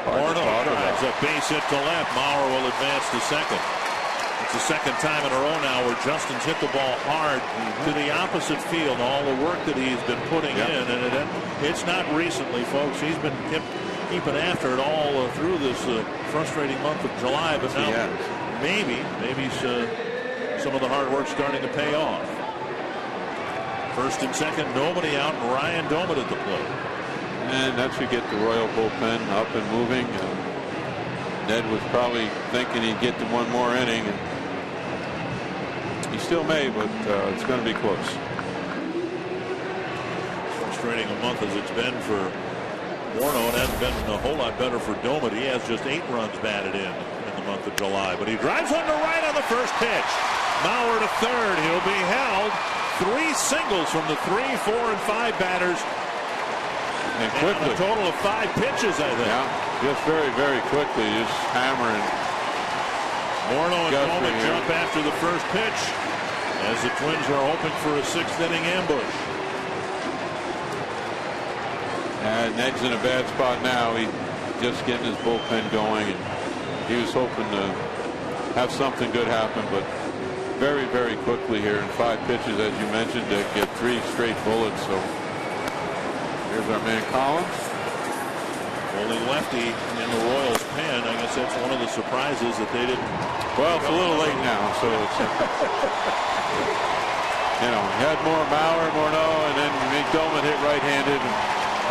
Speaker 9: hard to talk about.
Speaker 5: There's a base hit to left. Maurer will advance to second. It's the second time in a row now where Justin's hit the ball hard to the opposite field. All the work that he's been putting in, and it's not recently, folks. He's been keeping after it all through this frustrating month of July. But now maybe some of the hard work starting to pay off. First and second, nobody out, and Ryan Doman at the plate.
Speaker 9: And that should get the Royal bullpen up and moving. Ned was probably thinking he'd get to one more inning. And he still may, but it's going to be close.
Speaker 5: Frustrating a month as it's been for Morneau. It hasn't been a whole lot better for Doman. He has just 8 runs batted in the month of July. But he drives one to right on the first pitch. Maurer to third. He'll be held. 3 singles from the 3, 4, and 5 batters.
Speaker 9: And quickly.
Speaker 5: A total of 5 pitches, I think.
Speaker 9: Yeah, just very, very quickly, just hammering.
Speaker 5: Morneau and Doman jump after the first pitch as the Twins are hoping for a 6th inning ambush.
Speaker 9: And Ned's in a bad spot now. He's just getting his bullpen going, and he was hoping to have something good happen, but very, very quickly here in 5 pitches, as you mentioned, to get 3 straight bullets. So here's our man Collins.
Speaker 5: Only lefty in the Royals pen. I guess that's one of the surprises that they didn't.
Speaker 9: Well, it's a little late now, so it's you know, he had more Morneau, and then Doman hit right-handed.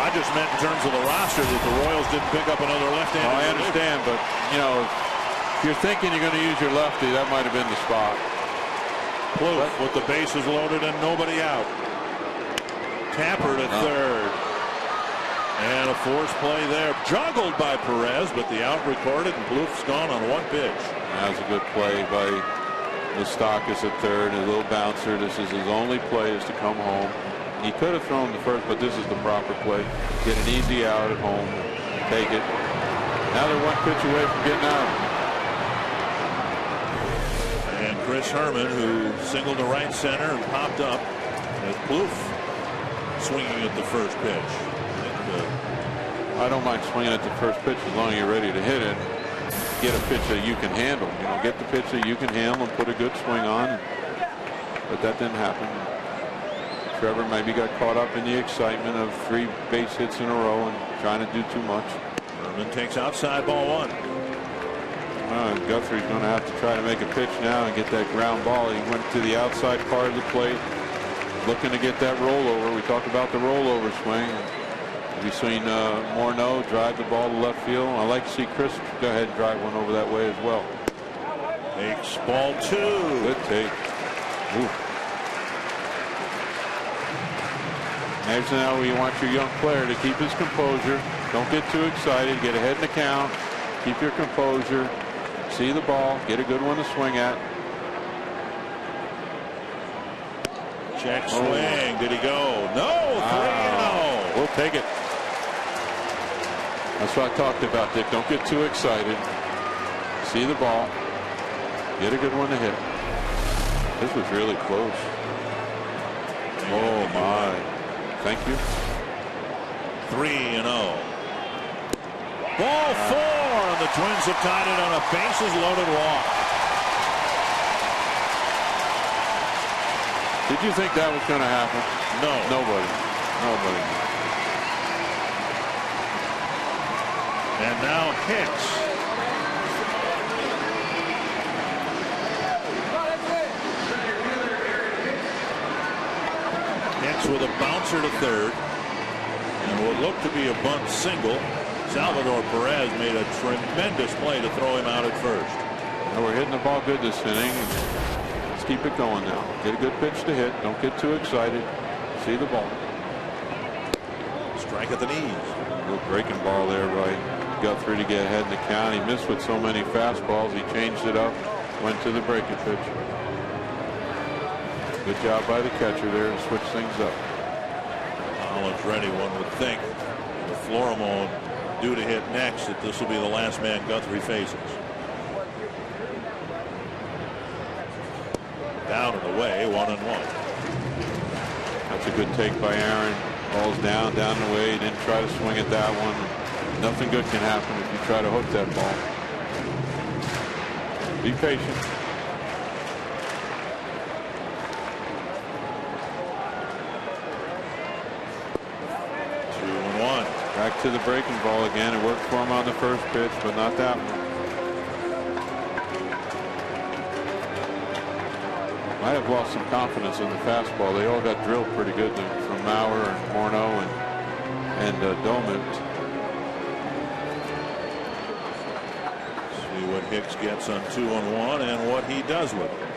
Speaker 5: I just meant in terms of the roster that the Royals didn't pick up another left-handed.
Speaker 9: Oh, I understand, but you know, if you're thinking you're going to use your lefty, that might have been the spot.
Speaker 5: Plouffe with the bases loaded and nobody out. Tapper to third. And a force play there. Juggled by Perez, but the out recorded, and Plouffe's gone on 1 pitch.
Speaker 9: That was a good play by Moustakas at third. A little bouncer. This is his only play, is to come home. He could have thrown the first, but this is the proper play. Get an easy out at home. Take it. Now they're 1 pitch away from getting out.
Speaker 5: And Chris Herman, who singled to right center and popped up, as Plouffe swinging at the first pitch.
Speaker 9: I don't mind swinging at the first pitch as long as you're ready to hit it. Get a pitch that you can handle. You know, get the pitch that you can handle and put a good swing on. But that didn't happen. Trevor maybe got caught up in the excitement of 3 base hits in a row and trying to do too much.
Speaker 5: Herman takes outside, ball 1.
Speaker 9: Guthrie's going to have to try to make a pitch now and get that ground ball. He went to the outside part of the plate, looking to get that rollover. We talked about the rollover swing. We've seen Morneau drive the ball to left field. I like to see Chris go ahead and drive one over that way as well.
Speaker 5: Takes ball 2.
Speaker 9: Good take. Ooh. There's now where you want your young player to keep his composure. Don't get too excited. Get ahead in the count. Keep your composure. See the ball. Get a good one to swing at.
Speaker 5: Check swing. Did he go? No. 3-0.
Speaker 9: We'll take it. That's what I talked about, Dick. Don't get too excited. See the ball. Get a good one to hit. This was really close. Oh, my. Thank you.
Speaker 5: 3-0. Ball 4, and the Twins have tied it on a bases-loaded walk.
Speaker 9: Did you think that was going to happen?
Speaker 5: No.
Speaker 9: Nobody.
Speaker 5: And now Hicks. Hicks with a bouncer to third. And what looked to be a bunt single. Salvador Perez made a tremendous play to throw him out at first.
Speaker 9: Well, we're hitting the ball good this inning. Let's keep it going now. Get a good pitch to hit. Don't get too excited. See the ball.
Speaker 5: Strike at the knees.
Speaker 9: Good breaking ball there by Guthrie to get ahead in the count. He missed with so many fastballs. He changed it up. Went to the breaking pitch. Good job by the catcher there to switch things up.
Speaker 5: Collins ready, one would think. With Florimon due to hit next, that this will be the last man Guthrie faces. Down and away, 1-1.
Speaker 9: That's a good take by Aaron. Ball's down and away. He didn't try to swing at that one. Nothing good can happen if you try to hook that ball. Be patient. Back to the breaking ball again. It worked for him on the first pitch, but not that one. Might have lost some confidence in the fastball. They all got drilled pretty good from Mauer and Morneau and Doman.
Speaker 5: See what Hicks gets on 2-1 and what he does with it.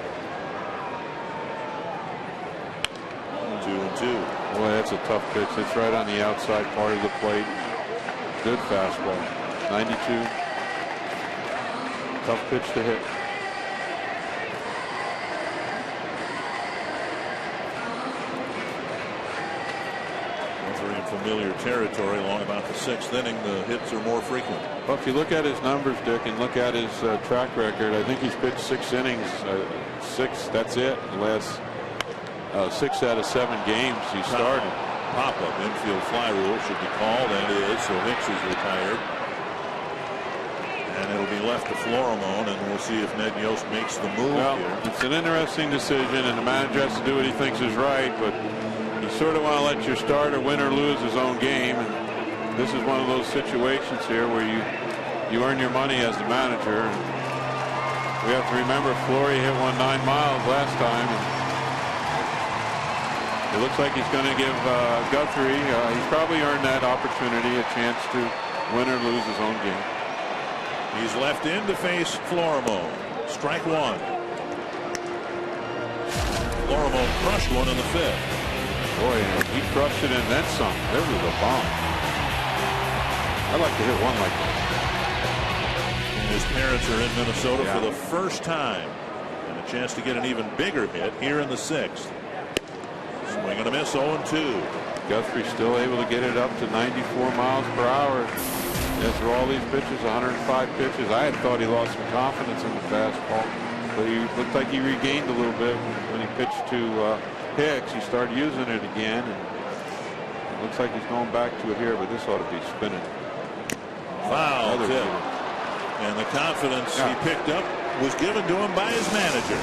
Speaker 5: 2-2.
Speaker 9: Boy, that's a tough pitch. It's right on the outside part of the plate. Good fastball. 92. Tough pitch to hit.
Speaker 5: We're in familiar territory along about the 6th inning. The hits are more frequent.
Speaker 9: Well, if you look at his numbers, Dick, and look at his track record, I think he's pitched 6 innings. 6, that's it. The last 6 out of 7 games he started.
Speaker 5: Pop-up infield fly rule should be called, and it is, so Hicks is retired. And it'll be left to Florimone, and we'll see if Ned Yost makes the move here.
Speaker 9: It's an interesting decision, and the manager has to do what he thinks is right, but you sort of want to let your starter win or lose his own game. And this is one of those situations here where you earn your money as the manager. And we have to remember Flory hit one 9 miles last time. And it looks like he's going to give Guthrie, he's probably earned that opportunity, a chance to win or lose his own game.
Speaker 5: He's left in to face Florimone. Strike 1. Florimone crushed one in the 5th.
Speaker 9: Boy, he crushed it and then some. There was a bomb. I'd like to hit one like that.
Speaker 5: His parents are in Minnesota for the first time, and a chance to get an even bigger hit here in the 6th. Swing and a miss, 0-2.
Speaker 9: Guthrie still able to get it up to 94 miles per hour. After all these pitches, 105 pitches. I had thought he lost some confidence in the fastball, but he looked like he regained a little bit when he pitched to Hicks. He started using it again, and it looks like he's going back to it here, but this ought to be spinning.
Speaker 5: Foul tip. And the confidence he picked up was given to him by his manager.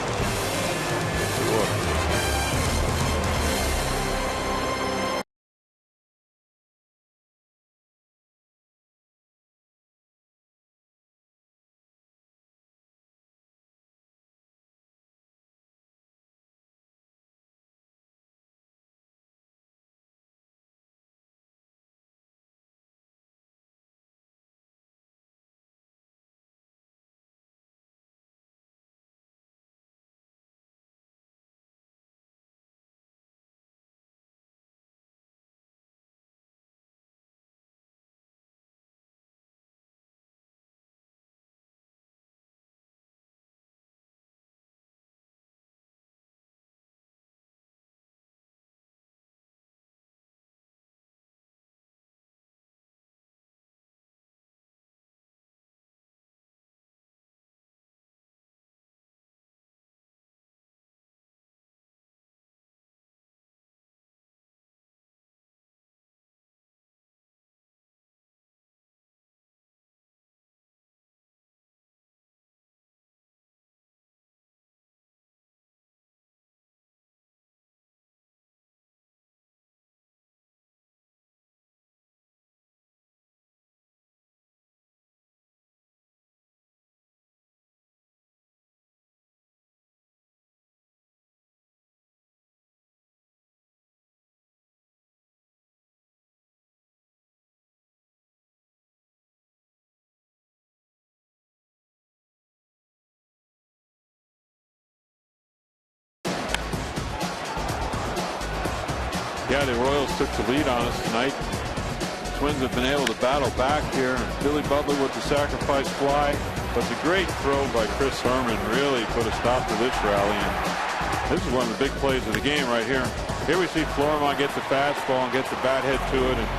Speaker 9: Yeah, the Royals took the lead on us tonight. The Twins have been able to battle back here. Billy Butler with the sacrifice fly, but the great throw by Chris Herman really put a stop to this rally. And this is one of the big plays of the game right here. Here we see Florimone get the fastball and get the bat head to it and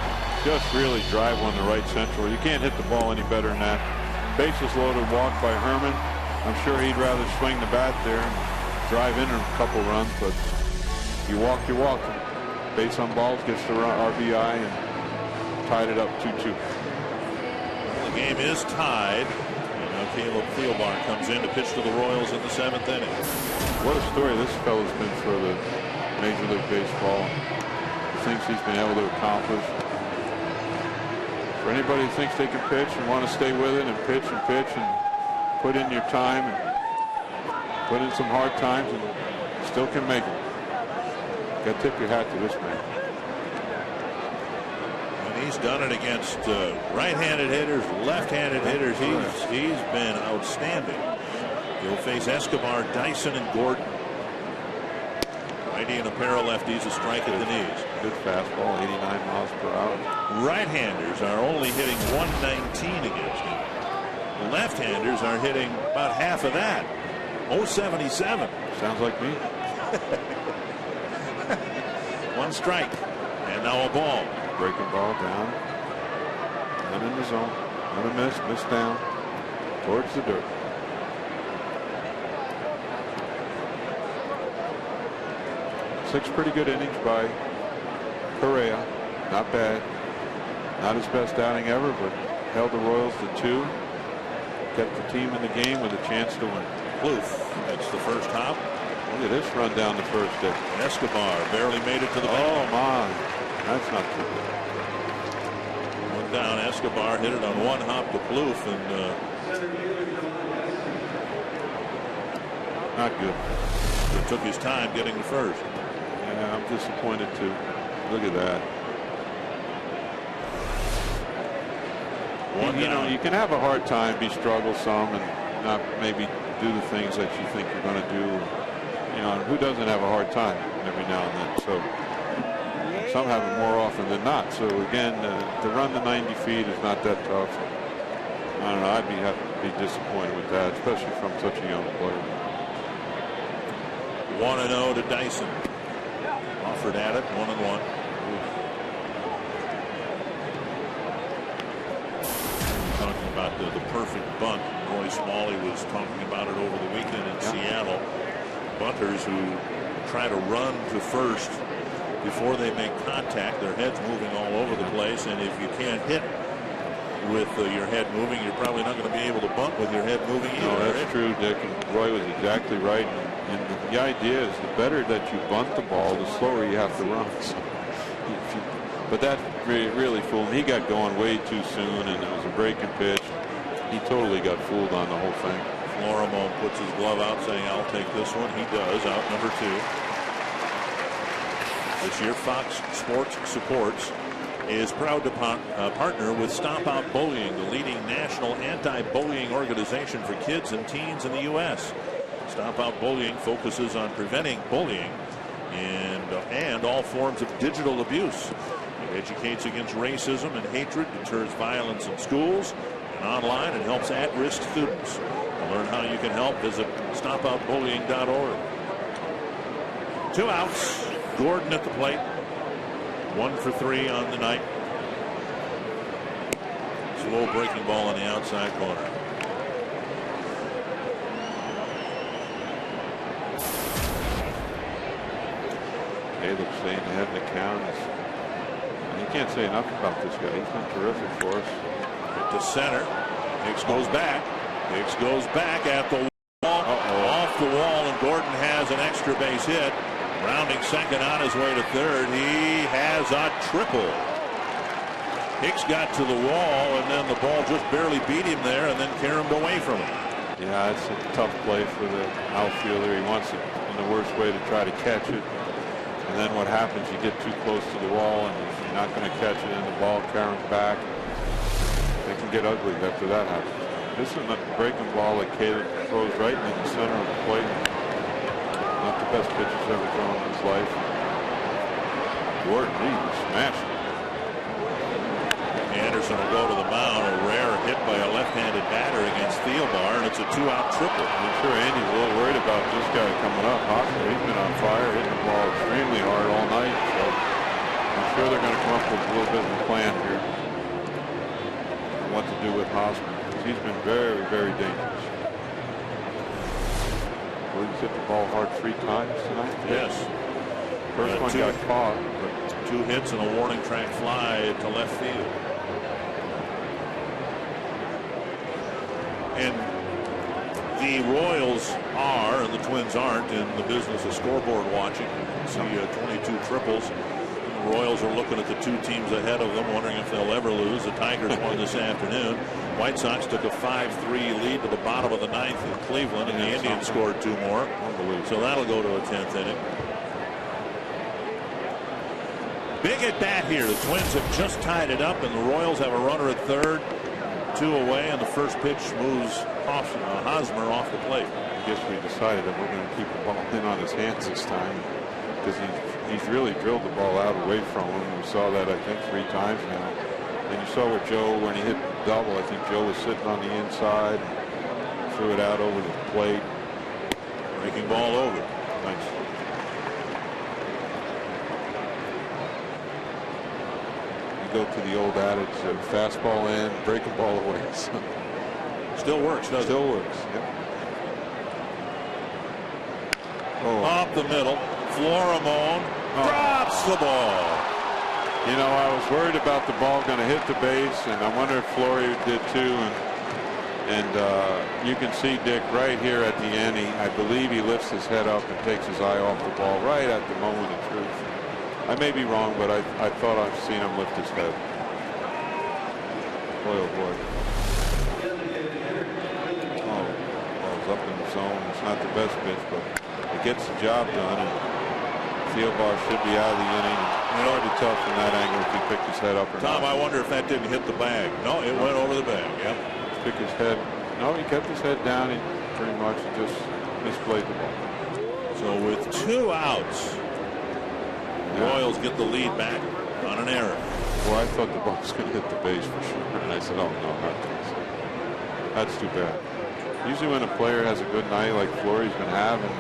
Speaker 9: just really drive one to right central. You can't hit the ball any better than that. Bases loaded walk by Herman. I'm sure he'd rather swing the bat there and drive in a couple runs, but you walk, you walk. Base on balls, gets the RBI and tied it up 2-2.
Speaker 5: The game is tied. And now Caleb Thielbar comes in to pitch to the Royals in the 7th inning.
Speaker 9: What a story this fellow's been for the Major League Baseball. The things he's been able to accomplish. For anybody who thinks they can pitch and want to stay with it and pitch and put in your time and put in some hard times and still can make it. Got to tip your hat to this man.
Speaker 5: And he's done it against right-handed hitters, left-handed hitters. He's been outstanding. He'll face Escobar, Dyson, and Gordon. Righty and a pair of lefties, a strike at the knees.
Speaker 9: Good fastball, 89 miles per hour.
Speaker 5: Right-handers are only hitting 119 against him. The left-handers are hitting about half of that. 077.
Speaker 9: Sounds like me.
Speaker 5: One strike. And now a ball.
Speaker 9: Breaking ball down. Not in the zone. Not a miss down. Towards the dirt. Six pretty good innings by Correa. Not bad. Not his best outing ever, but held the Royals to 2. Kept the team in the game with a chance to win.
Speaker 5: Plouffe. That's the first hop.
Speaker 9: Look at this run down the first deck.
Speaker 5: Escobar barely made it to the
Speaker 9: bench. Oh my, that's not too good.
Speaker 5: One down. Escobar hit it on one hop to Plouffe, and
Speaker 9: not good.
Speaker 5: He took his time getting to first.
Speaker 9: Yeah, I'm disappointed too. Look at that. You know, you can have a hard time, be strugglesome, and not maybe do the things that you think you're going to do. You know, who doesn't have a hard time every now and then? So some have it more often than not. So again, to run the 90 feet is not that tough. I don't know. I'd have to be disappointed with that, especially from such a young player.
Speaker 5: 1-0 to Dyson. Offered at it, 1-1. Talking about the perfect bunt. Roy Smalley was talking about it over the weekend in Seattle. Bunters who try to run to first before they make contact, their head's moving all over the place, and if you can't hit with your head moving, you're probably not going to be able to bunt with your head moving either.
Speaker 9: No, that's true, Dick. And Roy was exactly right. And the idea is the better that you bunt the ball, the slower you have to run. So, but that really fooled him. He got going way too soon, and it was a breaking pitch. He totally got fooled on the whole thing.
Speaker 5: Florimo puts his glove out saying, I'll take this one. He does, out number 2. This year, Fox Sports Supports is proud to partner with Stop Out Bullying, the leading national anti-bullying organization for kids and teens in the U.S. Stop Out Bullying focuses on preventing bullying and all forms of digital abuse. It educates against racism and hatred, deters violence in schools and online, and helps at-risk students. To learn how you can help, visit stopoutbullying.org. 2 outs. Gordon at the plate. 1 for 3 on the night. Slow breaking ball on the outside corner.
Speaker 9: Caleb staying ahead in the count. You can't say enough about this guy. He's been terrific for us.
Speaker 5: Hit to center. Hicks goes back. Hicks goes back at the wall. Off the wall, and Gordon has an extra base hit. Rounding second on his way to third. He has a triple. Hicks got to the wall, and then the ball just barely beat him there and then caromed away from him.
Speaker 9: Yeah, it's a tough play for the outfielder. He wants it in the worst way to try to catch it. And then what happens, you get too close to the wall, and you're not going to catch it, and the ball caroms back. They can get ugly after that happens. This is a breaking ball that Caleb throws right in the center of the plate. Not the best pitch he's ever thrown in his life. Gordon, he smashed it.
Speaker 5: Anderson will go to the mound. A rare hit by a left-handed batter against Thielbar, and it's a 2-out triple.
Speaker 9: I'm sure Andy's a little worried about this guy coming up. Hosmer, he's been on fire, hitting the ball extremely hard all night. So I'm sure they're going to come up with a little bit of a plan here. What to do with Hosmer. He's been very, very dangerous. Well, he's hit the ball hard 3 times tonight.
Speaker 5: Yes.
Speaker 9: First one got caught.
Speaker 5: But 2 hits and a warning track fly to left field. And the Royals are, and the Twins aren't, in the business of scoreboard watching. You see 22 triples. The Royals are looking at the two teams ahead of them, wondering if they'll ever lose. The Tigers won this afternoon. White Sox took a 5-3 lead to the bottom of the ninth in Cleveland, and the Indians scored 2 more. So that'll go to a 10th inning. Big at bat here. The Twins have just tied it up, and the Royals have a runner at third, 2 away, and the first pitch moves Hosmer off the plate.
Speaker 9: I guess we decided that we're going to keep the ball in on his hands this time, because he's really drilled the ball out away from him. We saw that, I think, 3 times now. And you saw with Joe when he hit the double. I think Joe was sitting on the inside, threw it out over the plate.
Speaker 5: Breaking ball over.
Speaker 9: Nice. Go to the old adage of fastball in, breaking ball away.
Speaker 5: Still works, doesn't it?
Speaker 9: Still works, yep. Oh.
Speaker 5: Up the middle. Florimone drops the ball.
Speaker 9: You know, I was worried about the ball going to hit the base, and I wonder if Flory did too. And you can see Dick right here at the end. I believe he lifts his head up and takes his eye off the ball right at the moment of truth. I may be wrong, but I thought I've seen him lift his head. Boy, oh boy. Oh, ball's up in the zone. It's not the best pitch, but it gets the job done. And Theobar should be out of the inning. It's hard to tell from that angle if he picked his head up or not.
Speaker 5: Tom, I wonder if that didn't hit the bag. No, it went over the bag. Yeah.
Speaker 9: Pick his head. No, he kept his head down. He pretty much just misplayed the ball.
Speaker 5: So with 2 outs. Royals get the lead back on an error.
Speaker 9: Well, I thought the ball was going to hit the base for sure. And I said, oh, no, not this. That's too bad. Usually when a player has a good night like Flory's been having,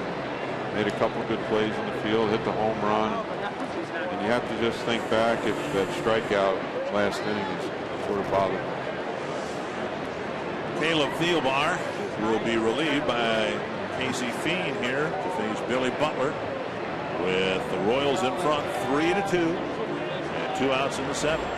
Speaker 9: made a couple good plays in the field, hit the home run, and you have to just think back if that strikeout last inning is sort of bothered.
Speaker 5: Caleb Theobar will be relieved by Casey Fiend here to face Billy Butler, with the Royals in front 3-2 and 2 outs in the 7th.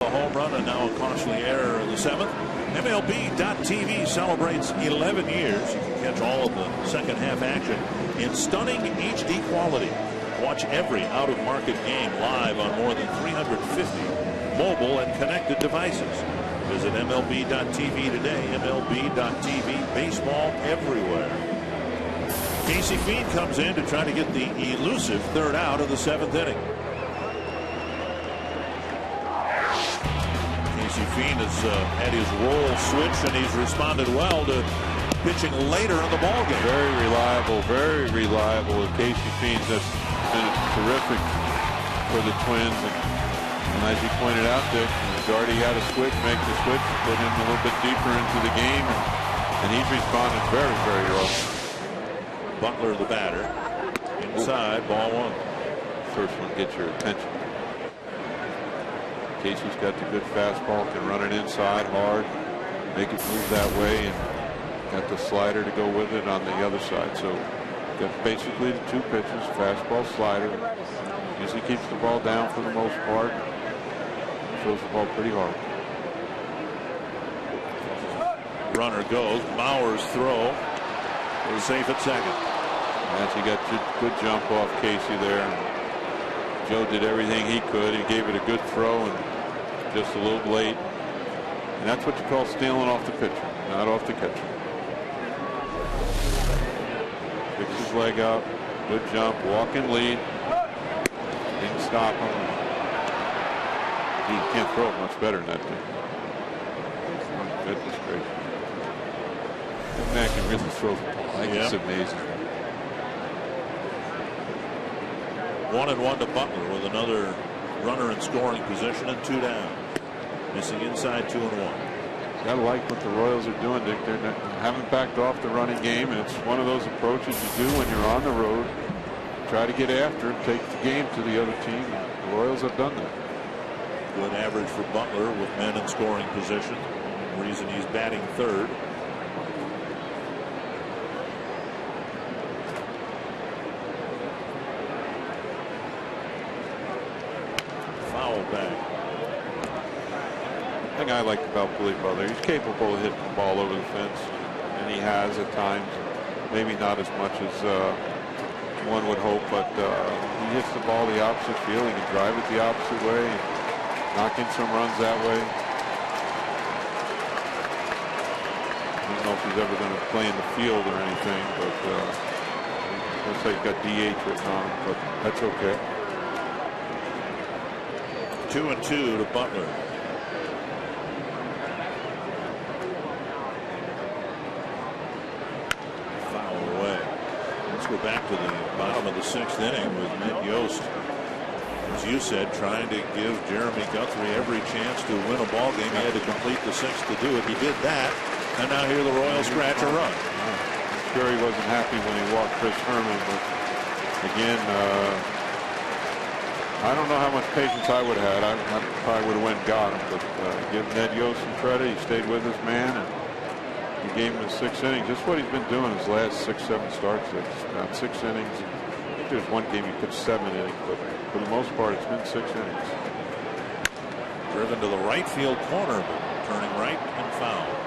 Speaker 5: A home run and now a costly error in the 7th. MLB.TV celebrates 11 years. You can catch all of the second half action in stunning HD quality. Watch every out-of-market game live on more than 350 mobile and connected devices. Visit MLB.TV today. MLB.TV, baseball everywhere. Casey Fiend comes in to try to get the elusive 3rd out of the 7th inning. Casey Fiend has had his role switch, and he's responded well to pitching later in the ballgame.
Speaker 9: Very reliable with Casey Fiend. That's been terrific for the Twins. And as you pointed out, Dick, Gardy had a switch, make the switch, put him a little bit deeper into the game, and he's responded very well.
Speaker 5: Butler, the batter, inside, ball 1.
Speaker 9: First one gets your attention. Casey's got the good fastball, can run it inside hard, make it move that way, and got the slider to go with it on the other side. So got basically the two pitches, fastball, slider. Usually keeps the ball down for the most part. Throws the ball pretty hard.
Speaker 5: Runner goes. Bauer's throw is safe at second.
Speaker 9: As he got good jump off Casey there. Joe did everything he could. He gave it a good throw and just a little late. And that's what you call stealing off the pitcher, not off the catcher. Picks his leg up. Good jump. Walking lead. Didn't stop him. He can't throw it much better than that thing. Goodness gracious. That man can really throw the ball. It's amazing.
Speaker 5: 1-1 to Butler with another runner in scoring position and 2 down. Missing inside 2-1.
Speaker 9: Gotta like what the Royals are doing, Dick. They haven't backed off the running game, and it's one of those approaches you do when you're on the road. Try to get after it, take the game to the other team. The Royals have done that.
Speaker 5: Good average for Butler with men in scoring position. Reason he's batting third. Foul back.
Speaker 9: The thing I like about Billy Butler, he's capable of hitting the ball over the fence, and he has at times. Maybe not as much as one would hope, but he hits the ball the opposite field. He can drive it the opposite way, and knock in some runs that way. I don't know if he's ever going to play in the field or anything, but looks like he's got DH written on him, but that's okay.
Speaker 5: 2-2 to Butler. Foul away. Let's go back to the bottom of the 6th inning with Ned Yost, as you said, trying to give Jeremy Guthrie every chance to win a ball game. He had to complete the 6th to do it. He did that, and now here the Royals scratch a run.
Speaker 9: I'm sure he wasn't happy when he walked Chris Herman, but again, I don't know how much patience I would have had. I probably would have went and got him, but give Ned Yost some credit. He stayed with his man, and he gave him his 6th inning. Just what he's been doing his last 6-7 starts. It's about 6 innings. I think there's one game he pitched 7 innings, but for the most part, it's been 6 innings.
Speaker 5: Driven to the right field corner, turning right and foul.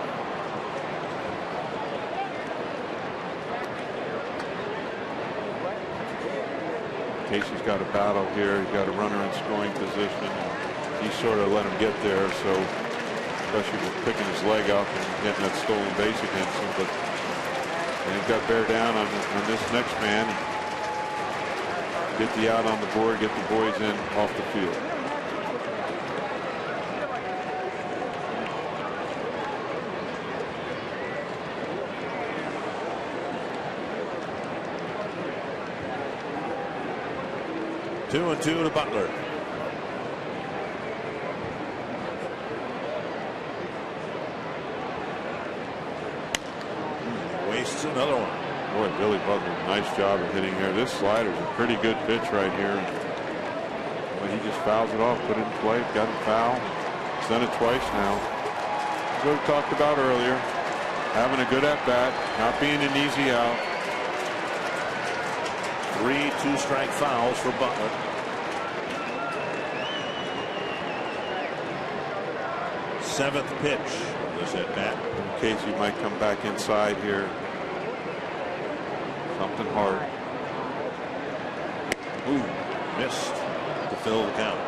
Speaker 9: Casey's got a battle here. He's got a runner in scoring position. He sort of let him get there, so especially with picking his leg up and getting that stolen base against him. But he's got to bear down on this next man. Get the out on the board, get the boys in off the field.
Speaker 5: Two and 2 to Butler. Wastes another one.
Speaker 9: Boy, Billy Butler, nice job of hitting here. This slider's a pretty good pitch right here. Well, he just fouls it off, put it in play, got him foul. He's done it twice now. As we talked about earlier, having a good at-bat, not being an easy out.
Speaker 5: 3 two-strike fouls for Butler. Seventh pitch of this at-bat.
Speaker 9: Casey might come back inside here. Something hard.
Speaker 5: Ooh, missed to fill the count.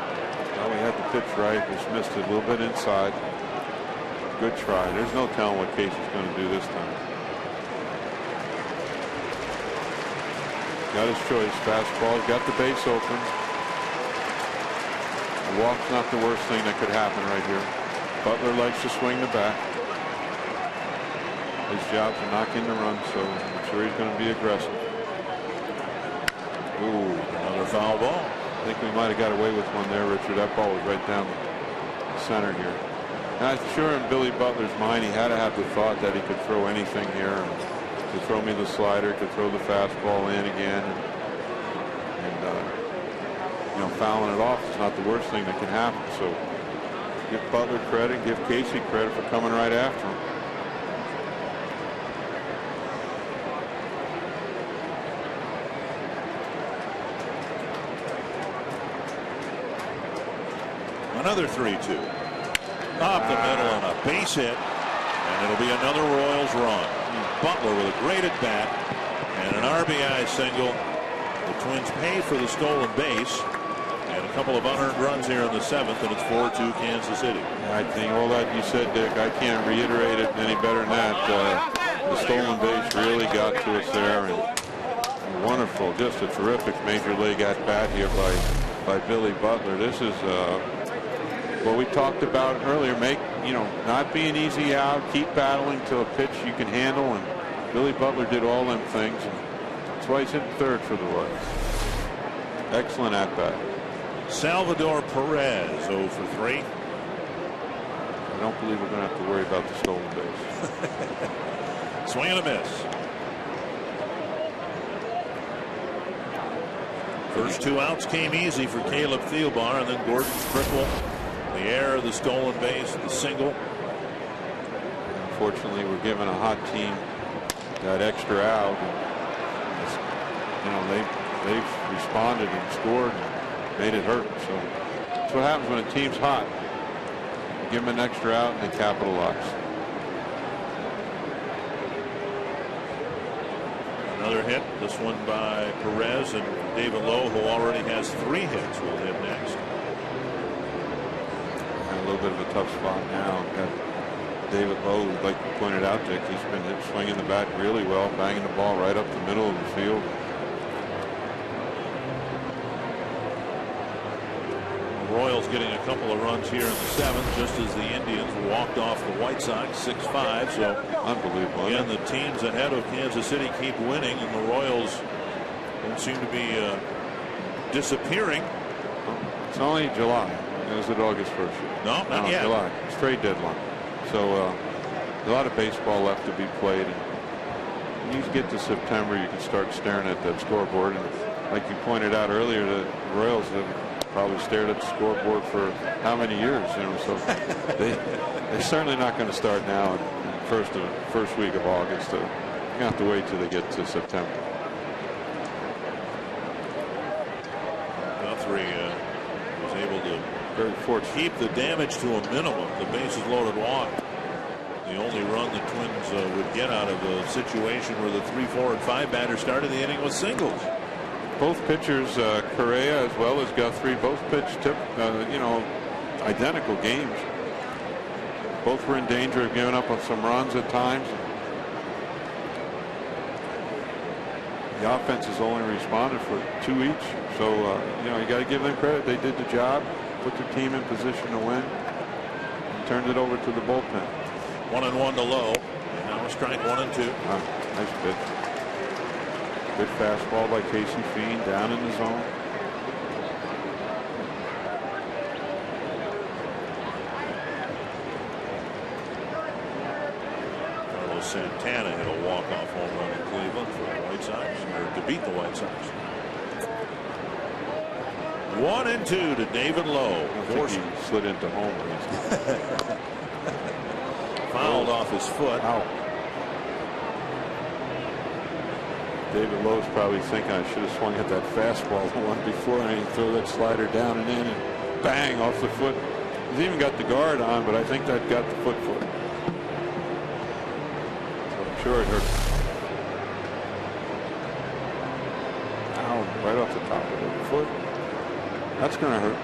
Speaker 9: Well, we had the pitch right, just missed it a little bit inside. Good try. There's no telling what Casey's going to do this time. Got his choice. Fastball. Got the base open. A walk's not the worst thing that could happen right here. Butler likes to swing the bat. His job to knock in the run, so I'm sure he's going to be aggressive.
Speaker 5: Ooh, another foul ball.
Speaker 9: I think we might have got away with one there, Richard. That ball was right down the center here. And I'm sure in Billy Butler's mind, he had to have the thought that he could throw anything here. Could throw me the slider, could throw the fastball in again. And you know, fouling it off is not the worst thing that can happen. So Give Butler credit, give Casey credit for coming right after him.
Speaker 5: Another 3-2. Up the middle and a base hit. And it'll be another Royals run. Butler with a great at bat and an RBI single. The Twins pay for the stolen base. And a couple of unearned runs here in the 7th, and it's 4-2 Kansas City.
Speaker 9: I think all that you said, Dick, I can't reiterate it any better than that. The stolen base really got to us there, and wonderful, just a terrific major league at bat here by Billy Butler. This is what we talked about earlier. Not be an easy out, keep battling till a pitch you can handle, and Billy Butler did all them things. And that's why he's hitting third for the Royals. Excellent at bat.
Speaker 5: Salvador Perez 0 for 3.
Speaker 9: I don't believe we're going to have to worry about the stolen base.
Speaker 5: Swing and a miss. First 2 outs came easy for Caleb Thielbar, and then Gordon's triple, the error, the stolen base, the single.
Speaker 9: Unfortunately, we're giving a hot team that extra out. They've responded and scored. Made it hurt. So that's what happens when a team's hot. You give them an extra out and they capitalize.
Speaker 5: Another hit, this one by Perez, and David Lowe, who already has 3 hits, will hit next.
Speaker 9: A little bit of a tough spot now. Got David Lowe, like you pointed out, Dick, he's been swinging the bat really well, banging the ball right up the middle of the field.
Speaker 5: Royals getting a couple of runs here in the 7th, just as the Indians walked off the White Sox 6-5. So
Speaker 9: unbelievable.
Speaker 5: Again, the teams ahead of Kansas City keep winning, and the Royals don't seem to be disappearing.
Speaker 9: It's only July. Is it August 1st?
Speaker 5: No, not yet.
Speaker 9: July. It's trade deadline. So a lot of baseball left to be played. And when you get to September, you can start staring at that scoreboard. And like you pointed out earlier, the Royals have probably stared at the scoreboard for how many years, so they're certainly not going to start now in the first week of August. You have to wait till they get to September.
Speaker 5: Guthrie was able to keep the damage to a minimum. The bases loaded walk. The only run the Twins would get out of a situation where the 3, 4, and 5 batters started the inning with singles.
Speaker 9: Both pitchers, Correa as well as Guthrie, both pitched identical games. Both were in danger of giving up on some runs at times. The offense has only responded for 2 each, so you got to give them credit. They did the job, put the team in position to win, and turned it over to the bullpen.
Speaker 5: 1-1 to Lowe, and now a strike 1-2.
Speaker 9: Nice pitch. Good fastball by Casey Fiend down in the zone.
Speaker 5: Carlos Santana hit a walk-off home run in Cleveland for the White Sox, or to beat the White Sox. 1-2 to David Lowe.
Speaker 9: I think he slid into home.
Speaker 5: Fouled off his foot.
Speaker 9: Ow. David Lowe's probably thinking I should have swung at that fastball the one before, and he threw that slider down and in, and bang off the foot. He's even got the guard on, but I think that got the foot. So I'm sure it hurt. Ow, right off the top of the foot. That's going to hurt.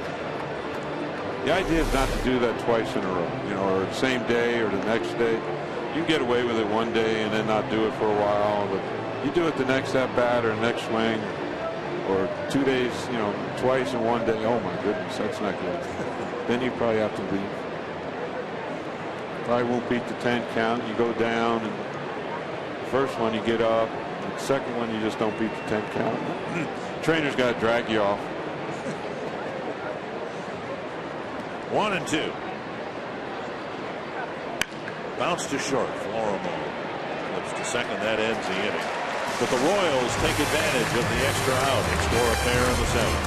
Speaker 9: The idea is not to do that twice in a row, or the same day or the next day. You get away with it one day and then not do it for a while, but you do it the next at bat or next swing, or 2 days, twice in one day. Oh my goodness, that's not good. Then you probably have to leave. Probably won't beat the 10 count. You go down, and the first one you get up. The second one you just don't beat the 10 count. Trainer's got to drag you off.
Speaker 5: 1-2. Bounce to short. Florimo flips to second. That ends the inning. But the Royals take advantage of the extra out and score a pair in the 7th.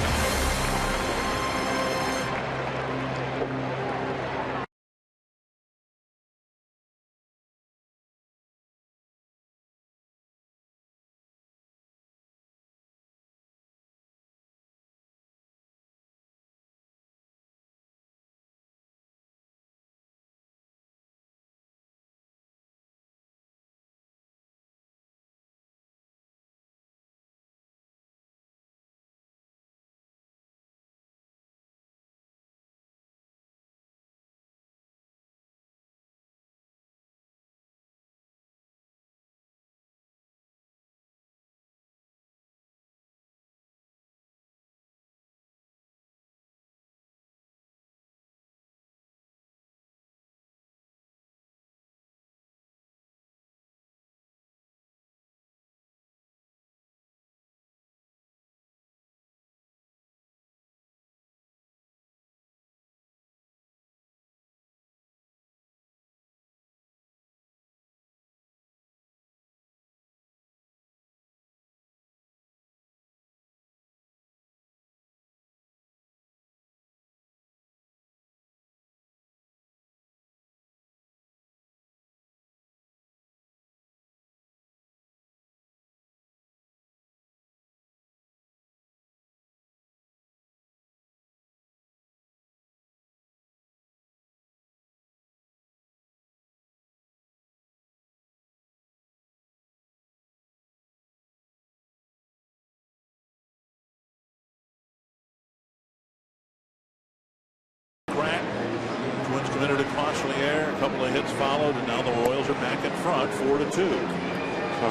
Speaker 5: committed a costly error. A couple of hits followed, and now the Royals are back in front, 4-2.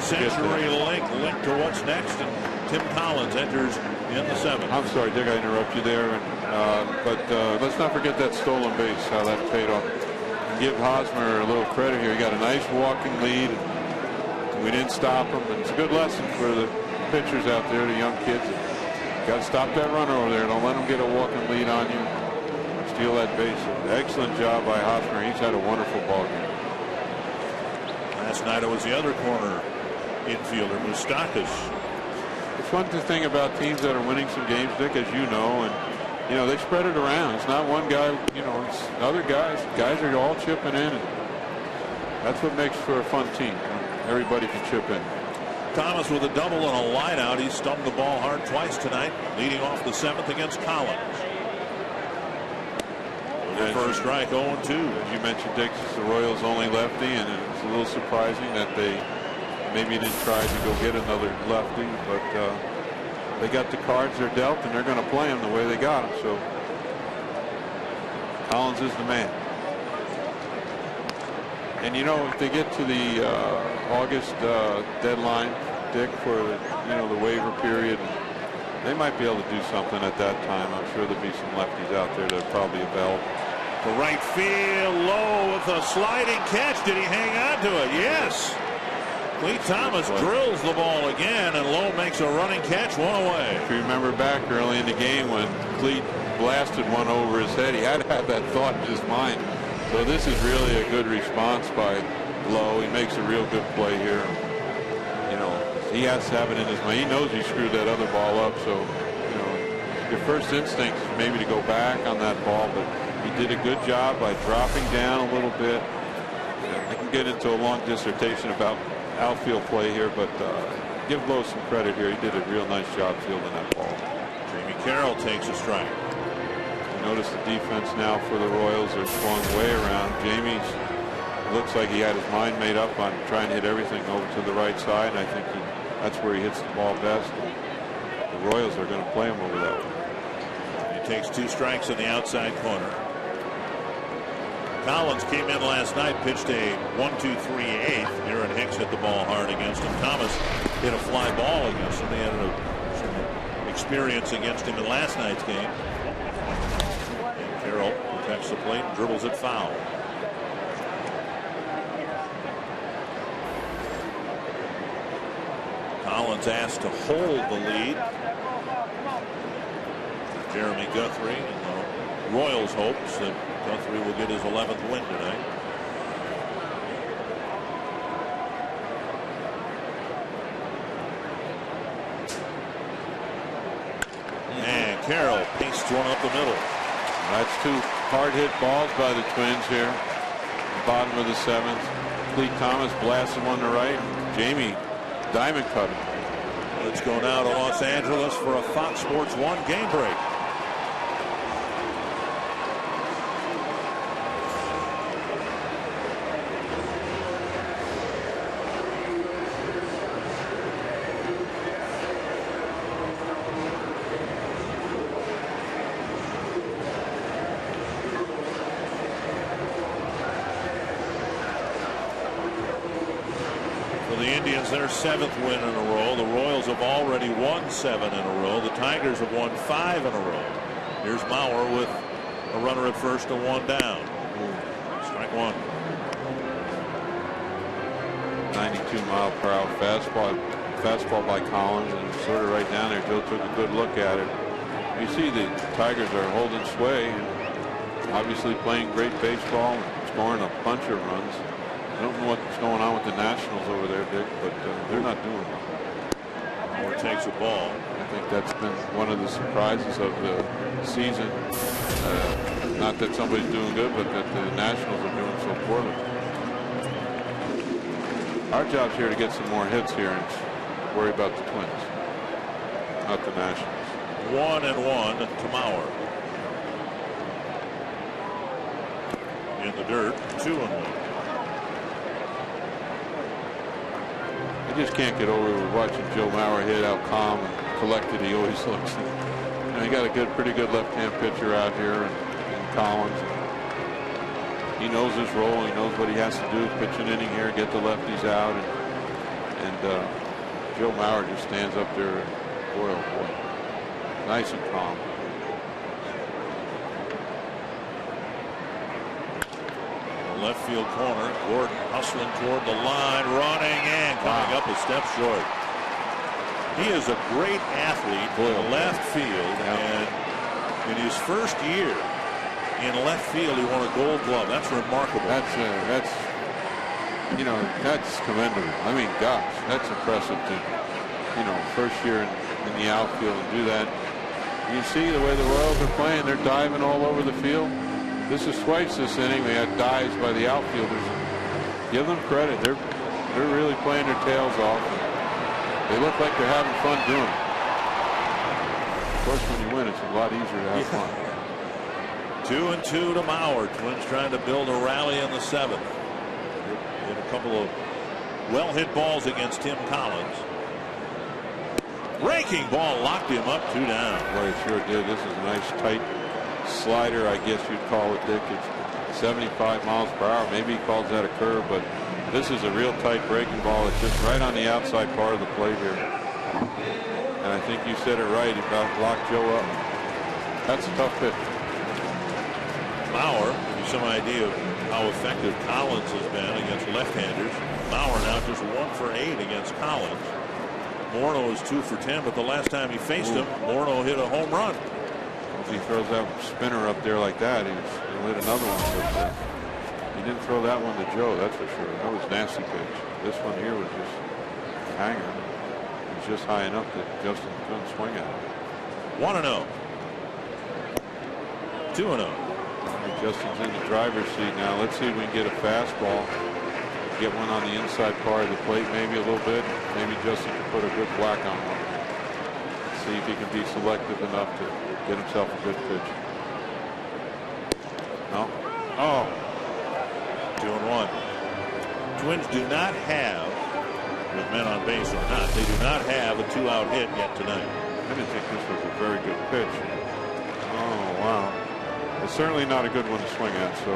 Speaker 5: CenturyLink linked to what's next, and Tim Collins enters in the 7th.
Speaker 9: I'm sorry, Dick, I interrupt you there, but let's not forget that stolen base, how that paid off. Give Hosmer a little credit here. He got a nice walking lead. We didn't stop him, and it's a good lesson for the pitchers out there, the young kids. Got to stop that runner over there. Don't let him get a walking lead on you. Steal that base. Excellent job by Hosmer. He's had a wonderful ball game.
Speaker 5: Last night it was the other corner infielder, Moustakas.
Speaker 9: It's one thing about teams that are winning some games, Dick, as you know, and they spread it around. It's not one guy, it's other guys. Guys are all chipping in, and that's what makes for a fun team. Everybody can chip in.
Speaker 5: Thomas with a double and a line out. He stumped the ball hard twice tonight, leading off the 7th against Collins. The first strike, 0-2.
Speaker 9: As you mentioned, Dick, the Royals only lefty, and it's a little surprising that they maybe didn't try to go get another lefty, but they got the cards they're dealt, and they're going to play them the way they got them. So Collins is the man. And if they get to the August deadline, Dick, for the waiver period, they might be able to do something at that time. I'm sure there'll be some lefties out there that are probably available.
Speaker 5: The right field, Lowe with a sliding catch. Did he hang on to it? Yes. Clete Thomas drills the ball again, and Lowe makes a running catch, one away.
Speaker 9: If you remember back early in the game when Clete blasted one over his head, he had to have that thought in his mind. So this is really a good response by Lowe. He makes a real good play here. He has to have it in his mind. He knows he screwed that other ball up, so your first instinct is maybe to go back on that ball, but he did a good job by dropping down a little bit. I can get into a long dissertation about outfield play here, but give Lowe some credit here. He did a real nice job fielding that ball.
Speaker 5: Jamie Carroll takes a strike.
Speaker 9: Notice the defense now for the Royals are swung way around. Jamie's looks like he had his mind made up on trying to hit everything over to the right side, and I think that's where he hits the ball best. The Royals are going to play him over that one.
Speaker 5: He takes 2 strikes in the outside corner. Collins came in last night, pitched a 1-2-3-8. Aaron Hicks hit the ball hard against him. Thomas hit a fly ball against him. They had some experience against him in last night's game. And Carroll protects the plate and dribbles it foul. Collins asked to hold the lead. Jeremy Guthrie and the Royals hopes that Guthrie will get his 11th win tonight. And Carroll pastes one up the middle.
Speaker 9: That's 2 hard hit balls by the Twins here. Bottom of the 7th. Clete Thomas blasted one to right. Jamie diamond cut him.
Speaker 5: Let's go now to Los Angeles for a Fox Sports 1 game break. Their 7th win in a row. The Royals have already won 7 in a row. The Tigers have won 5 in a row. Here's Mauer with a runner at first and 1 down. Strike 1.
Speaker 9: 92-mile-per-hour fastball by Collins, and sort of right down there. Joe took a good look at it. You see the Tigers are holding sway and obviously playing great baseball and scoring a bunch of runs. I don't know what's going on with the Nationals over there, Dick, but they're not doing well.
Speaker 5: Moore takes a ball.
Speaker 9: I think that's been one of the surprises of the season. Not that somebody's doing good, but that the Nationals are doing so poorly. Our job's here to get some more hits here and worry about the Twins, not the Nationals.
Speaker 5: 1-1 to Mauer. In the dirt, 2-1.
Speaker 9: I just can't get over watching Joe Mauer hit how calm and collected he always looks. He got a pretty good left-hand pitcher out here, and Collins. he knows his role. He knows what he has to do. Pitch an inning here, get the lefties out, and Joe Mauer just stands up there. Boy, oh boy, nice and calm.
Speaker 5: Left field corner, Gordon hustling toward the line, running and coming up a step short. He is a great athlete in left field, and in his first year in left field, he won a Gold Glove. That's remarkable.
Speaker 9: That's commendable. I mean, gosh, that's impressive to, first year in the outfield and do that. You see the way the Royals are playing; they're diving all over the field. This is twice this inning. They had dives by the outfielders. Give them credit. They're really playing their tails off. They look like they're having fun doing it. Of course, when you win, it's a lot easier to have fun.
Speaker 5: 2-2 to Mauer. Twins trying to build a rally in the seventh. Hit a couple of well-hit balls against Tim Collins. Breaking ball locked him up, 2 down.
Speaker 9: Boy, it sure did. This is a nice tight slider, I guess you'd call it, Dick. It's 75 miles per hour. Maybe he calls that a curve, but this is a real tight breaking ball. It's just right on the outside part of the plate here. And I think you said it right. He about locked Joe up. That's a tough pitch.
Speaker 5: Mauer, give you some idea of how effective Collins has been against left-handers. Mauer now just 1 for 8 against Collins. Morneau is 2 for 10, but the last time he faced him, Morneau hit a home run.
Speaker 9: If he throws that spinner up there like that, he'll hit another one. But he didn't throw that one to Joe, that's for sure. That was a nasty pitch. This one here was just a hanger. It was just high enough that Justin couldn't swing at it.
Speaker 5: 1-0. 2-0.
Speaker 9: Justin's in the driver's seat now. Let's see if we can get a fastball. Get one on the inside part of the plate, maybe a little bit. Maybe Justin can put a good whack on one. See if he can be selective enough to get himself a good pitch. No. Oh.
Speaker 5: 2-1. Twins do not have, with men on base or not, they do not have a 2-out hit yet tonight.
Speaker 9: I didn't think this was a very good pitch. Oh, wow. It's certainly not a good one to swing at, so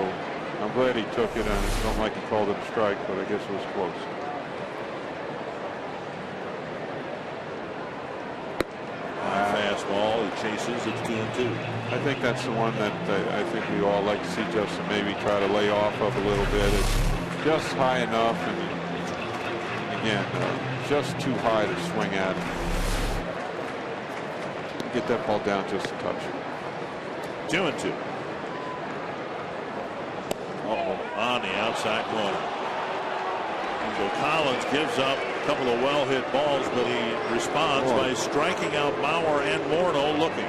Speaker 9: I'm glad he took it, and I don't like he called it a strike, but I guess it was close.
Speaker 5: Fastball, he chases, it's 2-2.
Speaker 9: I think that's the one that I think we all like to see Justin maybe try to lay off of a little bit. It's just high enough, and again, just too high to swing at. Get that ball down just a touch.
Speaker 5: 2-2. On the outside corner. So Collins gives up a couple of well-hit balls, but he responds by striking out Mauer and Morneau looking.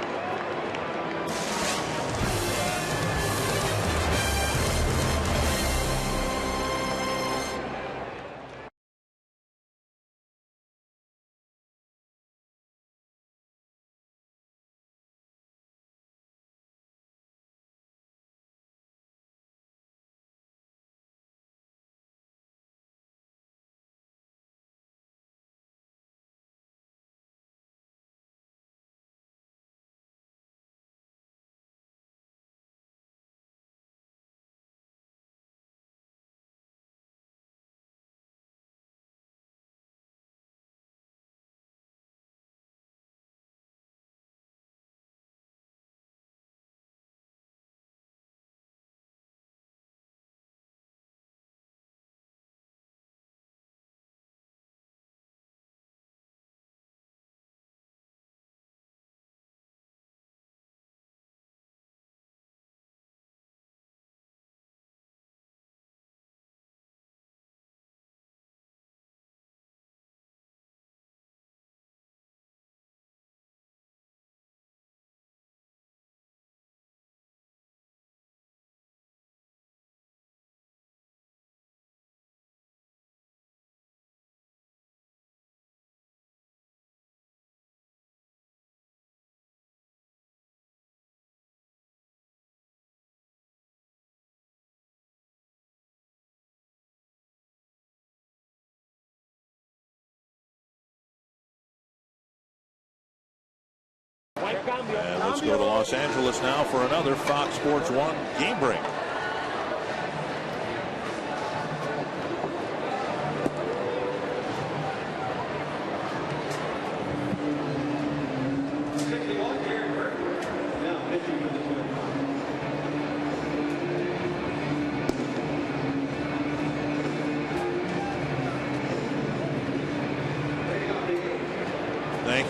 Speaker 5: And let's go to Los Angeles now for another Fox Sports 1 game break.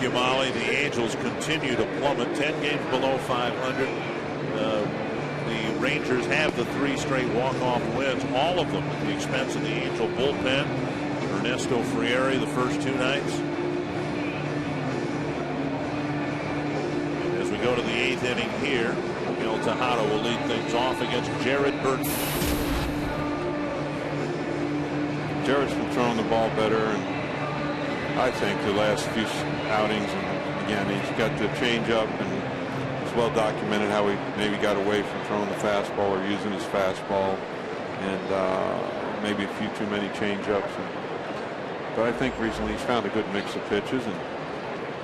Speaker 5: Thank you, Molly. The Angels continue to plummet, 10 games below 500. The Rangers have the 3 straight walk-off wins, all of them at the expense of the Angel bullpen. Ernesto Frieri the first 2 nights. And as we go to the 8th inning here, Miguel Tejada will lead things off against Jared Burton.
Speaker 9: Jared's been throwing the ball better, and I think the last few outings, and again, he's got the changeup, and it's well documented how he maybe got away from throwing the fastball or using his fastball, and maybe a few too many changeups. But I think recently he's found a good mix of pitches and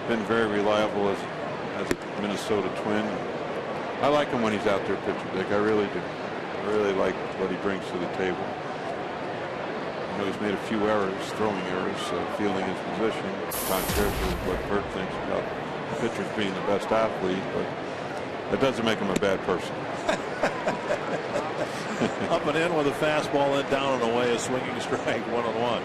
Speaker 9: been very reliable as a Minnesota Twin. I like him when he's out there pitching, Dick. I really do. I really like what he brings to the table. I know he's made a few errors, throwing errors, fielding his position, contrary to what Bert thinks about pitchers being the best athlete, but that doesn't make him a bad person.
Speaker 5: Up and in with a fastball, and down and away, a swinging strike, 1-1.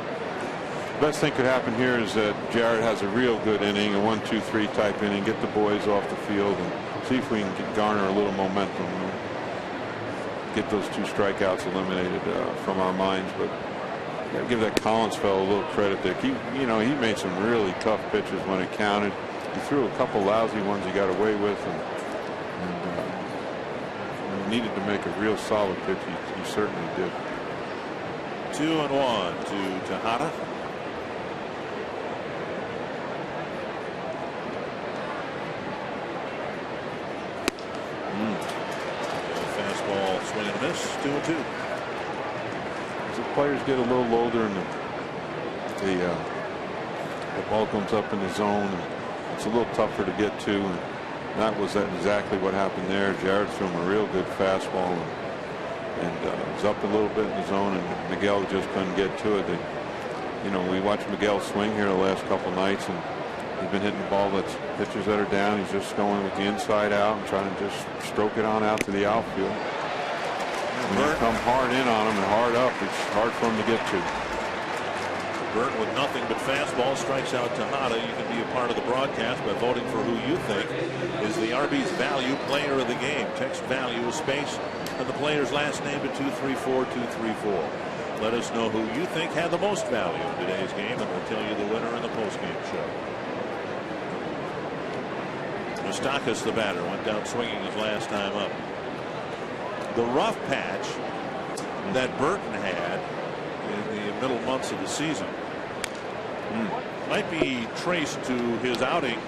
Speaker 9: Best thing could happen here is that Jared has a real good inning, a 1-2-3 type inning, get the boys off the field and see if we can garner a little momentum, get those 2 strikeouts eliminated from our minds. But yeah, give that Collins fellow a little credit, Dick. He he made some really tough pitches when it counted. He threw a couple lousy ones he got away with, and he needed to make a real solid pitch. He certainly did.
Speaker 5: 2-1 to Tejada. Fastball, swing and a miss. 2-2.
Speaker 9: As the players get a little older and the ball comes up in the zone, and it's a little tougher to get to, and that was exactly what happened there. Jared threw him a real good fastball, and it was up a little bit in the zone, and Miguel just couldn't get to it. We watched Miguel swing here the last couple nights, and he's been hitting the ball that's pitches that are down. He's just going with the inside out and trying to just stroke it on out to the outfield. When you come hard in on him and hard up, it's hard for him to get to.
Speaker 5: Burton with nothing but fastball strikes out Tejada. You can be a part of the broadcast by voting for who you think is the Arby's value player of the game. Text value with space and the player's last name to 234-234. Let us know who you think had the most value in today's game, and we'll tell you the winner in the postgame show. Moustakas, the batter, went down swinging his last time up. The rough patch that Burton had in the middle months of the season might be traced to his outing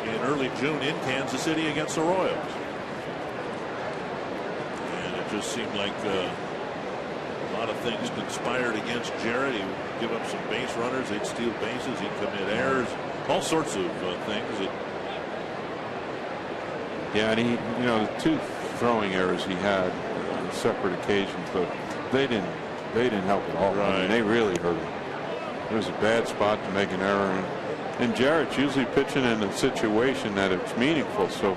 Speaker 5: in early June in Kansas City against the Royals. And it just seemed like a lot of things conspired against Jared. He would give up some base runners, he'd steal bases, he'd commit errors, all sorts of things.
Speaker 9: Yeah, and he, the 2 throwing errors he had on separate occasions, but they didn't help at all.
Speaker 5: Right.
Speaker 9: I mean, they really hurt him. It was a bad spot to make an error in. And Jarrett's usually pitching in a situation that it's meaningful, so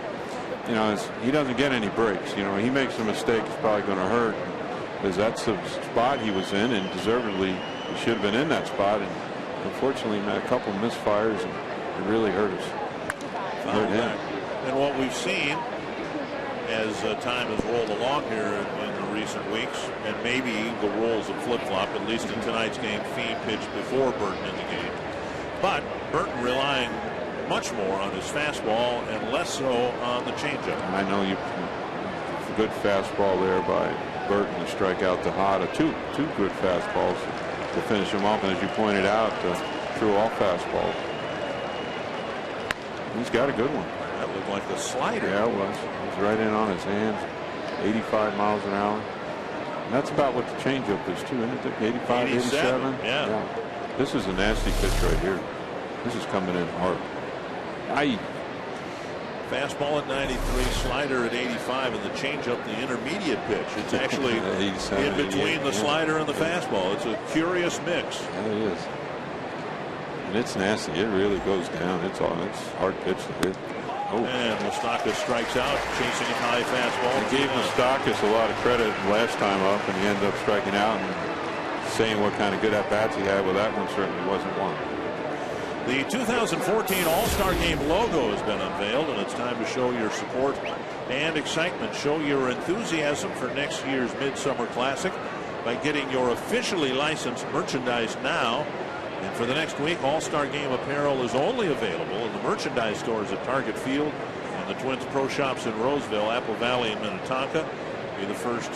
Speaker 9: he doesn't get any breaks. He makes a mistake, it's probably going to hurt, because that's the spot he was in, and deservedly he should have been in that spot. And unfortunately, he had a couple of misfires, and it really hurt us. Hurt him.
Speaker 5: And what we've seen as time has rolled along here in the recent weeks, and maybe the roles have flip-flopped, at least in tonight's game, Fee pitched before Burton in the game. But Burton relying much more on his fastball and less so on the changeup.
Speaker 9: I know it's a good fastball there by Burton to strike out Tejada. Two good fastballs to finish him off, and as you pointed out, threw all fastballs. He's got a good one.
Speaker 5: That looked like the slider.
Speaker 9: Yeah, it was. It was right in on his hands. 85 miles an hour. And that's about what the changeup is too, isn't it? 85, 87.
Speaker 5: Yeah.
Speaker 9: This is a nasty pitch right here. This is coming in hard.
Speaker 5: Fastball at 93, slider at 85, and the changeup, the intermediate pitch. It's actually in between the slider and the fastball. It's a curious mix.
Speaker 9: Yeah, it is. And it's nasty. It really goes down. It's hard pitch to hit. Oh.
Speaker 5: And Moustakas strikes out, chasing a high fastball.
Speaker 9: He gave Moustakas a lot of credit last time up, and he ended up striking out and saying what kind of good at-bats he had. Well, that one certainly wasn't one.
Speaker 5: The 2014 All-Star Game logo has been unveiled, and it's time to show your support and excitement. Show your enthusiasm for next year's Midsummer Classic by getting your officially licensed merchandise now. And for the next week, All-Star Game apparel is only available in the merchandise stores at Target Field and the Twins Pro Shops in Roseville, Apple Valley, and Minnetonka. Be the first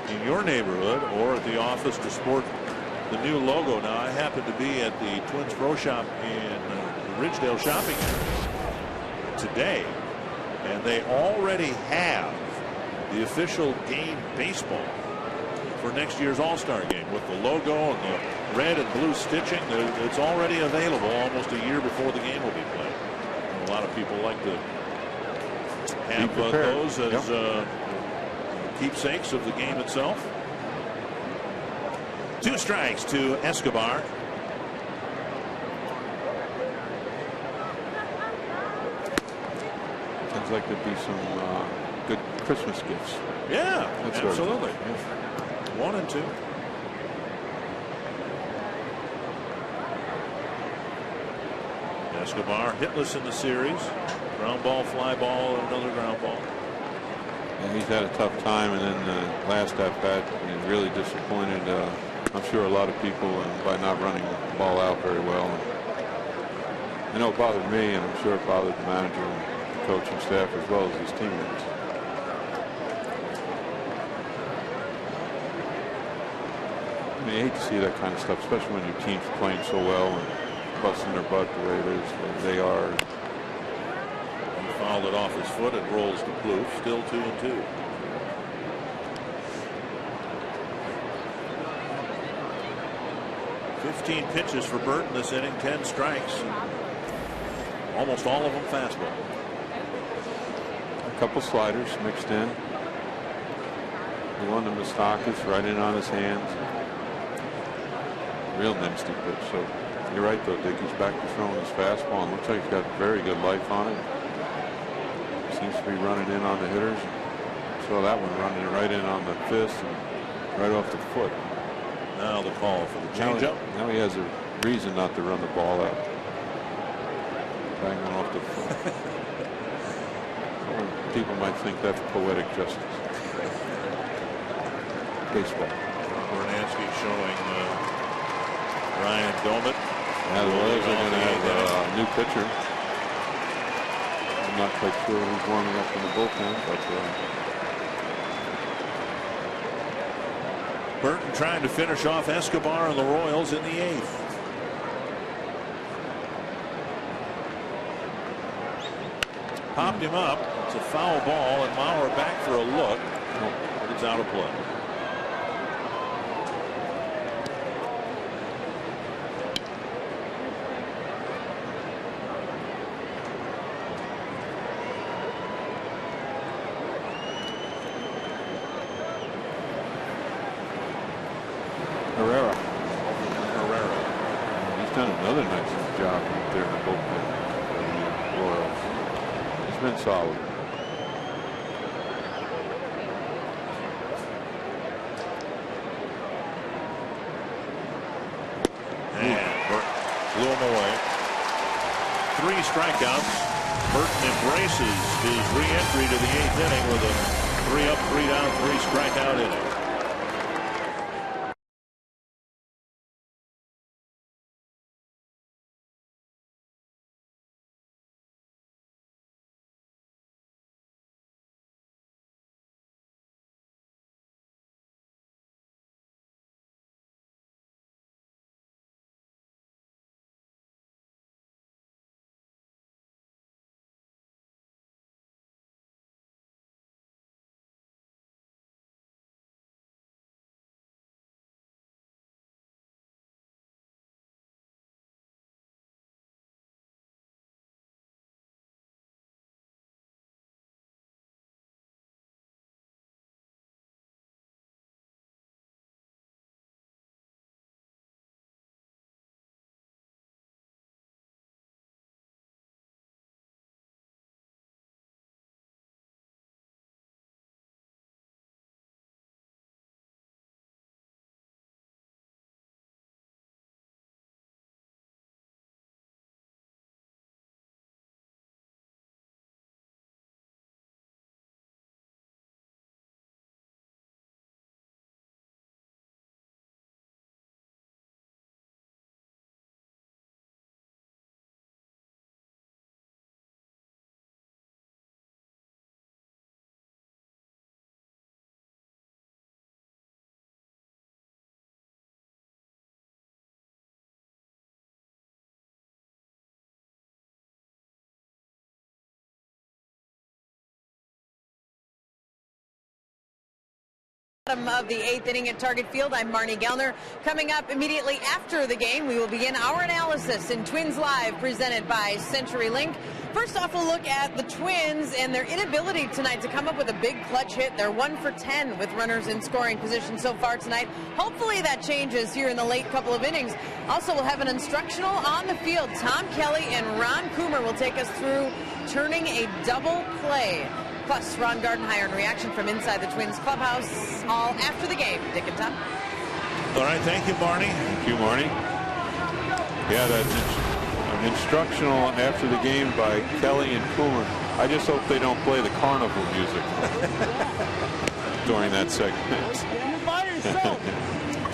Speaker 5: in your neighborhood or at the office to sport the new logo. Now, I happen to be at the Twins Pro Shop in the Ridgedale shopping area today, and they already have the official game baseball for next year's All-Star Game with the logo and the red and blue stitching. It's already available almost a year before the game will be played. And a lot of people like to have those as keepsakes of the game itself. 2 strikes to Escobar.
Speaker 9: Sounds like there'd be some good Christmas gifts.
Speaker 5: Yeah,
Speaker 9: that's
Speaker 5: absolutely. 1 and 2. Escobar hitless in the series. Ground ball, fly ball, and another ground ball.
Speaker 9: And he's had a tough time, and then last at bat, he's really disappointed. I'm sure a lot of people by not running the ball out very well. I know it bothered me, and I'm sure it bothered the manager and the coaching staff as well as his teammates. I mean, I hate to see that kind of stuff, especially when your team's playing so well and busting their butt the way it is. They are.
Speaker 5: He fouled it off his foot. It rolls to Plouffe. Still 2 and 2. "15 pitches for Burton this inning, 10 strikes. Almost all of them fastball.
Speaker 9: A couple sliders mixed in. One to Moustakas right in on his hands. Real nasty pitch. So you're right though, Dick. He's back to throwing his fastball, and looks like he's got very good life on it. Seems to be running in on the hitters. So that one running right in on the fist and right off the foot.
Speaker 5: Now the call for the changeup.
Speaker 9: Now he has a reason not to run the ball out. Bang one off the foot. People might think that's poetic justice. Baseball.
Speaker 5: Bernansky showing Ryan Domit.
Speaker 9: Yeah, the Royals are going to have a new pitcher. I'm not quite sure who's warming up in the bullpen, but
Speaker 5: Burton trying to finish off Escobar and the Royals in the 8th. Popped him up. It's a foul ball, and Mauer back for a look. But it's out of play.
Speaker 9: he's done another nice job right there in the bullpen for the Royals. He's been solid.
Speaker 5: Blew him away. 3 strikeouts. Burton embraces his re-entry to the 8th inning with a 3 up, 3 down, 3 strikeout inning.
Speaker 8: Of the 8th inning at Target Field, I'm Marnie Gellner. Coming up immediately after the game, we will begin our analysis in Twins Live, presented by CenturyLink. First off, we'll look at the Twins and their inability tonight to come up with a big clutch hit. They're 1 for 10 with runners in scoring position so far tonight. Hopefully that changes here in the late couple of innings. Also, we'll have an instructional on the field. Tom Kelly and Ron Coomer will take us through turning a double play. Plus, Ron Gardenhire in reaction from inside the Twins clubhouse, all after the game. Dick and Tom.
Speaker 5: All right, thank you, Marnie.
Speaker 9: Thank you, Marnie. Yeah, an instructional after the game by Kelly and Coomer. I just hope they don't play the carnival music during that segment.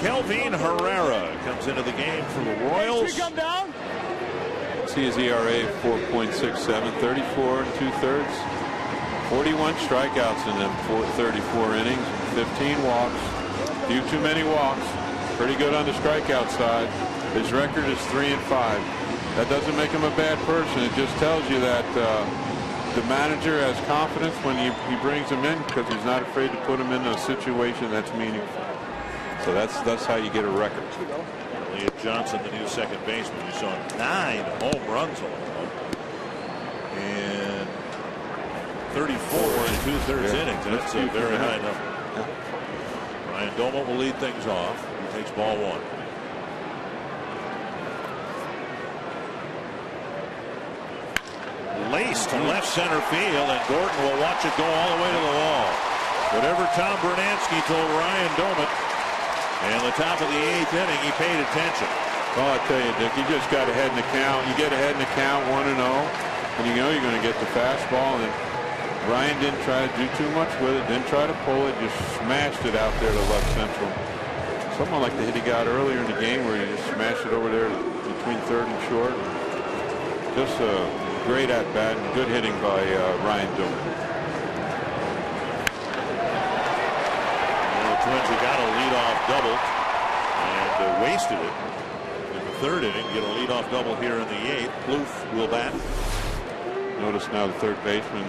Speaker 5: Kelvin Herrera comes into the game for the Royals.
Speaker 9: See his ERA 4.67, 34 2/3. 41 strikeouts in them 34 innings, 15 walks, few too many walks. Pretty good on the strikeout side. His record is 3-5. That doesn't make him a bad person. It just tells you that the manager has confidence when he brings him in, because he's not afraid to put him in a situation that's meaningful. So that's how you get a record.
Speaker 5: Elliot Johnson, the new second baseman, you saw 9 home runs alone. And 34 and 2/3 innings. That's a very high number. Ryan Doma will lead things off. He takes ball 1. Laced to left center field, and Gordon will watch it go all the way to the wall. Whatever Tom Bernansky told Ryan Doma, and the top of the 8th inning, he paid attention.
Speaker 9: Well, I tell you, Dick, you just got ahead in the count. You get ahead in the count 1-0, and you know you're going to get the fastball. And Ryan didn't try to do too much with it, didn't try to pull it, just smashed it out there to left central. Something like the hit he got earlier in the game where he just smashed it over there between third and short. Just a great at-bat and good hitting by Ryan Doma.
Speaker 5: The Twins have got a leadoff double and wasted it in the 3rd inning. Get a leadoff double here in the 8th. Plouffe will bat.
Speaker 9: Notice now the third baseman,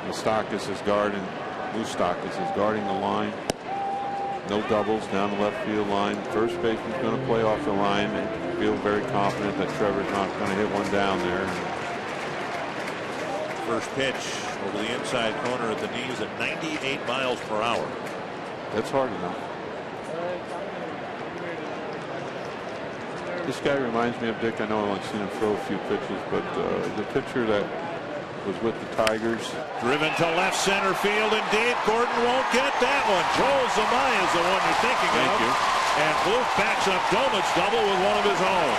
Speaker 9: Moustakis is guarding the line. No doubles down the left field line. First baseman's going to play off the line and feel very confident that Trevor's not going to hit one down there.
Speaker 5: First pitch over the inside corner at the knees at 98 miles per hour.
Speaker 9: That's hard enough. This guy reminds me of Dick. I know I've only seen him throw a few pitches, but the pitcher that was with the Tigers.
Speaker 5: Driven to left center field, indeed. Gordon won't get that one. Joel Zumaya is the one you're thinking of.
Speaker 9: Thank you.
Speaker 5: And Plouffe backs up Domit's double with one of his own.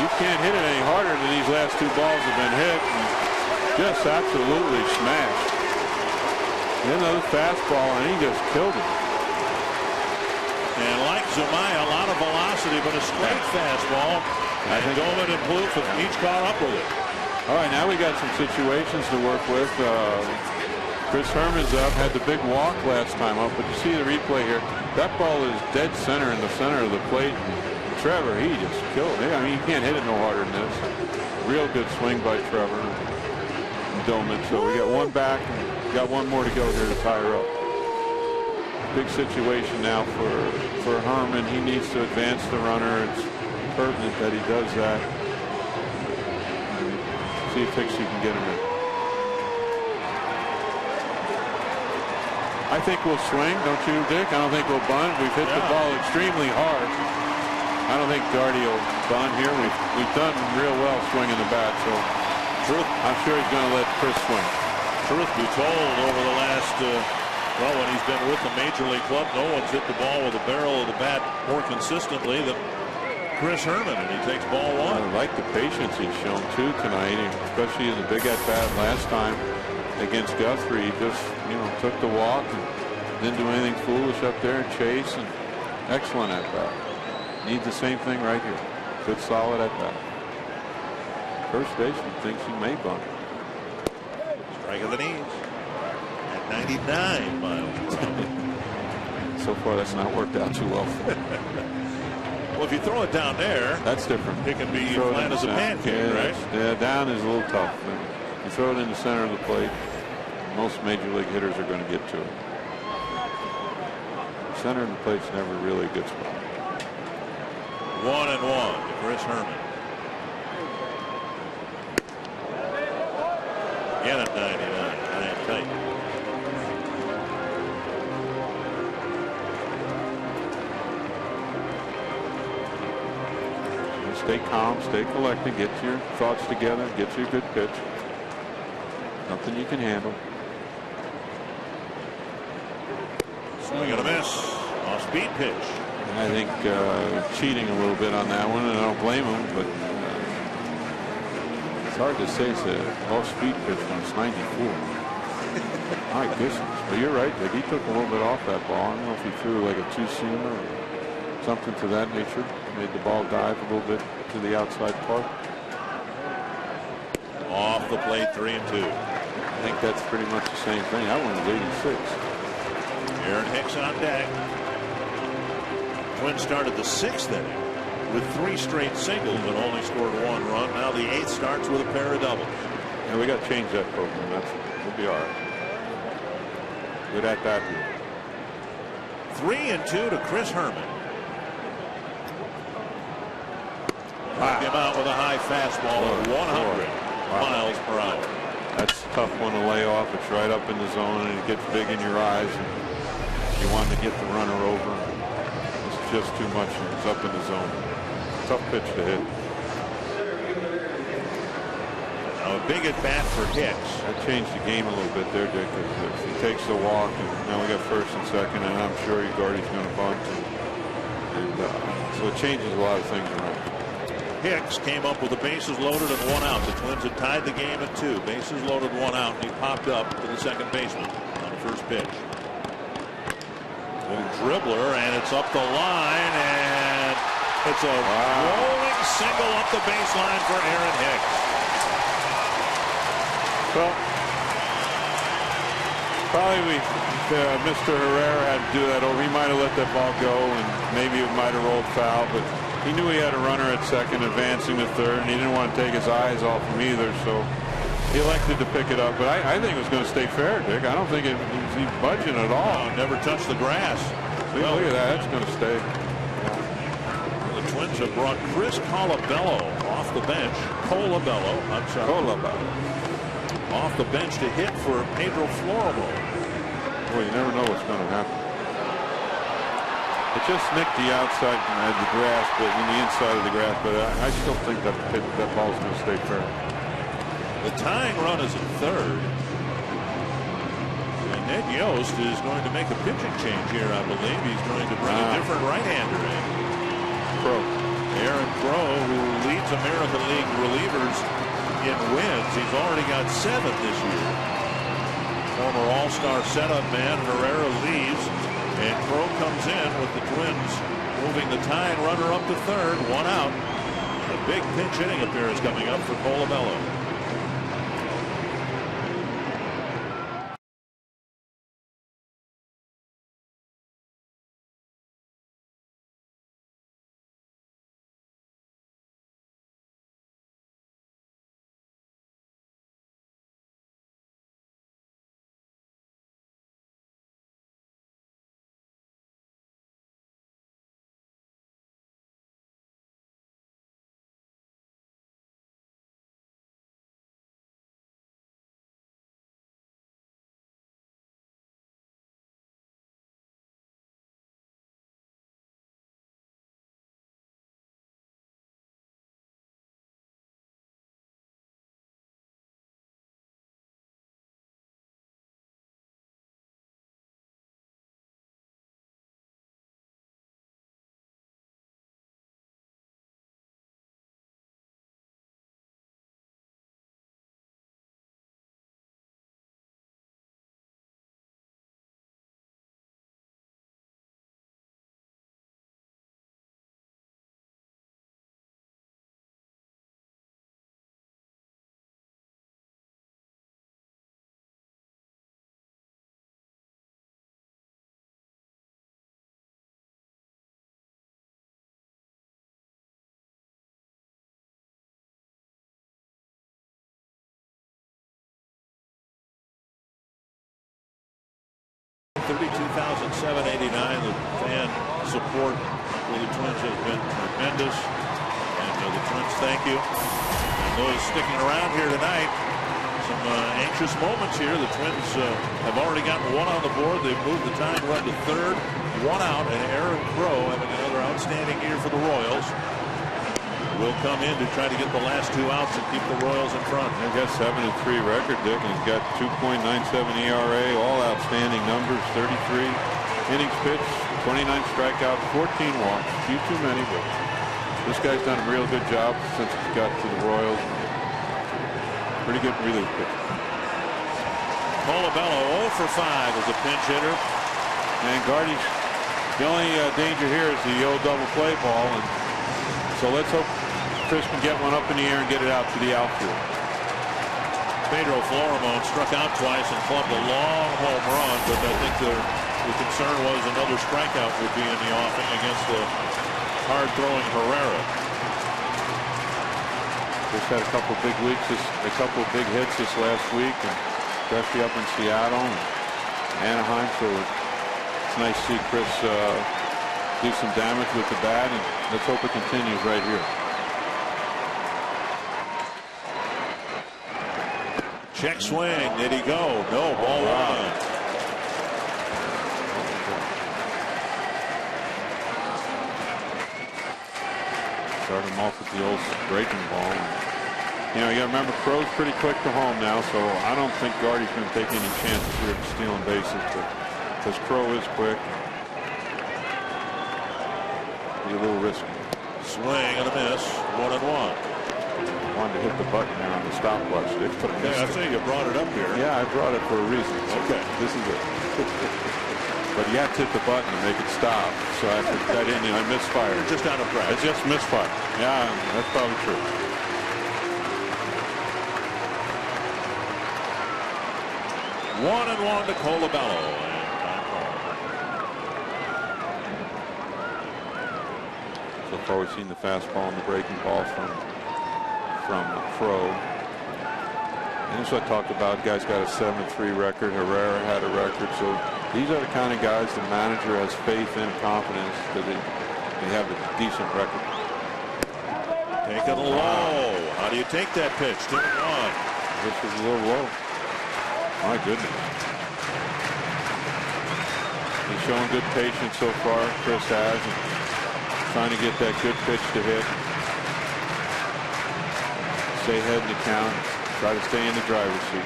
Speaker 9: You can't hit it any harder than these last 2 balls have been hit. And just absolutely smashed. Then another fastball, and he just killed it.
Speaker 5: And like Zumaya, a lot of velocity, but a straight fastball. And Domit and Plouffe have each caught up with it.
Speaker 9: All right, now we got some situations to work with. Chris Herman's up, had the big walk last time up, but you see the replay here. That ball is dead center in the center of the plate. And Trevor, he just killed it. I mean, you can't hit it no harder than this. Real good swing by Trevor and Domit. So we got one back, and got one more to go here to tie her up. Big situation now for Herman. He needs to advance the runner. It's pertinent that he does that. See if Pixie can get him in. I think we'll swing, don't you, Dick? I don't think we'll bunt. We've hit the ball extremely hard. I don't think Darty will bunt here. We've done real well swinging the bat, so I'm sure he's going to let Chris swing.
Speaker 5: Truth be told, over the last, well, when he's been with the Major League club, no one's hit the ball with the barrel of the bat more consistently than Chris Herman, and he takes ball 1.
Speaker 9: I like the patience he's shown too tonight, especially in the big at bat last time against Guthrie. He just, took the walk and didn't do anything foolish up there and chase, and excellent at bat. Needs the same thing right here. Good solid at bat. First baseman thinks he may bunt.
Speaker 5: Strike of the knees at 99 miles per hour.
Speaker 9: So far, that's not worked out too well for him.
Speaker 5: Well, if you throw it down there,
Speaker 9: that's different.
Speaker 5: It can be flat as a pancake, right?
Speaker 9: Yeah, down is a little tough. You throw it in the center of the plate, most major league hitters are going to get to it. Center of the plate's never really a good spot.
Speaker 5: 1-1 to Chris Herman. Again at 99. High and tight.
Speaker 9: Stay calm, stay collected, get your thoughts together, get you a good pitch. Nothing you can handle.
Speaker 5: Swing and a miss. Off-speed pitch.
Speaker 9: And I think cheating a little bit on that one, and I don't blame him, but it's hard to say it's an off-speed pitch when it's 94. My goodness. But you're right, Dick. He took a little bit off that ball. I don't know if he threw like a two-seamer or something to that nature. Made the ball dive a little bit to the outside part.
Speaker 5: Off the plate, 3-2.
Speaker 9: I think that's pretty much the same thing. That one was 86.
Speaker 5: Aaron Hicks on deck. Twins started the 6th inning with 3 straight singles and only scored 1 run. Now the 8th starts with a pair of doubles.
Speaker 9: And we got to change that program. We'll be all right. Good at bat.
Speaker 5: 3-2 to Chris Herman. Knocked him out with a high fastball of 100 miles per hour.
Speaker 9: That's a tough one to lay off. It's right up in the zone and it gets big in your eyes. And you want to get the runner over. It's just too much. It's up in the zone. Tough pitch to hit.
Speaker 5: Now a big at bat for Hicks.
Speaker 9: That changed the game a little bit there, Dick. If he takes the walk, and now we got first and second, and I'm sure Gardy's going to bunt. And so it changes a lot of things around.
Speaker 5: Hicks came up with the bases loaded and 1 out. The Twins had tied the game at 2. Bases loaded, 1 out, and he popped up to the second baseman on the first pitch. Little dribbler, and it's up the line, and it's a rolling single up the baseline for Aaron Hicks.
Speaker 9: Well, probably Mr. Herrera had to do that over. He might have let that ball go, and maybe it might have rolled foul, but he knew he had a runner at second advancing to third, and he didn't want to take his eyes off him either, so he elected to pick it up. But I think it was going to stay fair, Dick. I don't think he's budging at all.
Speaker 5: No, never touched the grass.
Speaker 9: See, look at that. That's going to stay.
Speaker 5: The Twins have brought Chris Colabello off the bench. I'm sorry.
Speaker 9: Colabello.
Speaker 5: Off the bench to hit for Pedro Florimo.
Speaker 9: Boy, you never know what's going to happen. It just nicked the outside of the grass, but in the inside of the grass. But I still think that ball's going to stay fair.
Speaker 5: The tying run is at third. And Ned Yost is going to make a pitching change here, I believe. He's going to bring a different right-hander in. Aaron Crow, who leads American League relievers in wins. He's already got 7 this year. Former All-Star setup man Herrera leaves, and Crow comes in with the Twins moving the tying runner up to third, 1 out. A big pinch hitting appearance coming up for Colabello. 32,789. The fan support for the Twins has been tremendous. And the Twins, thank you. And those sticking around here tonight, some anxious moments here. The Twins have already gotten one on the board. They've moved the tying run to third. One out, and Aaron Crow having another outstanding year for the Royals. Will come in to try to get the last 2 outs and keep the Royals in front.
Speaker 9: They've got 7-3 record, Dick, and he's got 2.97 ERA, all outstanding numbers, 33 innings pitched, 29 strikeouts, 14 walks, few too many, but this guy's done a real good job since he got to the Royals. Pretty good relief pitcher.
Speaker 5: Colabello 0 for 5 as a pinch hitter.
Speaker 9: And Gardy's, the only danger here is the old double play ball, and so let's hope Chris can get one up in the air and get it out to the outfield.
Speaker 5: Pedro Florimon struck out twice and clubbed a long home run, but I think the concern was another strikeout would be in the offing against the hard-throwing Herrera.
Speaker 9: Just had a couple big weeks, a couple of big hits this last week, and especially up in Seattle and Anaheim. So it's nice to see Chris do some damage with the bat, and let's hope it continues right here.
Speaker 5: Check swing. Did he go? No. Ball one.
Speaker 9: Start him off with the old breaking ball. You know, you got to remember, Crow's pretty quick to home now, so I don't think Gardy's going to take any chances here of stealing bases, but because Crow is quick, be a little risky.
Speaker 5: Swing and a miss. 1-1.
Speaker 9: Wanted to hit the button there on the stopwatch.
Speaker 5: Okay, I say you brought it up here.
Speaker 9: Yeah, I brought it for a reason.
Speaker 5: Okay.
Speaker 9: This is it. But you have to hit the button to make it stop. So I didn't. I misfired.
Speaker 5: Just out of practice.
Speaker 9: I just misfired. Yeah, that's probably true.
Speaker 5: One and one to Colabello.
Speaker 9: So far, we've seen the fastball and the breaking ball from Crow. And as I talked about, guys got a 7-3 record. Herrera had a record. So these are the kind of guys the manager has faith in and confidence that they have a decent record.
Speaker 5: Taking a low. How do you take that pitch? 2-1.
Speaker 9: This is a little low. My goodness. He's showing good patience so far. Chris has. And trying to get that good pitch to hit. Stay ahead in the count. Try to stay in the driver's seat.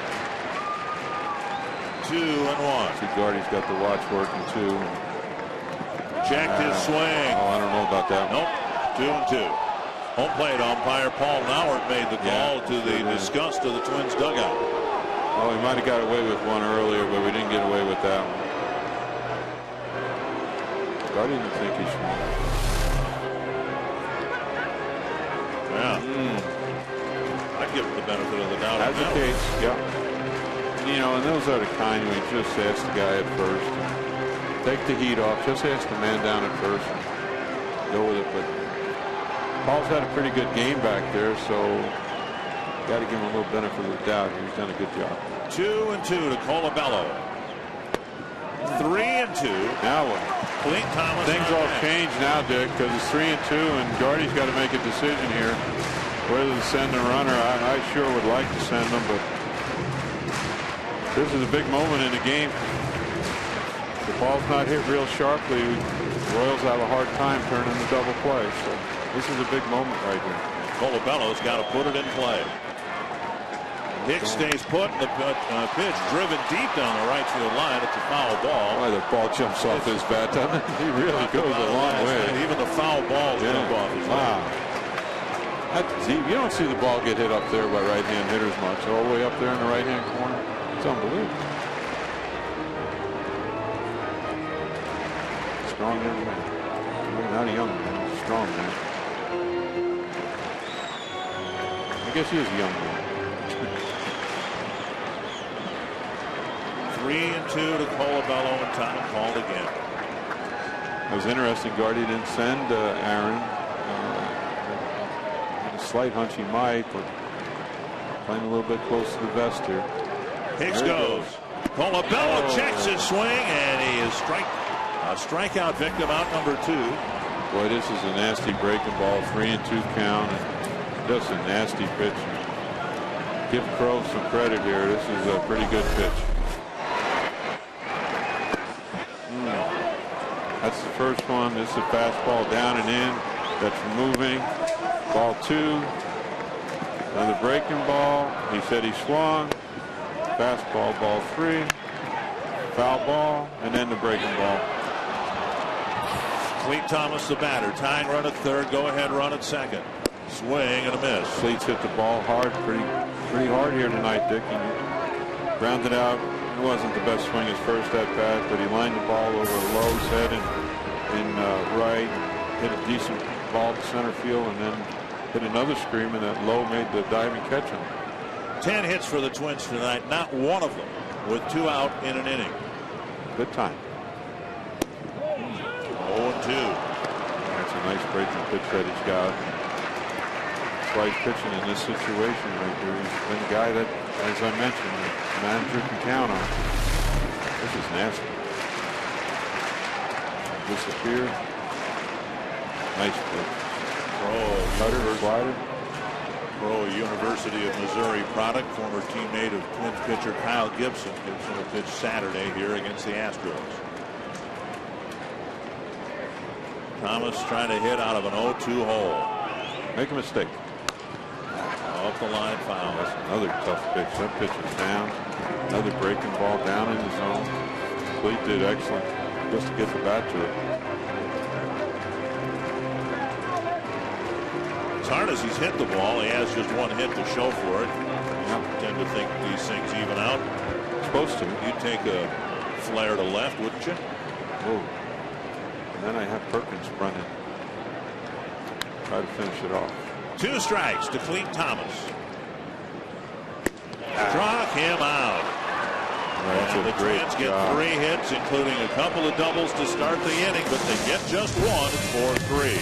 Speaker 5: 2-1.
Speaker 9: See, Gardy's got the watch working too.
Speaker 5: Checked his swing.
Speaker 9: Oh, I don't know about that one.
Speaker 5: Nope. 2-2. Home plate umpire Paul Nauert made the call to the disgust of the Twins dugout.
Speaker 9: Oh, he might have got away with one earlier, but we didn't get away with that one. Gardy didn't think he swung.
Speaker 5: Yeah. I'd give him the benefit of the doubt.
Speaker 9: That's the case, yeah. You know, and those are the kind where you just ask the guy at first. Take the heat off. Just ask the man down at first and go with it. But Paul's had a pretty good game back there, so got to give him a little benefit of the doubt. He's done a good job.
Speaker 5: 2-2 to Colabello. 3-2.
Speaker 9: Now what?
Speaker 5: Clint Thomas.
Speaker 9: Things all change now, Dick, because it's 3-2, and Gardy's got to make a decision here whether to send a runner. I sure would like to send them, but this is a big moment in the game. If the ball's not hit real sharply, the Royals have a hard time turning the double play. So this is a big moment right here.
Speaker 5: Colabello's got to put it in play. Hicks stays put. The pitch driven deep down the right field line. It's a foul ball.
Speaker 9: Boy, the ball jumps off his bat, doesn't it? He really goes a long way.
Speaker 5: Even the foul ball jump off his bat.
Speaker 9: You don't see the ball get hit up there by right-hand hitters much. All the way up there in the right-hand corner. It's unbelievable. Strong young man. Not a young man, he's a strong man. I guess he is a young man.
Speaker 5: 3-2 to Colabello, and time called again.
Speaker 9: It was interesting. Gardy didn't send Aaron. Had a slight hunch he might, but playing a little bit close to the vest here.
Speaker 5: Hicks goes. Colabello checks his swing, and he is a strikeout victim, out number 2.
Speaker 9: Boy, this is a nasty breaking ball, 3-2 count. Just a nasty pitch. Give Crow some credit here. This is a pretty good pitch. That's the first one. This is a fastball down and in. That's moving. Ball 2. Another breaking ball. He said he swung. Fastball, ball 3. Foul ball, and then the breaking ball.
Speaker 5: Cleet Thomas, the batter. Tying run at third. Go ahead run at second. Swing and a miss.
Speaker 9: Cleet's hit the ball hard, pretty hard here tonight, Dick. He grounded out. It wasn't the best swing his first at bat, but he lined the ball over Lowe's head and right. Hit a decent ball to center field, and then hit another screamer that Lowe made the diving catch on.
Speaker 5: 10 hits for the Twins tonight. Not one of them with 2 out in an inning.
Speaker 9: Good time.
Speaker 5: 0-2.
Speaker 9: That's a nice breaking pitch that he's got. That's why he's pitching in this situation right here. He's been a guy that, as I mentioned, the manager can count on. This is nasty. Disappear. Nice pitch. Cutter, slider.
Speaker 5: Pro University of Missouri product. Former teammate of Twins pitcher Kyle Gibson gives him a pitch Saturday here against the Astros. Thomas trying to hit out of an 0-2 hole.
Speaker 9: Make a mistake.
Speaker 5: Off the line, foul.
Speaker 9: That's another tough pitch. That pitch is down. Another breaking ball down in the zone. Cleet did excellent just to get the bat to it.
Speaker 5: As hard as he's hit the ball, he has just one hit to show for it. I tend to think these things even out.
Speaker 9: Supposed to.
Speaker 5: You'd take a flare to left, wouldn't you?
Speaker 9: Whoa. And then I have Perkins running. Try to finish it off.
Speaker 5: 2 strikes to Cleet Thomas. Struck him out.
Speaker 9: That's
Speaker 5: the Twins get 3 hits, including a couple of doubles to start the inning, but they get just 1 for 3.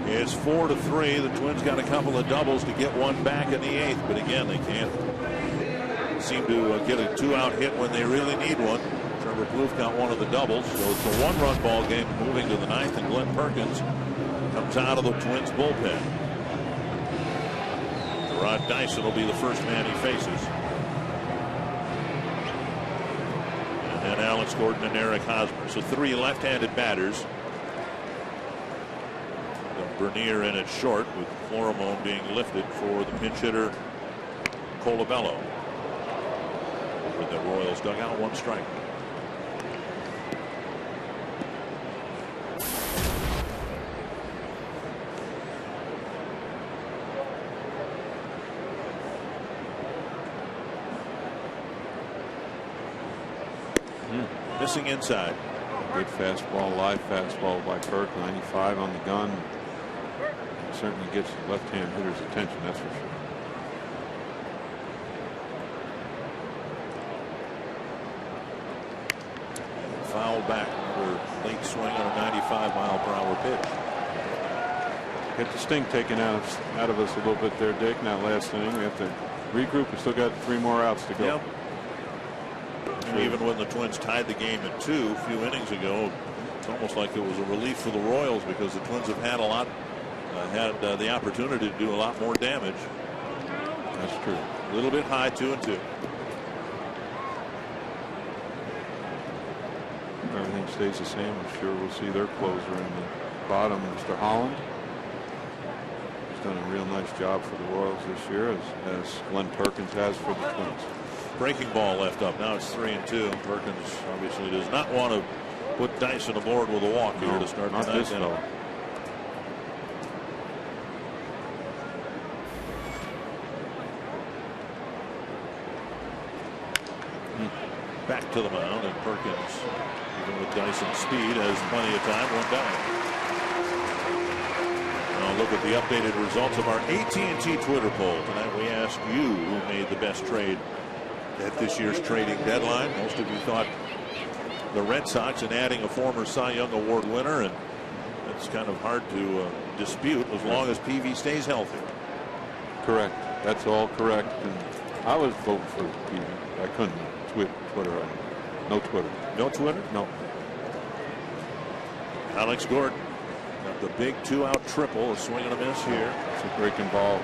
Speaker 5: It's 4-3. The Twins got a couple of doubles to get one back in the 8th, but again, they can't seem to get a 2-out hit when they really need one. Trevor Plouffe got one of the doubles, so it's a 1-run ball game moving to the 9th, and Glenn Perkins comes out of the Twins bullpen. Rod Dyson will be the first man he faces. And then Alex Gordon and Eric Hosmer. So 3 left-handed batters. Bernier in at short, with Florimone being lifted for the pinch hitter Colabello. Over the Royals dugout, 1 strike. Missing inside.
Speaker 9: Good fastball, live fastball by Perk. 95 on the gun. Certainly gets left-hand hitter's attention, that's for sure.
Speaker 5: Foul back. Another late swing on a 95-mile-per-hour pitch.
Speaker 9: Get the sting taken out of us a little bit there, Dick. Now last inning, we have to regroup. We still got 3 more outs to go.
Speaker 5: Yep. And even when the Twins tied the game at 2 a few innings ago, it's almost like it was a relief for the Royals because the Twins have had the opportunity to do a lot more damage.
Speaker 9: That's true.
Speaker 5: A little bit high, 2-2.
Speaker 9: Everything stays the same. I'm sure we'll see their closer in the bottom, Mr. Holland. He's done a real nice job for the Royals this year, as Glenn Perkins has for the Twins.
Speaker 5: Breaking ball left up. Now it's 3-2. Perkins obviously does not want to put Dyson aboard with a walk here to start the ninth inning. Back to the mound, and Perkins, even with Dyson's speed, has plenty of time. 1 down. Now look at the updated results of our AT&T Twitter poll. Tonight we asked you who made the best trade at this year's trading deadline. Most of you thought the Red Sox, in adding a former Cy Young Award winner, and it's kind of hard to dispute as long as PV stays healthy.
Speaker 9: Correct. That's all correct. And I was voting for PV. I couldn't. Twitter. No Twitter.
Speaker 5: No Twitter?
Speaker 9: No.
Speaker 5: Alex Gordon got the big 2-out triple. A swing and a miss here.
Speaker 9: It's a breaking ball.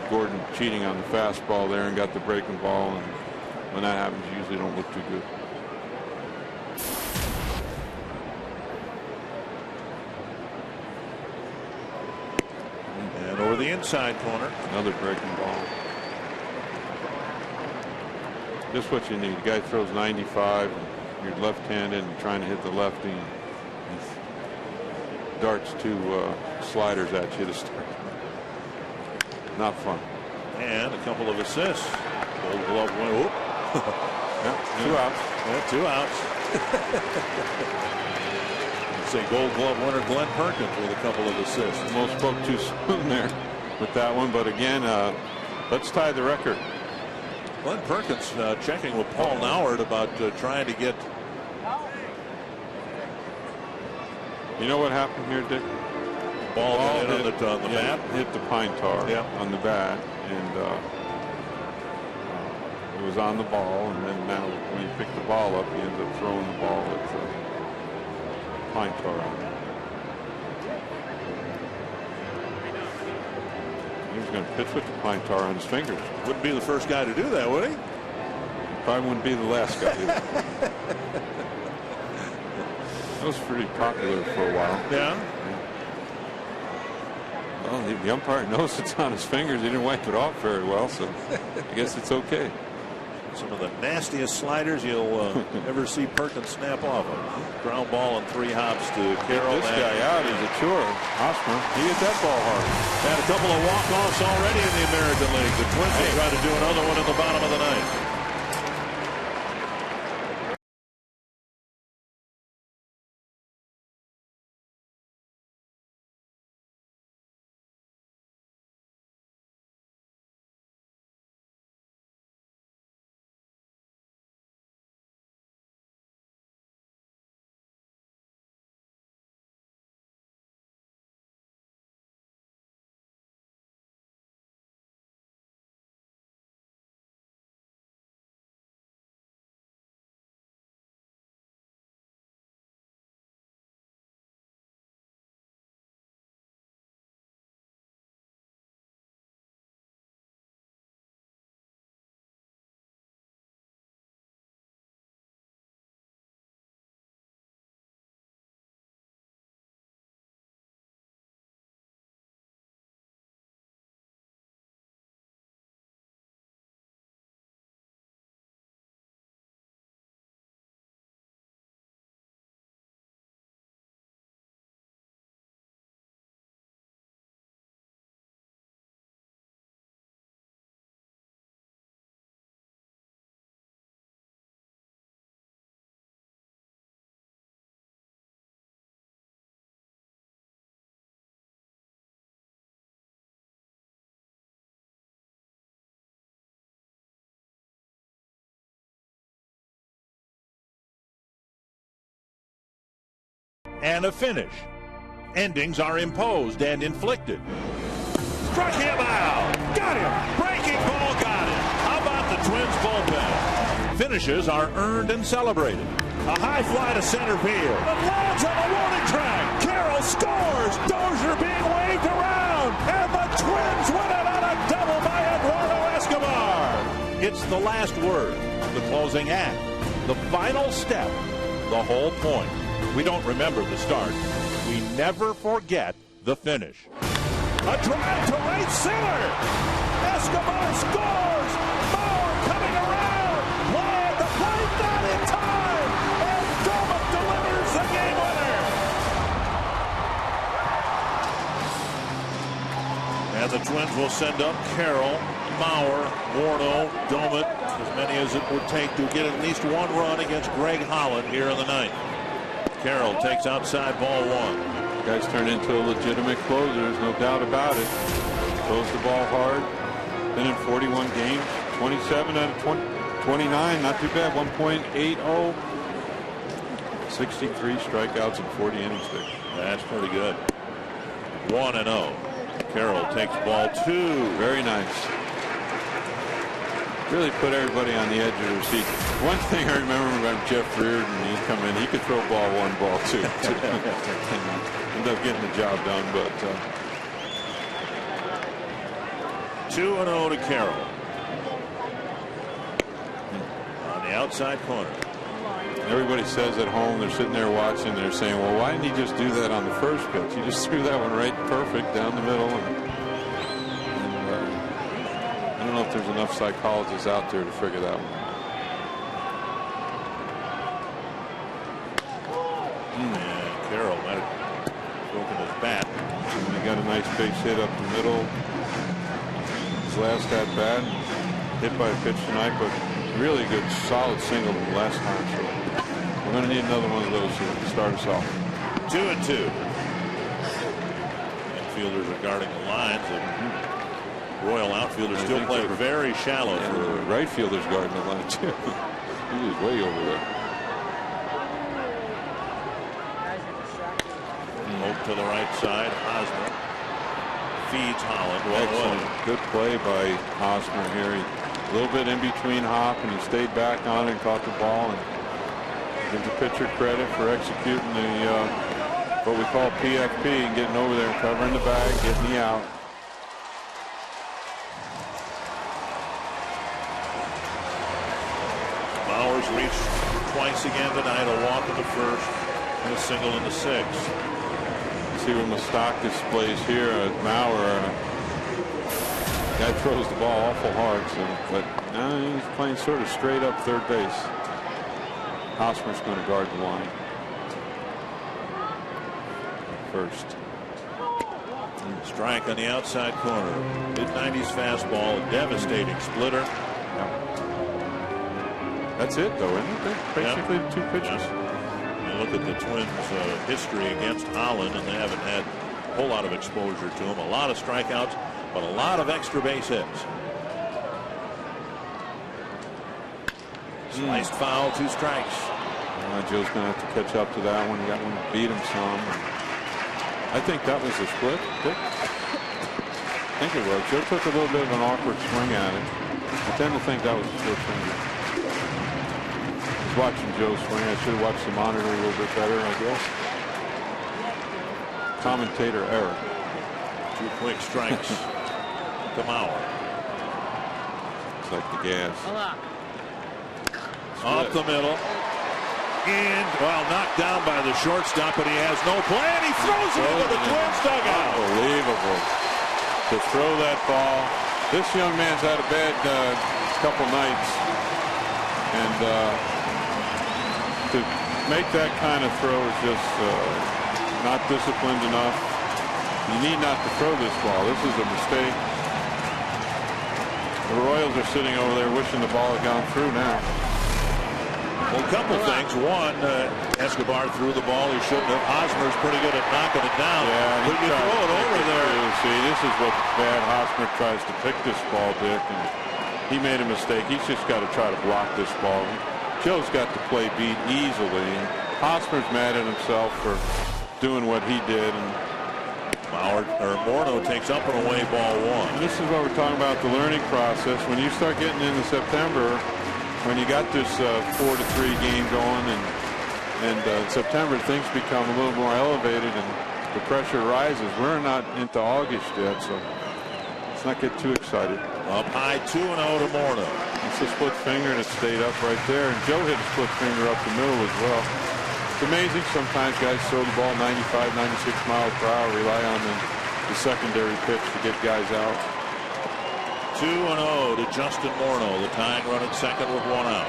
Speaker 9: Gordon cheating on the fastball there and got the breaking ball. And when that happens, you usually don't look too good.
Speaker 5: And over the inside corner.
Speaker 9: Another breaking ball. Just what you need. The guy throws 95. You're left-handed and trying to hit the lefty. He darts 2 sliders at you to start. Not fun.
Speaker 5: And a couple of assists. Gold Glove winner.
Speaker 9: Yeah, 2 outs.
Speaker 5: Yeah, 2 outs. Say Gold Glove winner Glenn Perkins with a couple of assists.
Speaker 9: Almost spoke too soon there with that one, but again, let's tie the record.
Speaker 5: Glenn Perkins checking with Paul Nauert about trying to get.
Speaker 9: You know what happened here, Dick?
Speaker 5: Ball hit on the bat.
Speaker 9: Hit the pine tar on the bat, and it was on the ball. And then now, when he picked the ball up, he ended up throwing the ball at the pine tar on it. He was going to pitch with the pine tar on his fingers.
Speaker 5: Wouldn't be the first guy to do that, would he?
Speaker 9: Probably wouldn't be the last guy. That was pretty popular for a while.
Speaker 5: Yeah.
Speaker 9: Well, the umpire knows it's on his fingers. He didn't wipe it off very well, so I guess it's okay.
Speaker 5: Some of the nastiest sliders you'll ever see Perkins snap off. A ground ball and 3 hops to Carroll.
Speaker 9: This guy out is a chore. Hosmer, he hit that ball hard.
Speaker 5: Had a couple of walk-offs already in the American League. The Twins will try to do another one in the bottom of the ninth. and a finish. Endings are imposed and inflicted. Struck him out. Got him. Breaking ball got him. How about the Twins bullpen? Finishes are earned and celebrated. A high fly to center field. It lands on the warning track. Carroll scores. Dozier being waved around. And the Twins win it on a double by Eduardo Escobar. It's the last word, the closing act, the final step, the whole point. We don't remember the start. We never forget the finish. A drive to right center. Escobar scores. Bauer coming around. Play at the plate, not in time. And Dozier delivers the game winner. And the Twins will send up Carroll, Bauer, Morneau, Dozier, as many as it would take to get at least one run against Greg Holland here in the ninth. Carroll takes outside ball one.
Speaker 9: Guys turn into a legitimate closer, there's no doubt about it. Throws the ball hard. Been in 41 games, 27 out of 29, not too bad. 1.80. 63 strikeouts in 40 innings there.
Speaker 5: That's pretty good. 1-0. Carroll takes ball two.
Speaker 9: Very nice. Really put everybody on the edge of their seat. One thing I remember about Jeff Reardon, he'd come in, he could throw ball one, ball two. End up getting the job done, but
Speaker 5: 2-0 to Carroll. On the outside corner.
Speaker 9: Everybody says at home, they're sitting there watching, they're saying, well, why didn't he just do that on the first pitch? He just threw that one right perfect down the middle. I don't know if there's enough psychologists out there to figure that one out.
Speaker 5: And Carroll might have broken his bat.
Speaker 9: And he got a nice base hit up the middle. His last at bat, hit by a pitch tonight, but really good, solid single from last time. So we're going to need another one of those to start us off.
Speaker 5: 2-2. Infielders are guarding the lines. Royal outfielders still play very shallow.
Speaker 9: Yeah, the right fielder's guarding the line too. He was way over there.
Speaker 5: Hope to the right side. Hosmer feeds Holland.
Speaker 9: Excellent. Good play by Hosmer here. A little bit in between Hop, and he stayed back on it and caught the ball. And gives the pitcher credit for executing the what we call PFP and getting over there and covering the bag, getting the out.
Speaker 5: Bauer's reached twice again tonight. A walk in the first and a single in the sixth.
Speaker 9: See what Moustakas plays here at Mauer. Guy throws the ball awful hard, but he's playing sort of straight up third base. Hosmer's going to guard the line first.
Speaker 5: Strike on the outside corner. Mid-90s fastball, a devastating splitter.
Speaker 9: That's it, though, isn't it? Basically, two pitches.
Speaker 5: You look at the Twins' history against Holland, and they haven't had a whole lot of exposure to him. A lot of strikeouts, but a lot of extra base hits. Sliced foul, 2 strikes.
Speaker 9: Joe's going to have to catch up to that one. He got one to beat him some. I think that was a split. I think it was. Joe took a little bit of an awkward swing at it. I tend to think that was a split finger. I was watching Joe swing. I should have watched the monitor a little bit better, I guess. Commentator error.
Speaker 5: 2 quick strikes to Mauer.
Speaker 9: It's like the gas.
Speaker 5: Off the middle. Knocked down by the shortstop, but he has no play, and he throws it into the Twins dugout.
Speaker 9: Unbelievable. To throw that ball. This young man's had a bad couple nights. And to make that kind of throw is just not disciplined enough. You need not to throw this ball. This is a mistake. The Royals are sitting over there wishing the ball had gone through now.
Speaker 5: Well, a couple things. One, Escobar threw the ball he shouldn't have. Hosmer's pretty good at knocking it down.
Speaker 9: Yeah,
Speaker 5: but you throw it over there.
Speaker 9: See, this is what bad. Hosmer tries to pick this ball, Dick, and he made a mistake. He's just got to try to block this ball. Joe's got the play beat easily. Hosmer's mad at himself for doing what he did. And
Speaker 5: Morneau takes up and away ball 1.
Speaker 9: This is what we're talking about, the learning process. When you start getting into September, when you got this 4-3 game going, and September things become a little more elevated and the pressure rises. We're not into August yet, so let's not get too excited.
Speaker 5: Up high 2-0 to Morneau.
Speaker 9: It's a split finger and it stayed up right there, and Joe hit a split finger up the middle as well. It's amazing sometimes guys throw the ball 95, 96 miles per hour, rely on the secondary pitch to get guys out.
Speaker 5: 2-0 to Justin Morneau, the tying run at second with 1 out.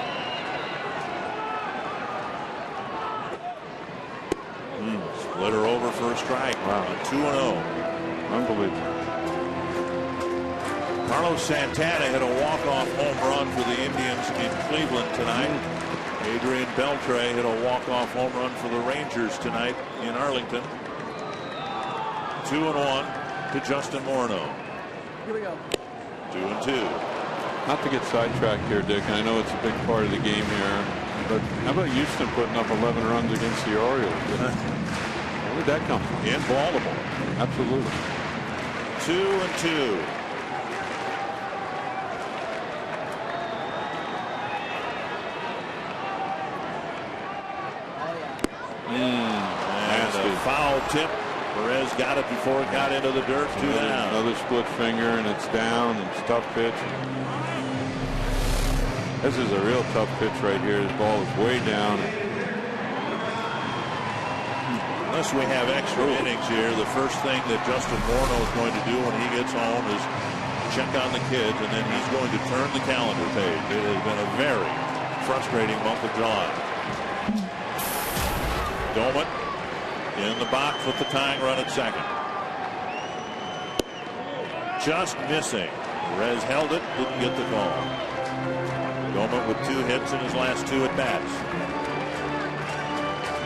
Speaker 5: Splitter over for a strike. Wow. 2-0.
Speaker 9: Unbelievable.
Speaker 5: Carlos Santana hit a walk-off home run for the Indians in Cleveland tonight. Adrian Beltre hit a walk-off home run for the Rangers tonight in Arlington. 2-1 to Justin Morneau.
Speaker 8: Here we go.
Speaker 9: 2-2. Not to get sidetracked here, Dick, and I know it's a big part of the game here, but how about Houston putting up 11 runs against the Orioles? Where did that come from?
Speaker 5: In Baltimore.
Speaker 9: Absolutely.
Speaker 5: 2-2. And a foul tip. Perez got it before it got into the dirt. 2 down.
Speaker 9: Another split finger, and it's down, and it's a tough pitch. This is a real tough pitch right here. This ball is way down.
Speaker 5: Unless we have extra innings here, the first thing that Justin Morneau is going to do when he gets home is check on the kids, and then he's going to turn the calendar page. It has been a very frustrating month of July. Doman in the box with the tying run at second. Just missing. Perez held it, didn't get the call. Doman with 2 hits in his last 2 at bats.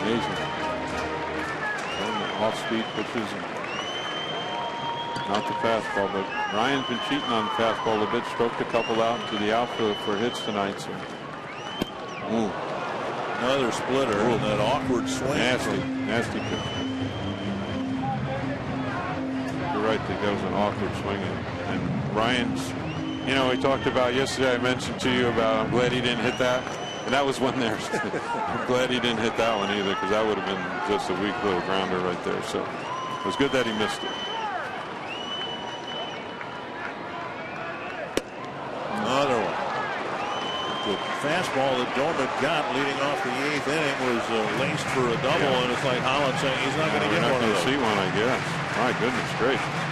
Speaker 9: Amazing. Off-speed pitches, and not the fastball, but Ryan's been cheating on the fastball a bit. Stroked a couple out into the outfield for hits tonight. So,
Speaker 5: another splitter and that awkward swing.
Speaker 9: Nasty pitch. You're right, that was an awkward swing, and Ryan's. You know, we talked about yesterday. I mentioned to you about I'm glad he didn't hit that. And that was one there. I'm glad he didn't hit that one either, because that would have been just a weak little grounder right there. So it was good that he missed it.
Speaker 5: Another one. The fastball that Doman got leading off the 8th inning was laced for a double, and it's like Holland saying he's not going to get one of those.
Speaker 9: See one, I guess. My goodness gracious.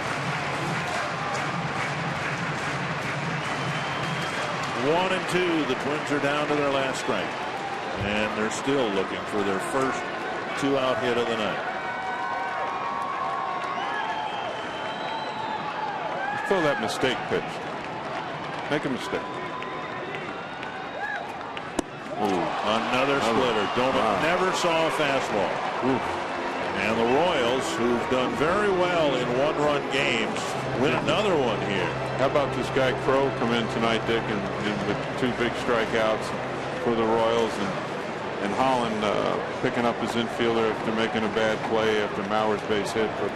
Speaker 5: 1-2. The Twins are down to their last strike, and they're still looking for their first 2-out hit of the night.
Speaker 9: Throw that mistake pitch. Make a mistake.
Speaker 5: Another splitter. Doman never saw a fastball. And the Royals, who've done very well in 1-run games, win another one here.
Speaker 9: How about this guy Crow come in tonight, Dick, and with 2 big strikeouts for the Royals, and Holland picking up his infielder after making a bad play after Mauer's base hit. But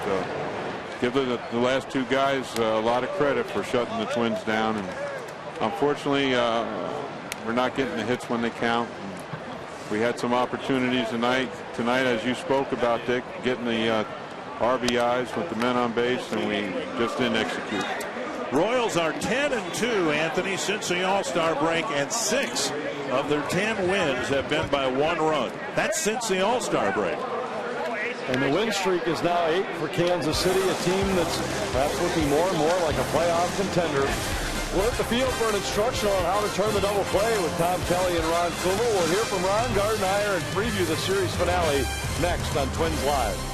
Speaker 9: give the last 2 guys a lot of credit for shutting the Twins down. And unfortunately, we're not getting the hits when they count. We had some opportunities tonight, as you spoke about, Dick, getting the RBIs with the men on base, and we just didn't execute.
Speaker 5: Royals are 10-2, Anthony, since the All-Star break, and 6 of their 10 wins have been by 1 run. That's since the All-Star break.
Speaker 3: And the win streak is now 8 for Kansas City, a team that's perhaps looking more and more like a playoff contender. We're at the field for an instructional on how to turn the double play with Tom Kelly and Ron Klumer. We'll hear from Ron Gardenhire and preview the series finale next on Twins Live.